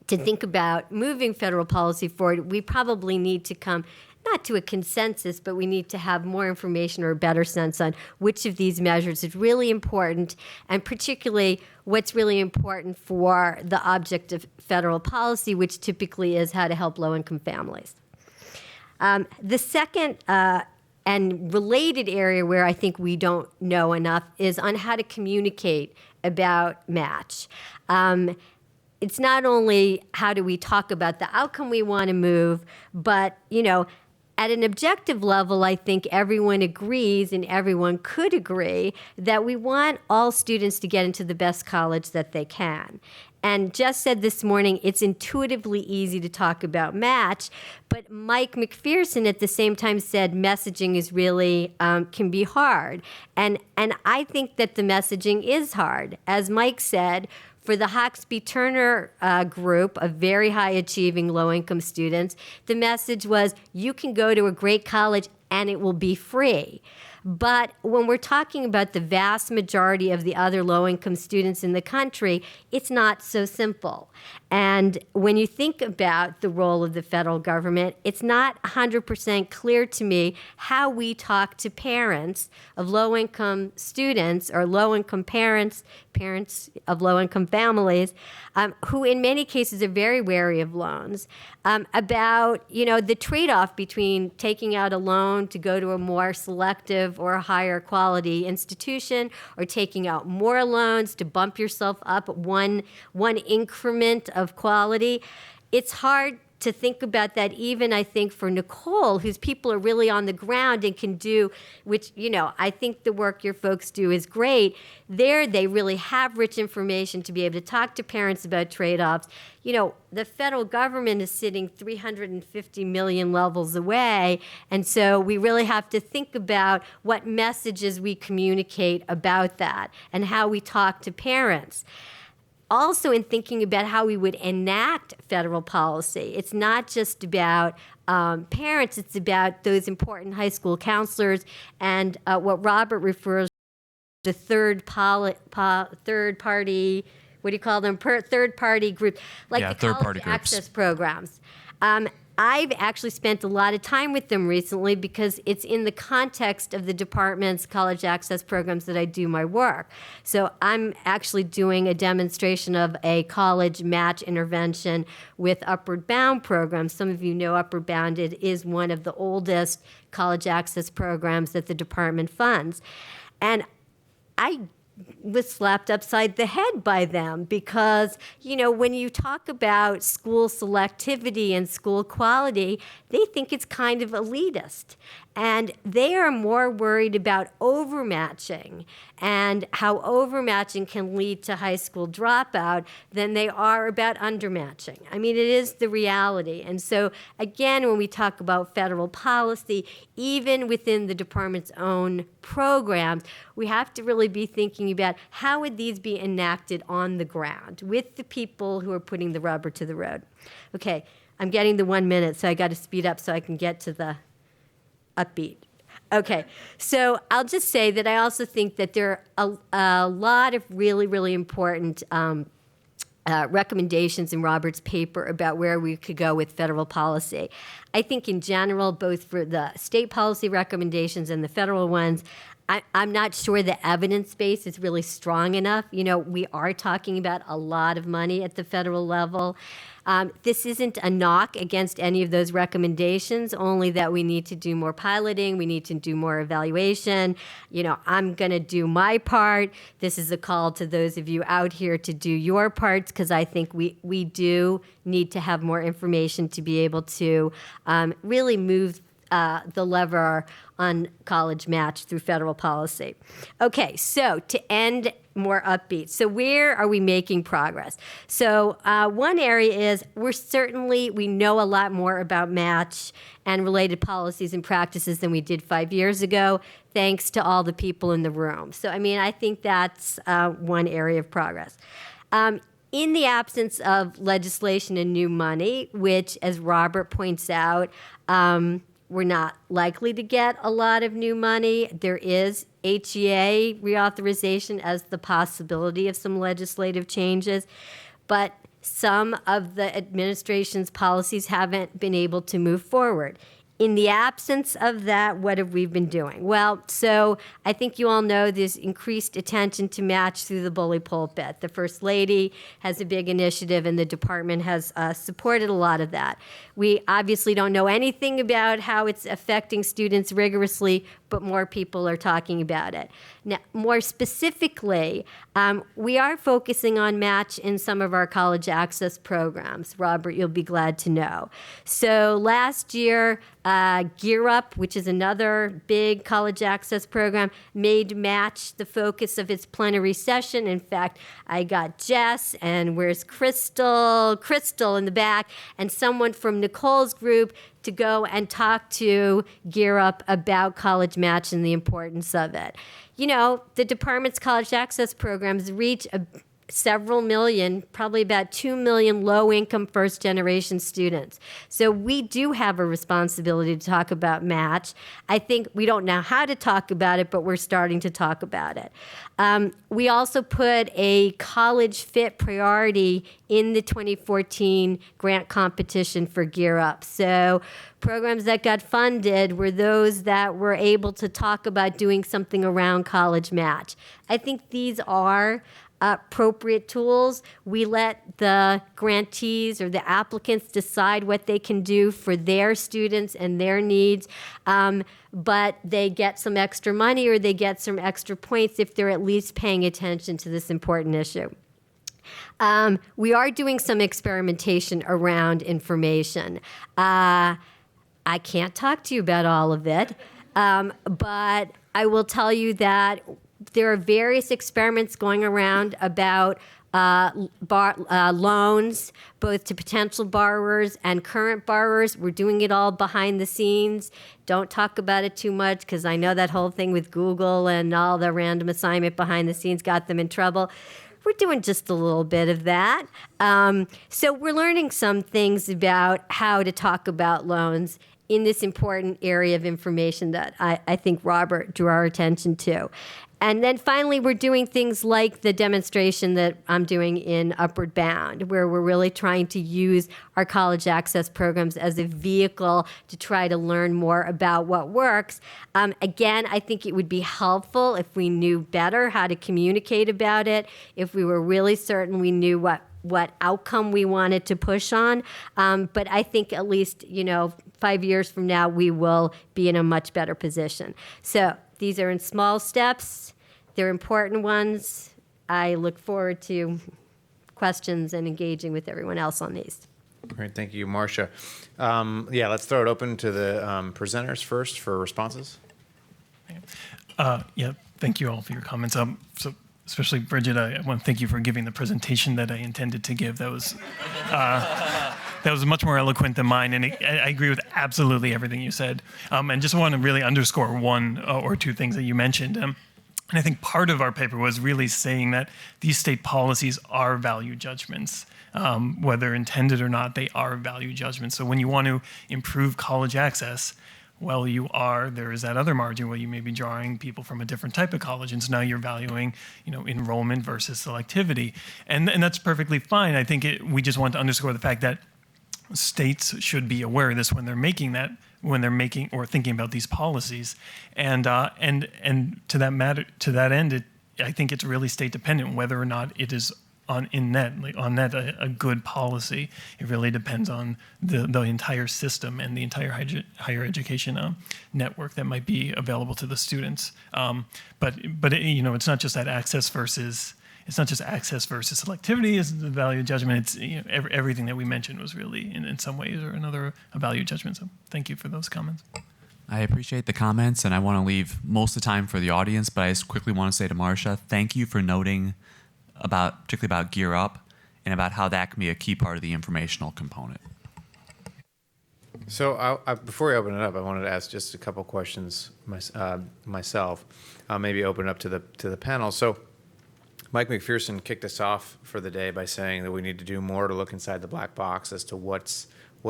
to think about moving federal policy forward, we probably need to come not to a consensus, but we need to have more information or a better sense on which of these measures is really important, and particularly what's really important for the object of federal policy, which typically is how to help low-income families. The second and related area where I think we don't know enough is on how to communicate about match. It's not only how do we talk about the outcome we want to move, but, at an objective level, I think everyone agrees, and everyone could agree, that we want all students to get into the best college that they can. And Jess said this morning, it's intuitively easy to talk about match, but Mike McPherson at the same time said messaging is really, can be hard. And I think that the messaging is hard. As Mike said, for the Hoxby-Turner group of very high-achieving low-income students, the message was, you can go to a great college and it will be free. But when we're talking about the vast majority of the other low-income students in the country, it's not so simple. And when you think about the role of the federal government, it's not 100% clear to me how we talk to parents of low-income students or low-income parents of low-income families, who in many cases are very wary of loans, about the trade-off between taking out a loan to go to a more selective or a higher quality institution, or taking out more loans to bump yourself up one increment of quality. It's hard to think about that, even I think for Nicole, whose people are really on the ground and can do, which, I think the work your folks do is great. There, they really have rich information to be able to talk to parents about trade-offs. The federal government is sitting 350 million levels away, and so we really have to think about what messages we communicate about that and how we talk to parents. Also, in thinking about how we would enact federal policy, it's not just about parents, it's about those important high school counselors and what Robert refers to third party, what do you call them? Third party groups, like the college access programs. I've actually spent a lot of time with them recently because it's in the context of the department's college access programs that I do my work. So I'm actually doing a demonstration of a college match intervention with Upward Bound programs. Some of you know Upward Bound. It is one of the oldest college access programs that the department funds. And I was slapped upside the head by them because, when you talk about school selectivity and school quality, they think it's kind of elitist. And they are more worried about overmatching and how overmatching can lead to high school dropout than they are about undermatching. I mean, it is the reality. And so, again, when we talk about federal policy, even within the department's own programs, we have to really be thinking about how would these be enacted on the ground with the people who are putting the rubber to the road. Okay, I'm getting the 1 minute, so I got to speed up so I can get to the upbeat. Okay, so I'll just say that I also think that there are a lot of really, really important recommendations in Robert's paper about where we could go with federal policy. I think in general, both for the state policy recommendations and the federal ones, I'm not sure the evidence base is really strong enough. You know, we are talking about a lot of money at the federal level. This isn't a knock against any of those recommendations, only that we need to do more piloting, we need to do more evaluation. You know, I'm going to do my part. This is a call to those of you out here to do your parts, because I think we do need to have more information to be able to really move the lever on college match through federal policy. Okay, so to end more upbeat. So where are we making progress? So one area is we know a lot more about match and related policies and practices than we did 5 years ago, thanks to all the people in the room. So, I mean, I think that's one area of progress. In the absence of legislation and new money, which, as Robert points out, we're not likely to get a lot of new money. There is HEA reauthorization as the possibility of some legislative changes, but some of the administration's policies haven't been able to move forward. In the absence of that, what have we been doing? Well, so I think you all know there's increased attention to match through the bully pulpit. The First Lady has a big initiative, and the department has supported a lot of that. We obviously don't know anything about how it's affecting students rigorously, but more people are talking about it. Now, more specifically, we are focusing on match in some of our college access programs. Robert, you'll be glad to know. So last year, Gear Up, which is another big college access program, made match the focus of its plenary session. In fact, I got Jess, and where's Crystal in the back, and someone from Nicole's group to go and talk to Gear Up about college match and the importance of it. You know, the department's college access programs reach several million, probably about 2 million low-income first-generation students. So we do have a responsibility to talk about match. I think we don't know how to talk about it, but we're starting to talk about it. We also put a college fit priority in the 2014 grant competition for Gear Up. So programs that got funded were those that were able to talk about doing something around college match. I think these are appropriate tools. We let the grantees or the applicants decide what they can do for their students and their needs, but they get some extra money or they get some extra points if they're at least paying attention to this important issue. We are doing some experimentation around information. I can't talk to you about all of it, but I will tell you that there are various experiments going around about loans, both to potential borrowers and current borrowers. We're doing it all behind the scenes. Don't talk about it too much, because I know that whole thing with Google and all the random assignment behind the scenes got them in trouble. We're doing just a little bit of that. So we're learning some things about how to talk about loans in this important area of information that I think Robert drew our attention to. And then finally, we're doing things like the demonstration that I'm doing in Upward Bound, where we're really trying to use our college access programs as a vehicle to try to learn more about what works. Again, I think it would be helpful if we knew better how to communicate about it, if we were really certain we knew what outcome we wanted to push on. But I think at least, 5 years from now, we will be in a much better position. So these are in small steps. They're important ones. I look forward to questions and engaging with everyone else on these. Great, thank you, Marcia. Yeah, let's throw it open to the presenters first for responses. Yeah, thank you all for your comments. So especially Bridget, I want to thank you for giving the presentation that I intended to give. That was much more eloquent than mine, and I agree with absolutely everything you said. And just want to really underscore one or two things that you mentioned. And I think part of our paper was really saying that these state policies are value judgments. Whether intended or not, they are value judgments. So when you want to improve college access, well, there is that other margin where you may be drawing people from a different type of college, and so now you're valuing, enrollment versus selectivity, and that's perfectly fine. I think we just want to underscore the fact that states should be aware of this when they're making or thinking about these policies, and to that end, I think it's really state dependent whether or not it is on net a good policy. It really depends on the entire system and the entire higher education network that might be available to the students. But it's not just that access versus selectivity is the value judgment. It's everything that we mentioned was really in some ways or another a value judgment. So thank you for those comments. I appreciate the comments, and I want to leave most of the time for the audience, but I just quickly want to say to Marcia, thank you for noting particularly about Gear Up and about how that can be a key part of the informational component. So before I open it up, I wanted to ask just a couple questions myself. Maybe open it up to the panel. So Mike McPherson kicked us off for the day by saying that we need to do more to look inside the black box as to what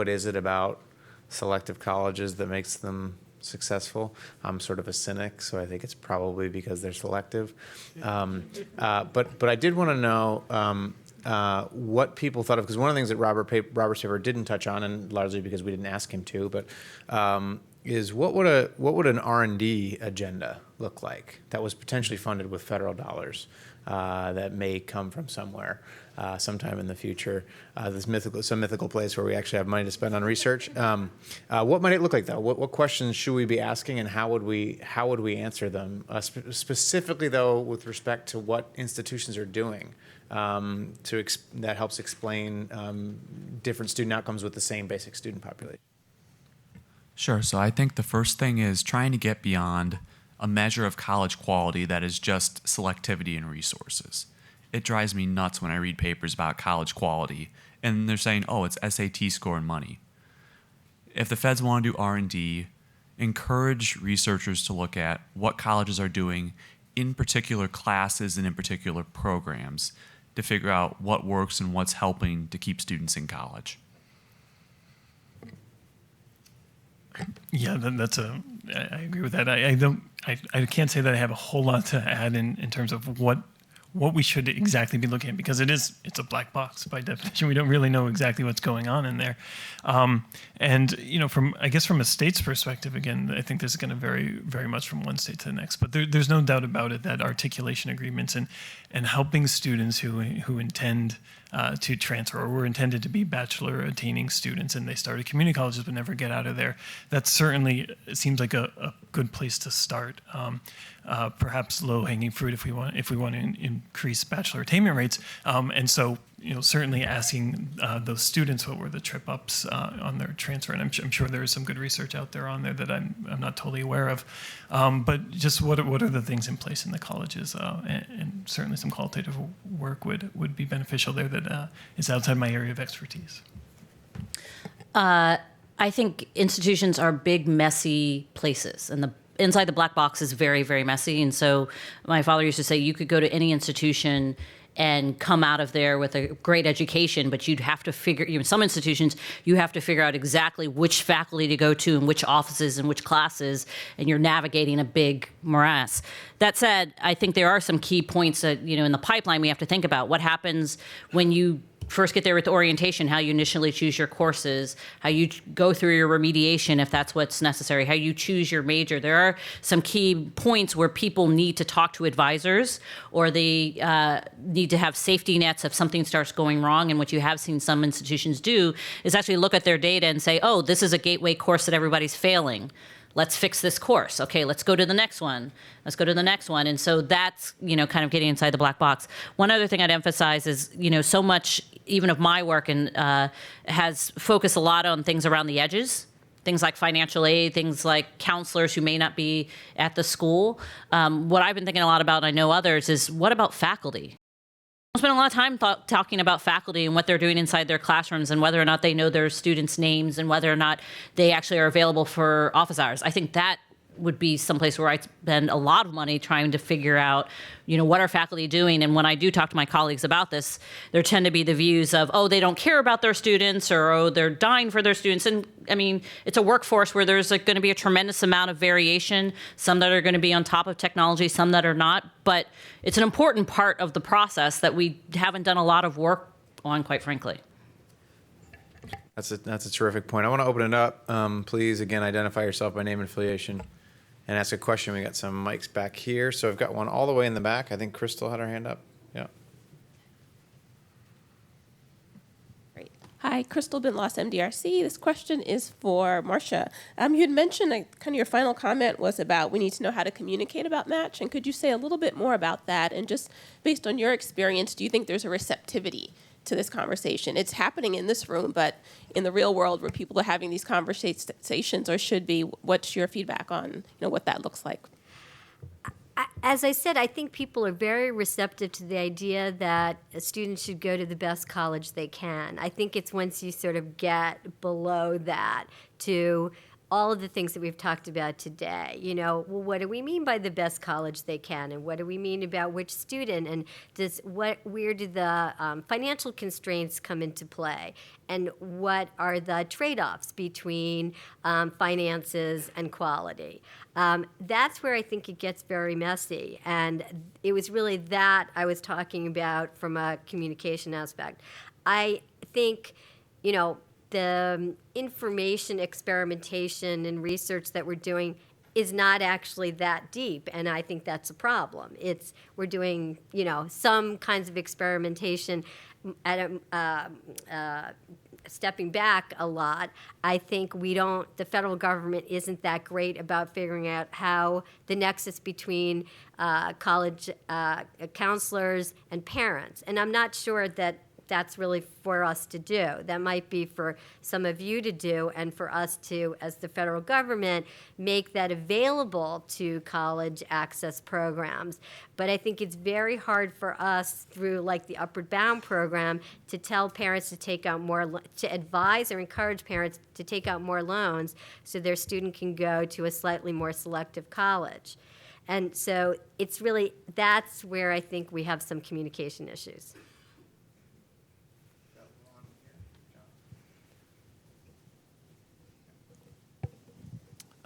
is it about selective colleges that makes them successful. I'm sort of a cynic, so I think it's probably because they're selective. But I did want to know what people thought of, because one of the things that Robert's paper didn't touch on, and largely because we didn't ask him to, but is what would an R&D agenda look like that was potentially funded with federal dollars that may come from somewhere sometime in the future, some mythical place where we actually have money to spend on research. What might it look like, though? What questions should we be asking, and how would we answer them? Specifically, though, with respect to what institutions are doing that helps explain different student outcomes with the same basic student population. Sure. So I think the first thing is trying to get beyond a measure of college quality that is just selectivity and resources. It drives me nuts when I read papers about college quality and they're saying, oh, it's SAT score and money. If the feds want to do R&D, encourage researchers to look at what colleges are doing in particular classes and in particular programs to figure out what works and what's helping to keep students in college. Yeah, I agree with that. I can't say that I have a whole lot to add in terms of what we should exactly be looking at, because it's a black box by definition. We don't really know exactly what's going on in there. And from a state's perspective, again, I think this is going to vary very much from one state to the next. But there's no doubt about it that articulation agreements and helping students who intend to transfer or were intended to be bachelor attaining students and they started community colleges but never get out of there, that certainly seems like a good place to start. Perhaps low-hanging fruit if we want to increase bachelor attainment rates. And so, certainly asking those students what were the trip ups on their transfer, and I'm sure there is some good research out there on there that I'm not totally aware of. But just what are the things in place in the colleges, and certainly some qualitative work would be beneficial there that is outside my area of expertise. I think institutions are big, messy places, and inside the black box is very, very messy. And so my father used to say you could go to any institution and come out of there with a great education, but you'd have to figure, some institutions, you have to figure out exactly which faculty to go to and which offices and which classes, and you're navigating a big morass. That said, I think there are some key points that, in the pipeline we have to think about. What happens when you first get there with orientation, how you initially choose your courses, how you go through your remediation if that's what's necessary, how you choose your major. There are some key points where people need to talk to advisors, or they need to have safety nets if something starts going wrong. And what you have seen some institutions do is actually look at their data and say, oh, this is a gateway course that everybody's failing. let's fix this course. Okay, let's go to the next one. Let's go to the next one. And so that's, kind of getting inside the black box. One other thing I'd emphasize is, so much even of my work has focused a lot on things around the edges, things like financial aid, things like counselors who may not be at the school. What I've been thinking a lot about, and I know others, is what about faculty? I spent a lot of time talking about faculty and what they're doing inside their classrooms and whether or not they know their students' names and whether or not they actually are available for office hours. I think that would be someplace where I spend a lot of money trying to figure out, what are faculty doing? And when I do talk to my colleagues about this, there tend to be the views of, oh, they don't care about their students, or, oh, they're dying for their students. And I mean, it's a workforce where there's going to be a tremendous amount of variation, some that are going to be on top of technology, some that are not. But it's an important part of the process that we haven't done a lot of work on, quite frankly. That's a terrific point. I want to open it up. Please, again, identify yourself by name and affiliation and ask a question. We got some mics back here. So I've got one all the way in the back. I think Crystal had her hand up. Yeah. Great. Hi, Crystal Bentloss, MDRC. This question is for Marcia. You had mentioned kind of your final comment was about we need to know how to communicate about match. And could you say a little bit more about that? And just based on your experience, do you think there's a receptivity to this conversation? It's happening in this room, but in the real world where people are having these conversations or should be, what's your feedback on what that looks like? As I said, I think people are very receptive to the idea that students should go to the best college they can. I think it's once you sort of get below that to all of the things that we've talked about today. Well, what do we mean by the best college they can, and what do we mean about which student, and where do the financial constraints come into play, and what are the trade-offs between finances and quality? That's where I think it gets very messy, and it was really that I was talking about from a communication aspect. I think, the information experimentation and research that we're doing is not actually that deep, and I think that's a problem. We're doing, some kinds of experimentation at stepping back a lot. I think the federal government isn't that great about figuring out how the nexus between college counselors and parents, and I'm not sure that that's really for us to do. That might be for some of you to do, and for us to, as the federal government, make that available to college access programs. But I think it's very hard for us through the Upward Bound program to tell parents to take out to advise or encourage parents to take out more loans so their student can go to a slightly more selective college. And so that's where I think we have some communication issues.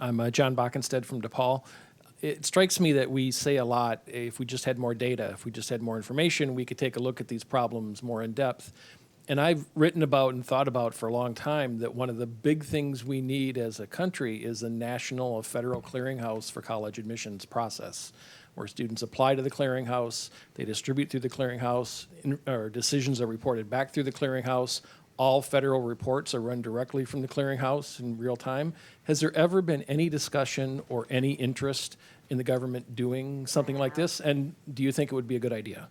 I'm John Bockenstead from DePaul. It strikes me that we say a lot, if we just had more data, if we just had more information, we could take a look at these problems more in depth. And I've written about and thought about for a long time that one of the big things we need as a country is a national, federal clearinghouse for college admissions process, where students apply to the clearinghouse, they distribute through the clearinghouse, or decisions are reported back through the clearinghouse. All federal reports are run directly from the clearinghouse in real time. Has there ever been any discussion or any interest in the government doing something like this? And do you think it would be a good idea?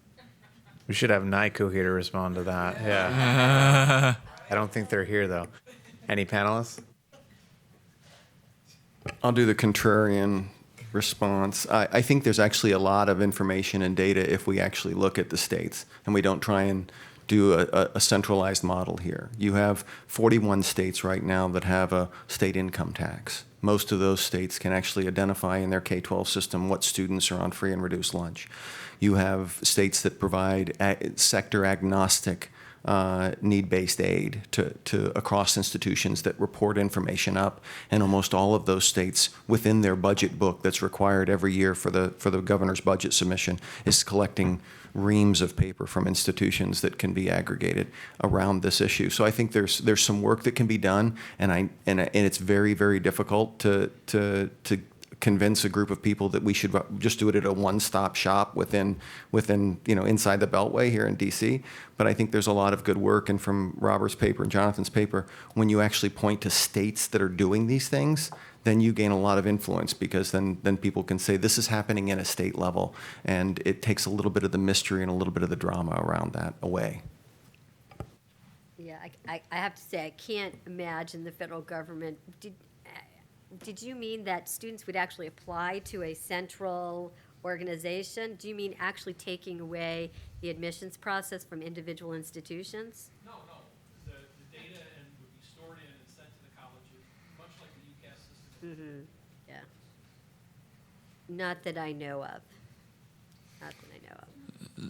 We should have NICO here to respond to that. Yeah. I don't think they're here, though. Any panelists? I'll do the contrarian response. I think there's actually a lot of information and data if we actually look at the states and we don't try and do a centralized model here. You have 41 states right now that have a state income tax. Most of those states can actually identify in their K-12 system what students are on free and reduced lunch. You have states that provide sector agnostic need-based aid to across institutions that report information up, and almost all of those states within their budget book that's required every year for the governor's budget submission is collecting reams of paper from institutions that can be aggregated around this issue. So I think there's some work that can be done, and it's very, very difficult to convince a group of people that we should just do it at a one-stop shop within inside the Beltway here in DC. But I think there's a lot of good work, and from Robert's paper and Jonathan's paper, when you actually point to states that are doing these things, then you gain a lot of influence, because then people can say this is happening at a state level, and it takes a little bit of the mystery and a little bit of the drama around that away. Yeah, I have to say, I can't imagine the federal government. Did you mean that students would actually apply to a central organization? Do you mean actually taking away the admissions process from individual institutions? No. The data would be stored in and sent to the colleges, much like the UCAS system. Mm-hmm. Yeah. Not that I know of.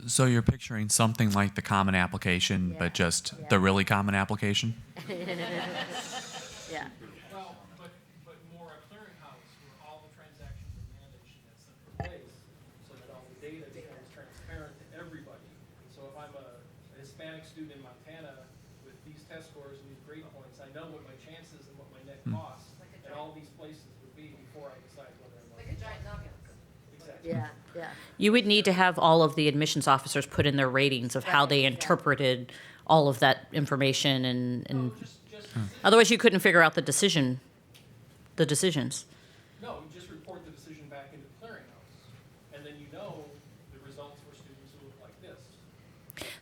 So you're picturing something like the Common Application, but just the really common application? Yeah. Well, but more a clearinghouse where all the transactions are managed in that central place, so that all the data becomes transparent to everybody. So if I'm a Hispanic student in Montana with these test scores and these grade points, I know what my chances and what my net costs at all these places would be before I decide whether I want to. Like a giant nugget. Exactly. Yeah. You would need to have all of the admissions officers put in their ratings of how they interpreted all of that information, and otherwise you couldn't figure out the decisions. No, you just report the decision back into the clearinghouse, and then you know the results for students who look like this.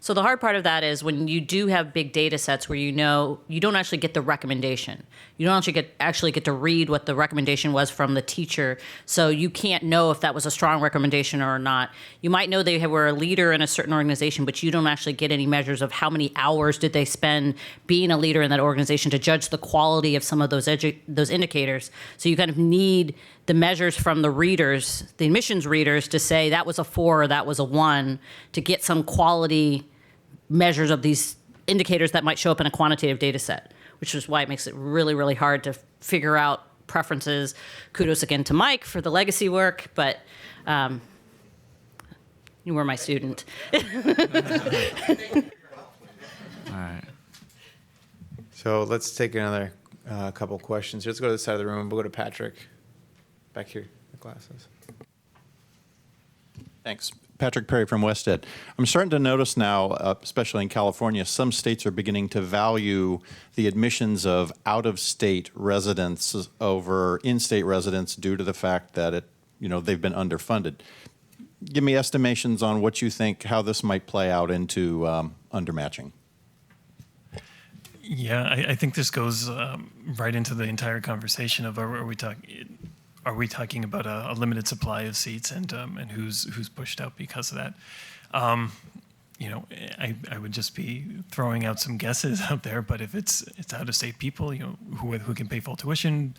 So the hard part of that is when you do have big data sets where you know you don't actually get the recommendation. You don't actually get to read what the recommendation was from the teacher. So you can't know if that was a strong recommendation or not. You might know they were a leader in a certain organization, but you don't actually get any measures of how many hours did they spend being a leader in that organization to judge the quality of some of those indicators. So you kind of need the measures from the readers, the admissions readers, to say that was a 4 or that was a 1 to get some quality measures of these indicators that might show up in a quantitative data set, which is why it makes it really, really hard to figure out preferences. Kudos again to Mike for the legacy work, but you were my student. All right. So let's take another couple questions. Let's go to the side of the room. We'll go to Patrick back here, the glasses. Thanks. Patrick Perry from Wested. I'm starting to notice now, especially in California, some states are beginning to value the admissions of out-of-state residents over in-state residents due to the fact that they've been underfunded. Give me estimations on what you think, how this might play out into undermatching. Yeah, I think this goes right into the entire conversation of are we talking about a limited supply of seats and who's pushed out because of that? I would just be throwing out some guesses out there, but if it's out-of-state people, who can pay full tuition,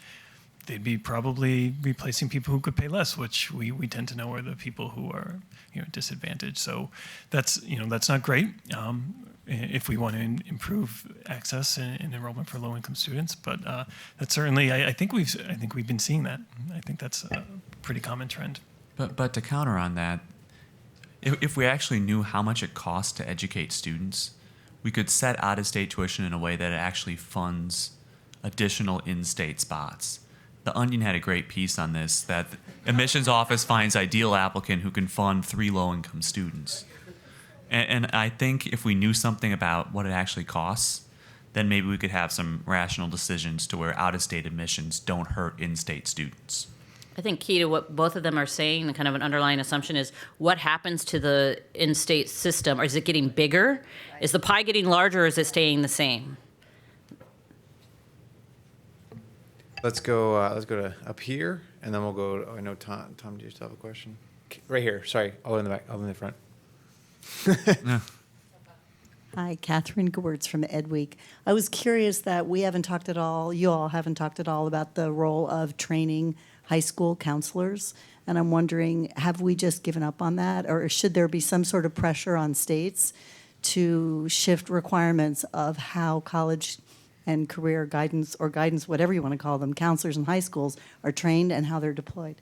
they'd be probably replacing people who could pay less, which we tend to know are the people who are disadvantaged. So that's not great if we want to improve access and enrollment for low-income students. But that's certainly I think we've been seeing that. I think that's a pretty common trend. But to counter on that, if we actually knew how much it costs to educate students, we could set out-of-state tuition in a way that it actually funds additional in-state spots. The Onion had a great piece on this, that the admissions office finds ideal applicant who can fund 3 low-income students. And I think if we knew something about what it actually costs, then maybe we could have some rational decisions to where out-of-state admissions don't hurt in-state students. I think key to what both of them are saying, and kind of an underlying assumption, is what happens to the in-state system? Or is it getting bigger? Is the pie getting larger, or is it staying the same? Let's go to up here, and then we'll go. I know Tom. Tom, do you still have a question? Right here. Sorry, all in the back, all in the front. Hi, Catherine Gewertz from EdWeek. I was curious that you all haven't talked at all about the role of training high school counselors. And I'm wondering, have we just given up on that? Or should there be some sort of pressure on states to shift requirements of how college and career guidance, or guidance, whatever you want to call them, counselors in high schools are trained and how they're deployed?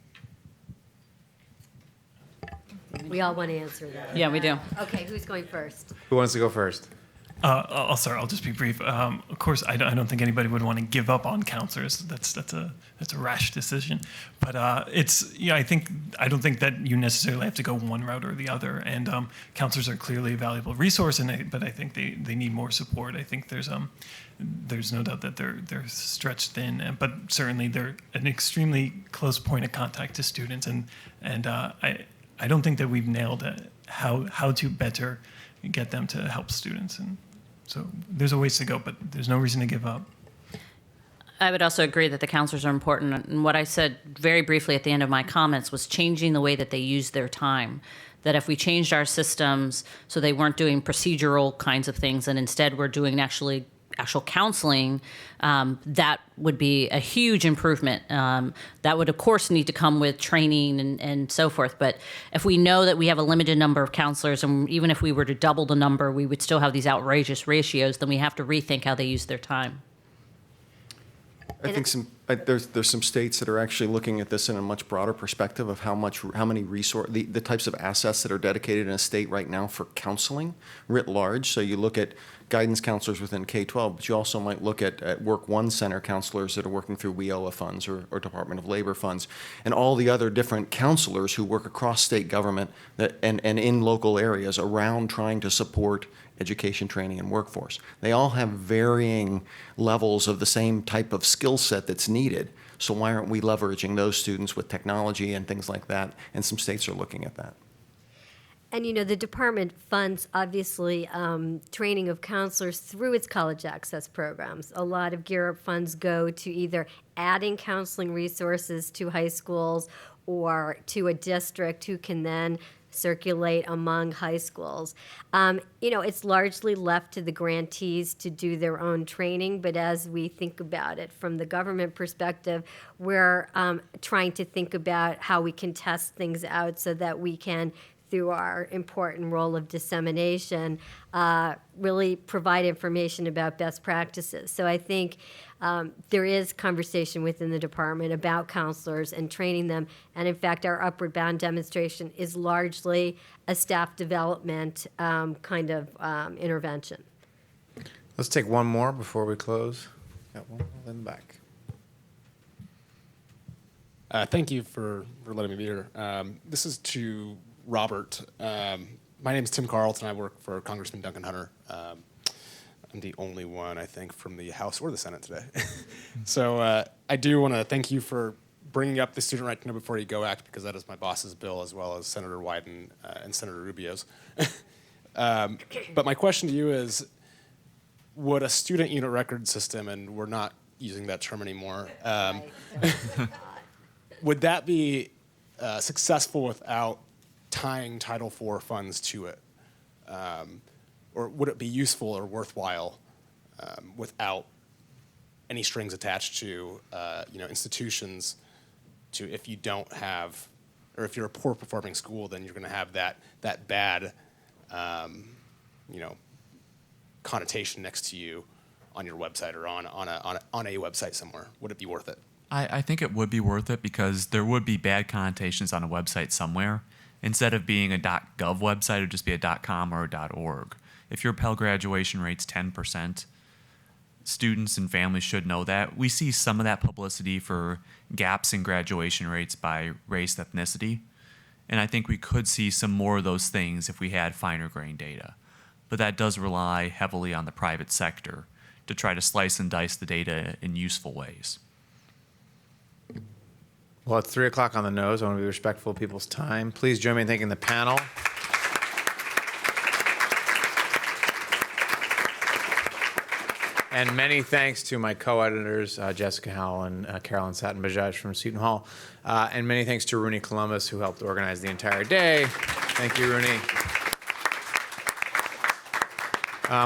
We all want to answer that. Yeah, we do. Okay, who's going first? Who wants to go first? I'll start. I'll just be brief. Of course, I don't think anybody would want to give up on counselors. That's a rash decision. But I don't think that you necessarily have to go one route or the other. And counselors are clearly a valuable resource, but I think they need more support. I think there's no doubt that they're stretched thin, but certainly they're an extremely close point of contact to students. And I don't think that we've nailed how to better get them to help students. And so there's a ways to go, but there's no reason to give up. I would also agree that the counselors are important. And what I said very briefly at the end of my comments was changing the way that they use their time. That if we changed our systems so they weren't doing procedural kinds of things and instead we're doing actual counseling, that would be a huge improvement. That would, of course, need to come with training and so forth. But if we know that we have a limited number of counselors, and even if we were to double the number, we would still have these outrageous ratios, then we have to rethink how they use their time. I think there's some states that are actually looking at this in a much broader perspective of how many the types of assets that are dedicated in a state right now for counseling writ large. So you look at guidance counselors within K-12, but you also might look at Work One Center counselors that are working through WIOA funds or Department of Labor funds, and all the other different counselors who work across state government and in local areas around trying to support education, training, and workforce. They all have varying levels of the same type of skill set that's needed. So why aren't we leveraging those students with technology and things like that? And some states are looking at that. And the department funds, obviously, training of counselors through its college access programs. A lot of Gear Up funds go to either adding counseling resources to high schools or to a district who can then circulate among high schools. It's largely left to the grantees to do their own training, but as we think about it from the government perspective, we're trying to think about how we can test things out so that we can, through our important role of dissemination, really provide information about best practices. So I think there is conversation within the department about counselors and training them. And in fact, our Upward Bound demonstration is largely a staff development kind of intervention. Let's take one more before we close. Got one more in the back. Thank you for letting me be here. This is to Robert. My name is Tim Carlton. I work for Congressman Duncan Hunter. I'm the only one, I think, from the House or the Senate today. So I do want to thank you for bringing up the Student Right to Know Before You Go Act, because that is my boss's bill, as well as Senator Wyden and Senator Rubio's. But my question to you is, would a student unit record system, and we're not using that term anymore, would that be successful without tying Title IV funds to it? Or would it be useful or worthwhile without any strings attached to institutions to, if you don't have, or if you're a poor performing school, then you're going to have that bad connotation next to you on your website or on a website somewhere. Would it be worth it? I think it would be worth it, because there would be bad connotations on a website somewhere. Instead of being a .gov website, it would just be a .com or a .org. If your Pell graduation rate's 10%, students and families should know that. We see some of that publicity for gaps in graduation rates by race, ethnicity, and I think we could see some more of those things if we had finer grained data. But that does rely heavily on the private sector to try to slice and dice the data in useful ways. Well, it's 3 o'clock on the nose. I want to be respectful of people's time. Please join me in thanking the panel. And many thanks to my co-editors, Jessica Howell and Carolyn Sattin-Bajaj from Seton Hall. And many thanks to Rooney Columbus, who helped organize the entire day. Thank you, Rooney.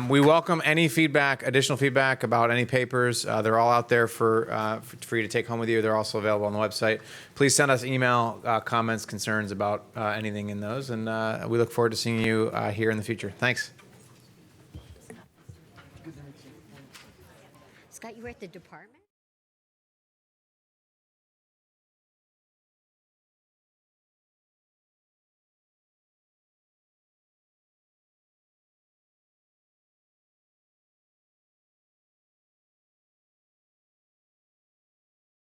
We welcome any feedback, additional feedback about any papers. They're all out there for you to take home with you. They're also available on the website. Please send us email comments, concerns about anything in those, and we look forward to seeing you here in the future. Thanks. Scott, you were at the department?